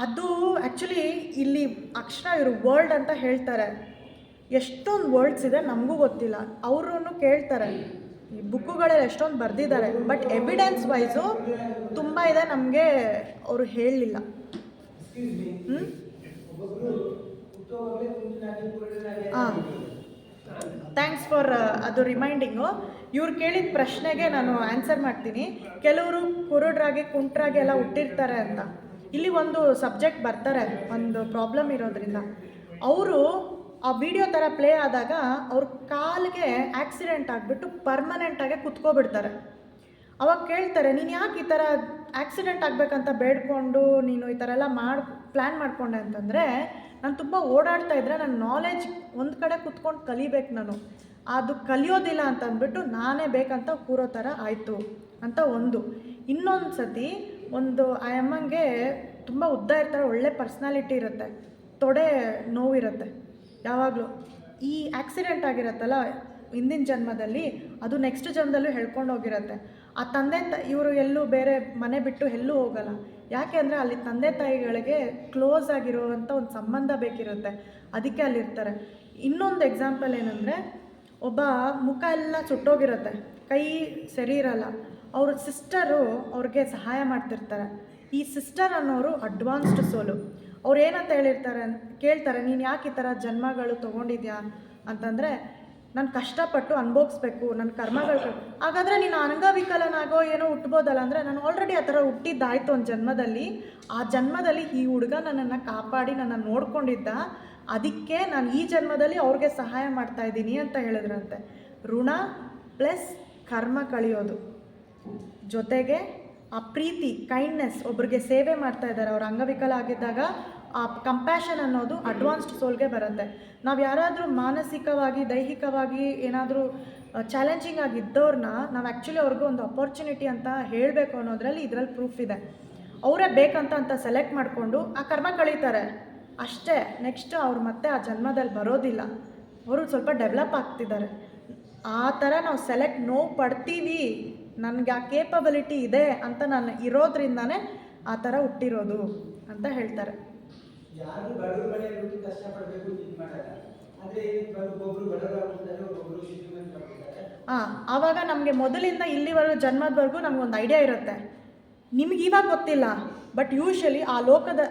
ಅದು ಆ್ಯಕ್ಚುಲಿ ಇಲ್ಲಿ ಅಕ್ಷರ ಇವರು ವರ್ಲ್ಡ್ ಅಂತ ಹೇಳ್ತಾರೆ. ಎಷ್ಟೊಂದು ವರ್ಡ್ಸ್ ಇದೆ ನಮಗೂ ಗೊತ್ತಿಲ್ಲ. ಅವರು ಕೇಳ್ತಾರೆ, ಈ ಬುಕ್ಕುಗಳಲ್ಲಿ ಎಷ್ಟೊಂದು ಬರೆದಿದ್ದಾರೆ, ಬಟ್ ಎವಿಡೆನ್ಸ್ ವೈಸು ತುಂಬ ಇದೆ, ನಮಗೆ ಅವರು ಹೇಳಲಿಲ್ಲ. ಹಾಂ, ಥ್ಯಾಂಕ್ಸ್ ಫಾರ್ ಅದು ರಿಮೈಂಡಿಂಗು. ಇವ್ರು ಕೇಳಿದ ಪ್ರಶ್ನೆಗೆ ನಾನು ಆನ್ಸರ್ ಮಾಡ್ತೀನಿ. ಕೆಲವರು ಕುರುಡ್ರಾಗಿ ಕುಂಟ್ರಾಗಿ ಎಲ್ಲ ಹುಟ್ಟಿರ್ತಾರೆ ಅಂತ. ಇಲ್ಲಿ ಒಂದು ಸಬ್ಜೆಕ್ಟ್ ಬರ್ತಾರೆ, ಒಂದು ಪ್ರಾಬ್ಲಮ್ ಇರೋದ್ರಿಂದ ಅವರು ಆ ವಿಡಿಯೋ ಥರ ಪ್ಲೇ ಆದಾಗ ಅವ್ರ ಕಾಲಿಗೆ ಆಕ್ಸಿಡೆಂಟ್ ಆಗಿಬಿಟ್ಟು ಪರ್ಮನೆಂಟಾಗೆ ಕುತ್ಕೊಬಿಡ್ತಾರೆ. ಅವಾಗ ಕೇಳ್ತಾರೆ, ನೀನು ಯಾಕೆ ಈ ಥರ ಆಕ್ಸಿಡೆಂಟ್ ಆಗಬೇಕಂತ ಬೇಡ್ಕೊಂಡು ನೀನು ಈ ಥರ ಎಲ್ಲ ಪ್ಲ್ಯಾನ್ ಮಾಡಿಕೊಂಡೆ ಅಂತಂದರೆ, ನಾನು ತುಂಬ ಓಡಾಡ್ತಾ ಇದ್ದರೆ ನನ್ನ ನಾಲೆಜ್ ಒಂದು ಕಡೆ ಕುತ್ಕೊಂಡು ಕಲಿಬೇಕು, ನಾನು ಅದು ಕಲಿಯೋದಿಲ್ಲ ಅಂತ ಅಂದ್ಬಿಟ್ಟು ನಾನೇ ಬೇಕಂತ ಕೂರೋ ಥರ ಆಯಿತು ಅಂತ ಒಂದು. ಇನ್ನೊಂದು ಸತಿ ಆ ಅಮ್ಮಂಗೆ ತುಂಬ ಉದ್ದ ಇರ್ತಾರೆ, ಒಳ್ಳೆ ಪರ್ಸ್ನಾಲಿಟಿ ಇರುತ್ತೆ, ತೊಡೆ ನೋವಿರುತ್ತೆ ಯಾವಾಗಲೂ. ಈ ಆಕ್ಸಿಡೆಂಟ್ ಆಗಿರತ್ತಲ್ಲ ಹಿಂದಿನ ಜನ್ಮದಲ್ಲಿ, ಅದು ನೆಕ್ಸ್ಟ್ ಜನ್ಮದಲ್ಲೂ ಹೇಳ್ಕೊಂಡು ಹೋಗಿರುತ್ತೆ. ಆ ಇವರು ಎಲ್ಲೂ ಬೇರೆ ಮನೆ ಬಿಟ್ಟು ಎಲ್ಲೂ ಹೋಗಲ್ಲ. ಯಾಕೆ ಅಂದರೆ ಅಲ್ಲಿ ತಂದೆ ತಾಯಿಗಳಿಗೆ ಕ್ಲೋಸ್ ಆಗಿರುವಂಥ ಒಂದು ಸಂಬಂಧ ಬೇಕಿರುತ್ತೆ, ಅದಕ್ಕೆ ಅಲ್ಲಿರ್ತಾರೆ. ಇನ್ನೊಂದು ಎಕ್ಸಾಂಪಲ್ ಏನಂದರೆ, ಒಬ್ಬ ಮುಖ ಎಲ್ಲ ಸುಟ್ಟೋಗಿರುತ್ತೆ, ಕೈ ಸರಿ ಇರಲ್ಲ, ಅವ್ರ ಸಿಸ್ಟರು ಅವ್ರಿಗೆ ಸಹಾಯ ಮಾಡ್ತಿರ್ತಾರೆ. ಈ ಸಿಸ್ಟರ್ ಅನ್ನೋರು ಅಡ್ವಾನ್ಸ್ಡ್ ಸೋಲು. ಅವ್ರು ಏನಂತ ಕೇಳ್ತಾರೆ, ನೀನು ಯಾಕೆ ಈ ಥರ ಜನ್ಮಗಳು ತೊಗೊಂಡಿದ್ಯಾ ಅಂತಂದರೆ, ನಾನು ಕಷ್ಟಪಟ್ಟು ಅನುಭವಿಸ್ಬೇಕು, ನನ್ನ ಕರ್ಮಗಳು. ಹಾಗಾದರೆ ನೀನು ಅಂಗವಿಕಲನಾಗೋ ಏನೋ ಹುಟ್ಬೋದಲ್ಲ ಅಂದರೆ, ನಾನು ಆಲ್ರೆಡಿ ಆ ಥರ ಹುಟ್ಟಿದ್ದಾಯ್ತು ಒಂದು ಜನ್ಮದಲ್ಲಿ. ಆ ಜನ್ಮದಲ್ಲಿ ಈ ಹುಡುಗ ನನ್ನನ್ನು ಕಾಪಾಡಿ ನನ್ನನ್ನು ನೋಡ್ಕೊಂಡಿದ್ದ, ಅದಕ್ಕೆ ನಾನು ಈ ಜನ್ಮದಲ್ಲಿ ಅವ್ರಿಗೆ ಸಹಾಯ ಮಾಡ್ತಾಯಿದ್ದೀನಿ ಅಂತ ಹೇಳಿದ್ರಂತೆ. ಋಣ ಪ್ಲಸ್ ಕರ್ಮ ಕಳಿಯೋದು, ಜೊತೆಗೆ ಆ ಪ್ರೀತಿ, ಕೈಂಡ್ನೆಸ್, ಒಬ್ರಿಗೆ ಸೇವೆ ಮಾಡ್ತಾ ಇದ್ದಾರೆ ಅವ್ರ ಅಂಗವಿಕಲ ಆಗಿದ್ದಾಗ ಆ ಕಂಪ್ಯಾಷನ್ ಅನ್ನೋದು ಅಡ್ವಾನ್ಸ್ಡ್ ಸೋಲ್ಗೆ ಬರುತ್ತೆ. ನಾವು ಯಾರಾದರೂ ಮಾನಸಿಕವಾಗಿ, ದೈಹಿಕವಾಗಿ ಏನಾದರೂ ಚಾಲೆಂಜಿಂಗ್ ಆಗಿದ್ದವ್ರನ್ನ ನಾವು ಆ್ಯಕ್ಚುಲಿ ಅವ್ರಿಗೂ ಒಂದು ಅಪರ್ಚುನಿಟಿ ಅಂತ ಹೇಳಬೇಕು ಅನ್ನೋದ್ರಲ್ಲಿ ಇದರಲ್ಲಿ ಪ್ರೂಫ್ ಇದೆ. ಅವರೇ ಬೇಕಂತ ಸೆಲೆಕ್ಟ್ ಮಾಡಿಕೊಂಡು ಆ ಕರ್ಮ ಕಳೀತಾರೆ ಅಷ್ಟೇ. ನೆಕ್ಸ್ಟ್ ಅವ್ರು ಮತ್ತೆ ಆ ಜನ್ಮದಲ್ಲಿ ಬರೋದಿಲ್ಲ, ಅವರು ಸ್ವಲ್ಪ ಡೆವಲಪ್ ಆಗ್ತಿದ್ದಾರೆ. ಆ ಥರ ನಾವು ಸೆಲೆಕ್ಟ್ ನೋವು ಪಡ್ತೀವಿ, ನನಗೆ ಆ ಕೇಪಬಿಲಿಟಿ ಇದೆ ಅಂತ ನಾನು ಇರೋದ್ರಿಂದನೇ ಆ ಥರ ಹುಟ್ಟಿರೋದು ಅಂತ ಹೇಳ್ತಾರೆ. ಯಾರು ಬಡವ್ರ ಮನೆಯಲ್ಲಿ ಹುಟ್ಟಿ ಕಷ್ಟಪಡಬೇಕು ಇದು ಮಾಡಲ್ಲ, ಆದರೆ ಒಬ್ಬರು ಬಡವರಾಗ್ತಾರೆ, ಒಬ್ಬರು ಶ್ರೀಮಂತರಾಗ್ತಾರೆ. ಆವಾಗ ನಮಗೆ ಮೊದಲಿಂದ ಇಲ್ಲಿವರೆಗೂ ಜನ್ಮದವರೆಗೂ ನಮಗೊಂದು ಐಡಿಯಾ ಇರುತ್ತೆ. ನಿಮ್ಗೆ ಇವಾಗ ಗೊತ್ತಿಲ್ಲ, ಬಟ್ ಯೂಶ್ವಲಿ ಆ ಲೋಕದ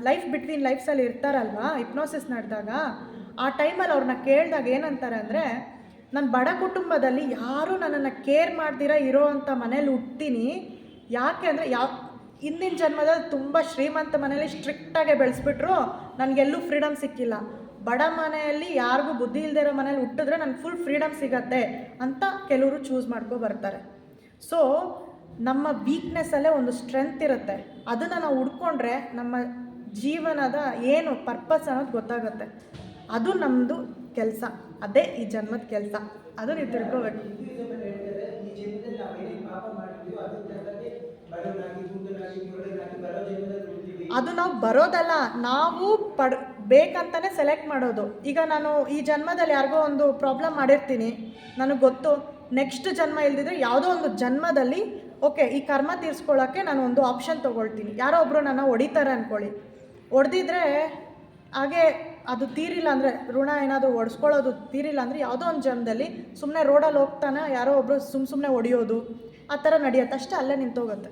ಲೈಫ್ ಬಿಟ್ವೀನ್ ಲೈಫ್ಸಲ್ಲಿ ಇರ್ತಾರಲ್ವಾ, ಹಿಪ್ನೋಸಿಸ್ ನಡೆದಾಗ ಆ ಟೈಮಲ್ಲಿ ಅವ್ರನ್ನ ಕೇಳಿದಾಗ ಏನಂತಾರೆ ಅಂದರೆ, ನಾನು ಬಡ ಕುಟುಂಬದಲ್ಲಿ ಯಾರೂ ನನ್ನನ್ನು ಕೇರ್ ಮಾಡ್ದಿರ ಇರೋ ಅಂಥ ಮನೇಲಿ ಹುಟ್ತೀನಿ. ಯಾಕೆ ಅಂದರೆ ಹಿಂದಿನ ಜನ್ಮದಲ್ಲಿ ತುಂಬ ಶ್ರೀಮಂತ ಮನೇಲಿ ಸ್ಟ್ರಿಕ್ಟಾಗೆ ಬೆಳೆಸ್ಬಿಟ್ರು, ನನಗೆಲ್ಲೂ ಫ್ರೀಡಮ್ ಸಿಕ್ಕಿಲ್ಲ. ಬಡ ಮನೆಯಲ್ಲಿ ಯಾರಿಗೂ ಬುದ್ಧಿ ಇಲ್ಲದೆ ಇರೋ ಮನೇಲಿ ಹುಟ್ಟಿದ್ರೆ ನನಗೆ ಫುಲ್ ಫ್ರೀಡಮ್ ಸಿಗತ್ತೆ ಅಂತ ಕೆಲವರು ಚೂಸ್ ಮಾಡ್ಕೊ ಬರ್ತಾರೆ. ಸೊ ನಮ್ಮ ವೀಕ್ನೆಸ್ಸಲ್ಲೇ ಒಂದು ಸ್ಟ್ರೆಂತ್ ಇರುತ್ತೆ, ಅದನ್ನು ನಾವು ಹುಡ್ಕೊಂಡ್ರೆ ನಮ್ಮ ಜೀವನದ ಏನು ಪರ್ಪಸ್ ಅನ್ನೋದು ಗೊತ್ತಾಗುತ್ತೆ. ಅದು ನಮ್ಮದು ಕೆಲಸ, ಅದೇ ಈ ಜನ್ಮದ ಕೆಲಸ, ಅದು ನೀವು ತಿಳ್ಕೋಬೇಕು. ಅದು ನಾವು ಬರೋದಲ್ಲ, ನಾವು ಬೇಕಂತಲೇ ಸೆಲೆಕ್ಟ್ ಮಾಡೋದು. ಈಗ ನಾನು ಈ ಜನ್ಮದಲ್ಲಿ ಯಾರಿಗೋ ಒಂದು ಪ್ರಾಬ್ಲಮ್ ಮಾಡಿರ್ತೀನಿ, ನನಗೆ ಗೊತ್ತು ನೆಕ್ಸ್ಟ್ ಜನ್ಮ ಇಲ್ದಿದ್ರೆ ಯಾವುದೋ ಒಂದು ಜನ್ಮದಲ್ಲಿ ಓಕೆ ಈ ಕರ್ಮ ತೀರಿಸ್ಕೊಳ್ಳೋಕ್ಕೆ ನಾನು ಒಂದು ಆಪ್ಷನ್ ತೊಗೊಳ್ತೀನಿ. ಯಾರೋ ಒಬ್ಬರು ನನ್ನ ಹೊಡಿತಾರೆ ಅಂದ್ಕೊಳ್ಳಿ, ಹೊಡೆದಿದ್ರೆ ಹಾಗೆ ಅದು ತೀರಿಲ್ಲ ಅಂದರೆ, ಋಣ ಏನಾದರೂ ಒಡಿಸ್ಕೊಳ್ಳೋದು ತೀರಿಲ್ಲ ಅಂದರೆ ಯಾವುದೋ ಒಂದು ಜನ್ಮದಲ್ಲಿ ಸುಮ್ಮನೆ ರೋಡಲ್ಲಿ ಹೋಗ್ತಾನೆ ಯಾರೋ ಒಬ್ಬರು ಸುಮ್ಮನೆ ಹೊಡಿಯೋದು ಆ ಥರ ನಡೆಯುತ್ತೆ, ಅಷ್ಟೇ ಅಲ್ಲೇ ನಿಂತೋಗುತ್ತೆ.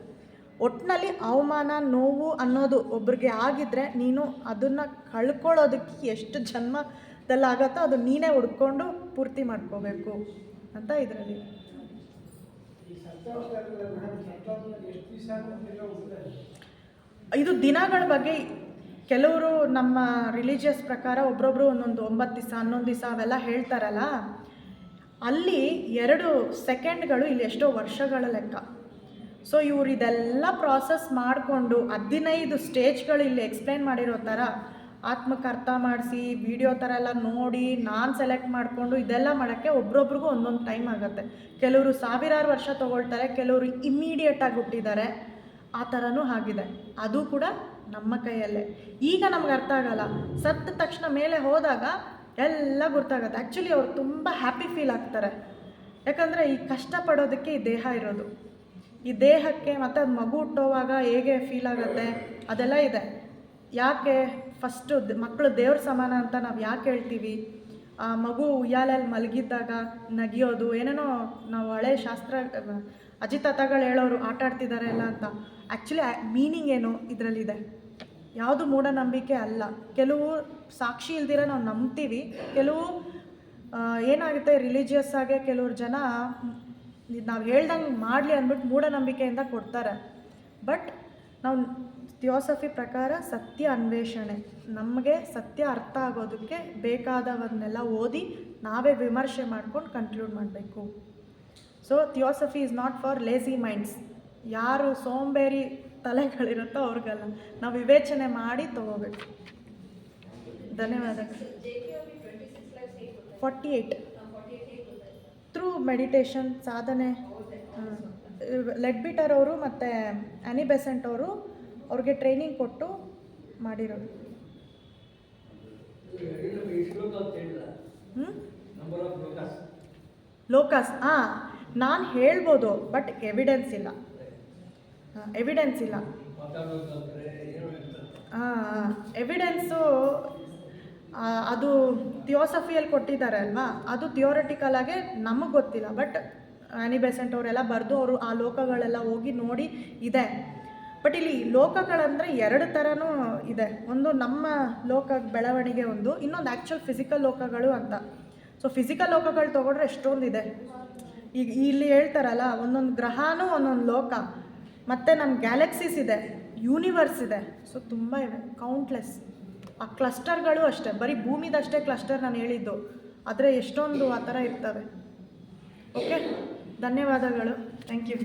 ಒಟ್ಟಿನಲ್ಲಿ ಅವಮಾನ, ನೋವು ಅನ್ನೋದು ಒಬ್ರಿಗೆ ಆಗಿದ್ದರೆ ನೀನು ಅದನ್ನು ಕಳ್ಕೊಳ್ಳೋದಕ್ಕೆ ಎಷ್ಟು ಜನ್ಮದಲ್ಲಾಗತ್ತೋ ಅದು ನೀನೇ ಹುಡ್ಕೊಂಡು ಪೂರ್ತಿ ಮಾಡ್ಕೋಬೇಕು ಅಂತ ಇದರಲ್ಲಿ. ಇದು ದಿನಗಳ ಬಗ್ಗೆ ಕೆಲವರು ನಮ್ಮ ರಿಲಿಜಿಯಸ್ ಪ್ರಕಾರ ಒಬ್ರೊಬ್ರು ಒಂದೊಂದು 9 ದಿವಸ 11 ದಿವಸ ಅವೆಲ್ಲ ಹೇಳ್ತಾರಲ್ಲ, ಅಲ್ಲಿ 2 ಸೆಕೆಂಡ್ಗಳು ಇಲ್ಲಿ ಎಷ್ಟೋ ವರ್ಷಗಳ ಲೆಕ್ಕ. ಸೊ ಇವ್ರು ಇದೆಲ್ಲ ಪ್ರಾಸೆಸ್ ಮಾಡಿಕೊಂಡು 15 ಸ್ಟೇಜ್ಗಳು ಇಲ್ಲಿ ಎಕ್ಸ್ಪ್ಲೈನ್ ಮಾಡಿರೋ ಥರ ಆತ್ಮಕ್ಕೆ ಅರ್ಥ ಮಾಡಿಸಿ ವಿಡಿಯೋ ಥರ ಎಲ್ಲ ನೋಡಿ ನಾನು ಸೆಲೆಕ್ಟ್ ಮಾಡಿಕೊಂಡು ಇದೆಲ್ಲ ಮಾಡೋಕ್ಕೆ ಒಬ್ರೊಬ್ರಿಗೂ ಒಂದೊಂದು ಟೈಮ್ ಆಗುತ್ತೆ. ಕೆಲವರು ಸಾವಿರಾರು ವರ್ಷ ತೊಗೊಳ್ತಾರೆ, ಕೆಲವರು ಇಮ್ಮಿಡಿಯೇಟಾಗಿ ಹುಟ್ಟಿದ್ದಾರೆ, ಆ ಥರನೂ ಆಗಿದೆ. ಅದು ಕೂಡ ನಮ್ಮ ಕೈಯಲ್ಲೇ. ಈಗ ನಮ್ಗೆ ಅರ್ಥ ಆಗಲ್ಲ, ಸತ್ತ ತಕ್ಷಣ ಮೇಲೆ ಹೋದಾಗ ಎಲ್ಲ ಗೊತ್ತಾಗುತ್ತೆ. ಆ್ಯಕ್ಚುಲಿ ಅವ್ರು ತುಂಬ ಹ್ಯಾಪಿ ಫೀಲ್ ಆಗ್ತಾರೆ, ಯಾಕಂದರೆ ಈ ಕಷ್ಟಪಡೋದಕ್ಕೆ ಈ ದೇಹ ಇರೋದು. ಈ ದೇಹಕ್ಕೆ ಮತ್ತು ಮಗು ಹುಟ್ಟೋವಾಗ ಹೇಗೆ ಫೀಲ್ ಆಗುತ್ತೆ ಅದೆಲ್ಲ ಇದೆ. ಯಾಕೆ ಫಸ್ಟು ಮಕ್ಕಳು ದೇವ್ರ ಸಮಾನ ಅಂತ ನಾವು ಯಾಕೆ ಹೇಳ್ತೀವಿ? ಆ ಮಗು ಉಯ್ಯಾಲಲ್ಲಿ ಮಲಗಿದ್ದಾಗ ನಗಿಯೋದು, ಏನೇನೋ ನಾವು ಹಳೆ ಶಾಸ್ತ್ರ ಅಜಿತಾತಗಳು ಹೇಳೋರು ಆಟ ಆಡ್ತಿದ್ದಾರೆ ಎಲ್ಲ ಅಂತ. ಆ್ಯಕ್ಚುಲಿ ಮೀನಿಂಗ್ ಏನು ಇದರಲ್ಲಿದೆ? ಯಾವುದು ಮೂಢನಂಬಿಕೆ ಅಲ್ಲ. ಕೆಲವು ಸಾಕ್ಷಿ ಇಲ್ದಿರ ನಾವು ನಂಬ್ತೀವಿ, ಕೆಲವು ಏನಾಗುತ್ತೆ ರಿಲಿಜಿಯಸ್ ಆಗಿ ಕೆಲವ್ರು ಜನ ನಾವು ಹೇಳ್ದಂಗೆ ಮಾಡಲಿ ಅಂದ್ಬಿಟ್ಟು ಮೂಢನಂಬಿಕೆಯಿಂದ ಕೊಡ್ತಾರೆ. ಬಟ್ ನಾವು ಥಿಯೋಸಫಿ ಪ್ರಕಾರ ಸತ್ಯ ಅನ್ವೇಷಣೆ, ನಮಗೆ ಸತ್ಯ ಅರ್ಥ ಆಗೋದಕ್ಕೆ ಬೇಕಾದವನ್ನೆಲ್ಲ ಓದಿ ನಾವೇ ವಿಮರ್ಶೆ ಮಾಡ್ಕೊಂಡು ಕನ್ಕ್ಲೂಡ್ ಮಾಡಬೇಕು. So theosophy is not for lazy minds. ಯಾರು ಸೋಂಬೇರಿ ತಲೆಗಳಿರುತ್ತೋ ಅವ್ರಿಗೆಲ್ಲ ನಾವು ವಿವೇಚನೆ ಮಾಡಿ ತಗೋಬೇಕು. ಧನ್ಯವಾದಗಳು. 48 ಥ್ರೂ ಮೆಡಿಟೇಷನ್ ಸಾಧನೆ. ಲೆಡ್ಬಿಟರ್ ಅವರು ಮತ್ತು ಆನಿ ಬೆಸೆಂಟ್ ಅವರು ಅವ್ರಿಗೆ ಟ್ರೈನಿಂಗ್ ಕೊಟ್ಟು ಮಾಡಿರೋದು. ಲೋಕಸ್ ನಾನು ಹೇಳ್ಬೋದು, ಬಟ್ ಎವಿಡೆನ್ಸ್ ಇಲ್ಲ. ಎವಿಡೆನ್ಸು ಅದು ಥಿಯೋಸಫಿಯಲ್ಲಿ ಕೊಟ್ಟಿದ್ದಾರೆ ಅಲ್ವಾ, ಅದು ಥಿಯೋರಿಟಿಕಲಾಗೆ ನಮಗೆ ಗೊತ್ತಿಲ್ಲ. ಬಟ್ ಆನಿ ಬೆಸೆಂಟ್ ಅವರೆಲ್ಲ ಬರೆದು ಅವರು ಆ ಲೋಕಗಳೆಲ್ಲ ಹೋಗಿ ನೋಡಿ ಇದೆ. ಬಟ್ ಇಲ್ಲಿ ಲೋಕಗಳಂದರೆ 2 ಥರನೂ ಇದೆ. ಒಂದು ನಮ್ಮ ಲೋಕ ಬೆಳವಣಿಗೆ, ಒಂದು ಇನ್ನೊಂದು ಆ್ಯಕ್ಚುಲ್ ಫಿಸಿಕಲ್ ಲೋಕಗಳು ಅಂತ. ಸೊ ಫಿಸಿಕಲ್ ಲೋಕಗಳು ತೊಗೊಂಡ್ರೆ ಎಷ್ಟೊಂದಿದೆ. ಈಗ ಇಲ್ಲಿ ಹೇಳ್ತಾರಲ್ಲ, ಒಂದೊಂದು ಗ್ರಹನೂ ಒಂದೊಂದು ಲೋಕ, ಮತ್ತು ನಮ್ಮ ಗ್ಯಾಲಕ್ಸೀಸ್ ಇದೆ, ಯೂನಿವರ್ಸ್ ಇದೆ. ಸೊ ತುಂಬ ಇವೆ, ಕೌಂಟ್ಲೆಸ್. ಆ ಕ್ಲಸ್ಟರ್ಗಳು ಅಷ್ಟೇ, ಬರೀ ಭೂಮಿದಷ್ಟೇ ಕ್ಲಸ್ಟರ್ ನಾನು ಹೇಳಿದ್ದು, ಆದರೆ ಎಷ್ಟೊಂದು ಆ ಥರ ಇರ್ತವೆ. ಓಕೆ, ಧನ್ಯವಾದಗಳು. Thank you.